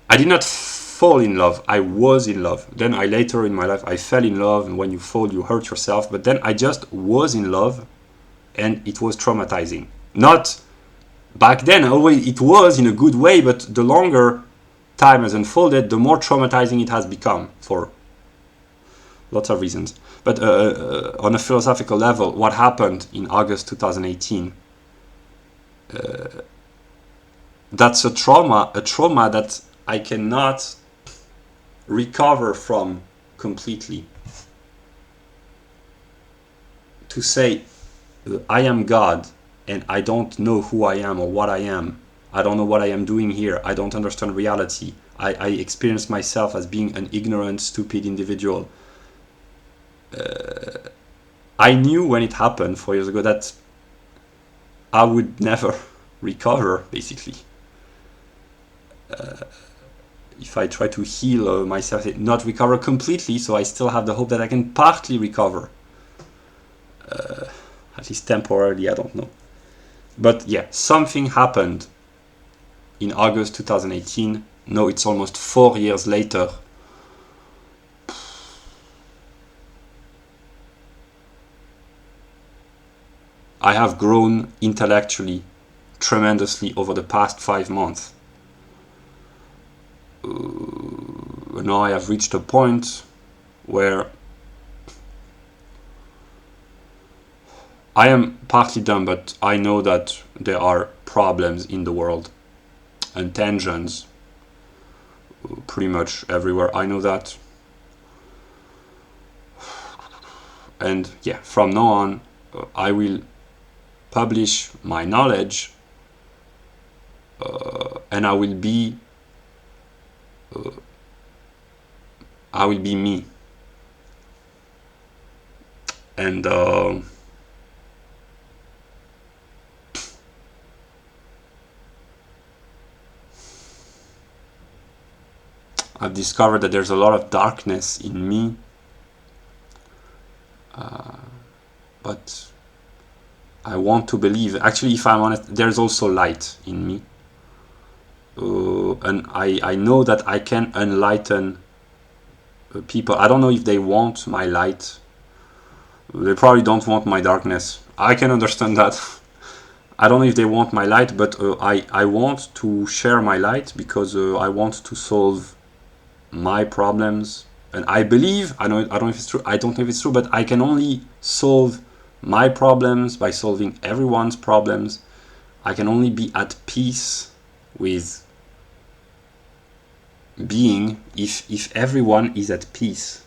I did not fall in love, I was in love. Then later in my life I fell in love, and when you fall you hurt yourself. But then I just was in love, and it was traumatizing. Not back then, always it was in a good way, but the longer time has unfolded, the more traumatizing it has become for lots of reasons. But on a philosophical level, what happened in August 2018, that's a trauma that I cannot recover from completely. To say, I am God, and I don't know who I am or what I am. I don't know what I am doing here. I don't understand reality. I experience myself as being an ignorant, stupid individual. I knew when it happened 4 years ago that I would never recover, basically. If I try to heal myself, not recover completely, so I still have the hope that I can partly recover. At least temporarily, I don't know. But yeah, something happened in August 2018. No, it's almost 4 years later. I have grown intellectually tremendously over the past 5 months. Now I have reached a point where I am partly done, but I know that there are problems in the world and tensions pretty much everywhere. I know that. And yeah, from now on, I will publish my knowledge, and I will be me. And I've discovered that there's a lot of darkness in me, but I want to believe. Actually, if I'm honest, there's also light in me, and I know that I can enlighten people. I don't know if they want my light. They probably don't want my darkness. I can understand that. I don't know if they want my light, but I want to share my light, because I want to solve my problems, And I believe, I don't know if it's true, I don't know if it's true, but I can only solve my problems by solving everyone's problems. I can only be at peace with being if everyone is at peace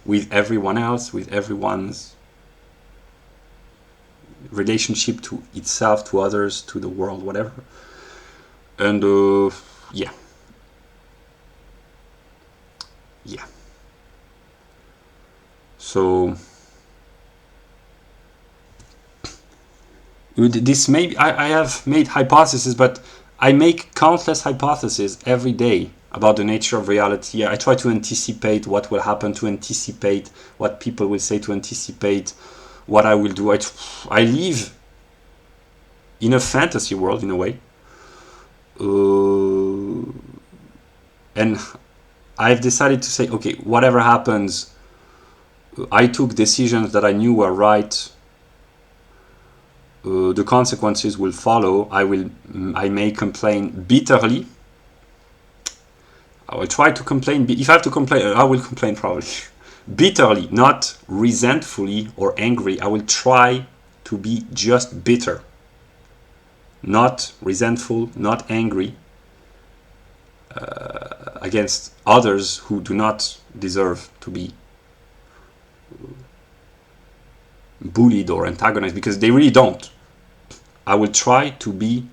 with everyone else, with everyone's relationship to itself, to others, to the world, whatever. And yeah. So this may I have made hypotheses, but I make countless hypotheses every day about the nature of reality. I try to anticipate what will happen, to anticipate what people will say, to anticipate what I will do. I live in a fantasy world, in a way. And I've decided to say, okay, whatever happens, I took decisions that I knew were right. The consequences will follow. I may complain bitterly. I will try to complain. If I have to complain, I will complain probably bitterly, not resentfully or angry. I will try to be just bitter, not resentful, not angry against others who do not deserve to be bullied or antagonized, because they really don't. I will try to be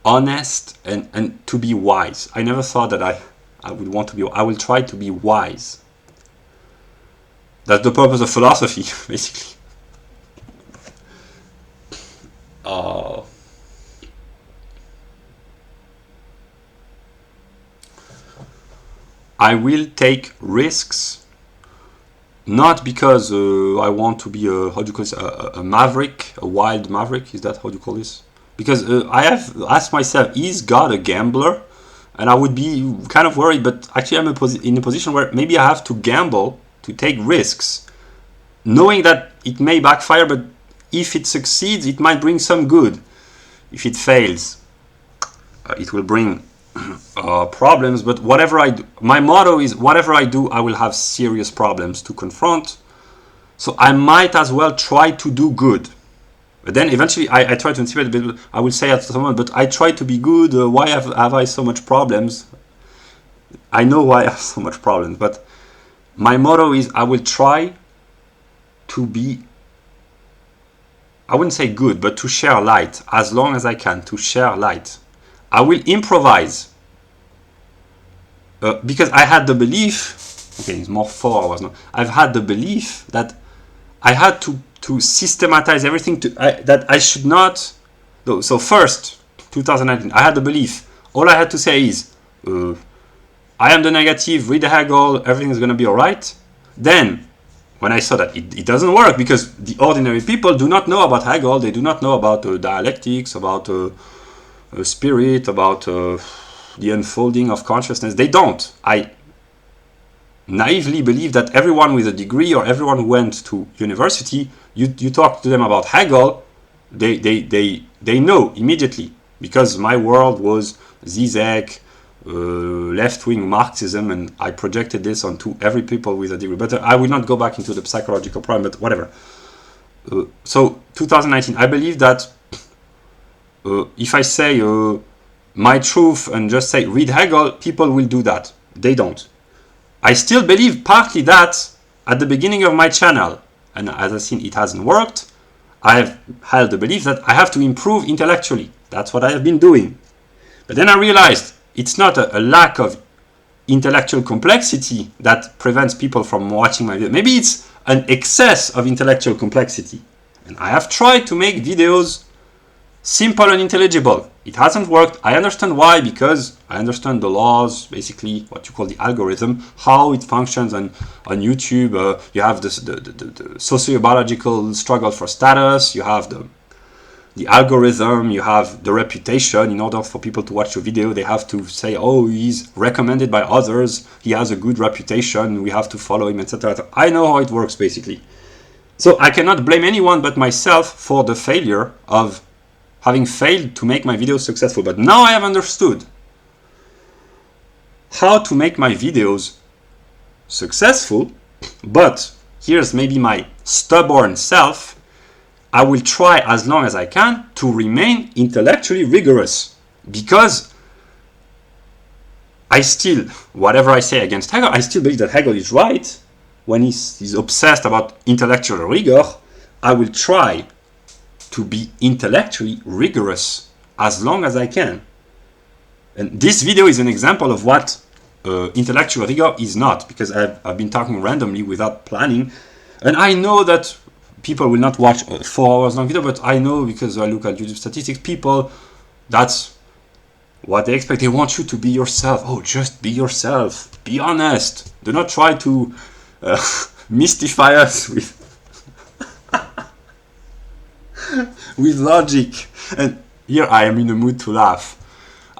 honest and to be wise. I never thought that I would want to be. I will try to be wise. That's the purpose of philosophy, basically. I will take risks, not because I want to be a maverick, a wild maverick. Is that how you call this? Because I have asked myself, is God a gambler? And I would be kind of worried, but actually I'm in a position where maybe I have to gamble, to take risks, knowing that it may backfire, but if it succeeds, it might bring some good. If it fails, it will bring problems. But whatever I do, my motto is, whatever I do, I will have serious problems to confront. So I might as well try to do good. But then eventually I try to anticipate a bit. I will say at someone, but I try to be good. Why have I so much problems? I know why I have so much problems. But my motto is, I will try to be, I wouldn't say good, but to share light as long as I can, to share light. I will improvise because I had the belief, okay, it's more 4 hours now. I've had the belief that I had to systematize everything, that I should not. So first, 2019, I had the belief, all I had to say is, I am the negative, read Hegel, everything is going to be all right. Then, when I saw that it doesn't work, because the ordinary people do not know about Hegel, they do not know about dialectics, about spirit, about the unfolding of consciousness. They don't. I naively believe that everyone with a degree or everyone who went to university, you talk to them about Hegel, they know immediately, because my world was Zizek, left-wing Marxism, and I projected this onto every people with a degree. But I will not go back into the psychological problem, but whatever. So 2019, I believe that if I say my truth and just say read Hegel, people will do that. They don't. I still believe partly that at the beginning of my channel, and as I've seen it hasn't worked, I have held the belief that I have to improve intellectually. That's what I have been doing. But then I realized it's not a lack of intellectual complexity that prevents people from watching my video. Maybe it's an excess of intellectual complexity. And I have tried to make videos simple and intelligible. It hasn't worked. I understand why, because I understand the laws, basically what you call the algorithm, how it functions on YouTube. You have the sociobiological struggle for status, you have the algorithm, you have the reputation. In order for people to watch your video, they have to say, oh, he's recommended by others, he has a good reputation, we have to follow him, etc. I know how it works, basically. So I cannot blame anyone but myself for the failure of having failed to make my videos successful. But now I have understood how to make my videos successful. But here's maybe my stubborn self. I will try as long as I can to remain intellectually rigorous, because I still, whatever I say against Hegel, I still believe that Hegel is right when he's obsessed about intellectual rigor. I will try to be intellectually rigorous as long as I can. And this video is an example of what intellectual rigor is not, because I've been talking randomly without planning. And I know that people will not watch a 4 hours long video, but I know, because I look at YouTube statistics, people, that's what they expect. They want you to be yourself. Oh, just be yourself. Be honest. Do not try to mystify us with with logic. And here I am in a mood to laugh.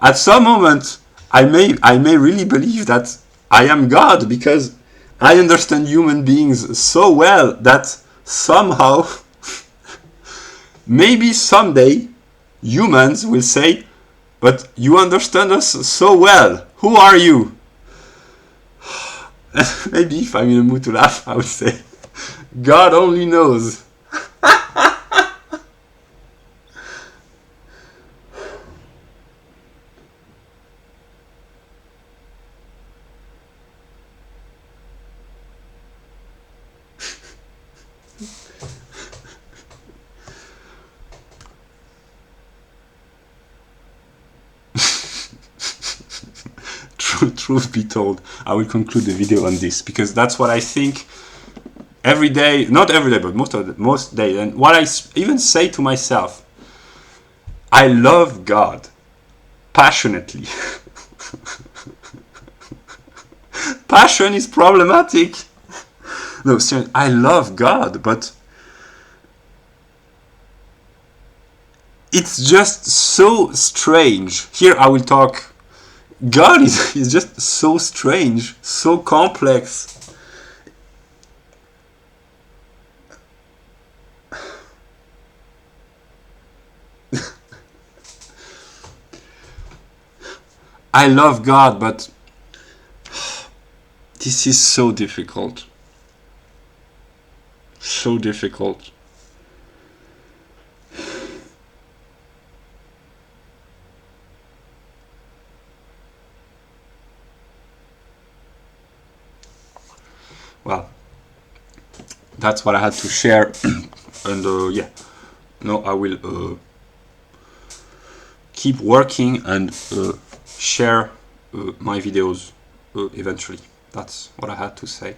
At some moment, I may really believe that I am God, because I understand human beings so well that somehow, maybe someday, humans will say, but you understand us so well. Who are you? Maybe if I'm in a mood to laugh, I would say, God only knows. Truth be told, I will conclude the video on this, because that's what I think every day, not every day, but most days, and what I even say to myself. I love God passionately. Passion is problematic. No, seriously, I love God, but it's just so strange. Here I will talk. God is just so strange, so complex. I love God, but this is so difficult. So difficult. Well, that's what I had to share. And yeah, no, I will keep working and share my videos eventually. That's what I had to say.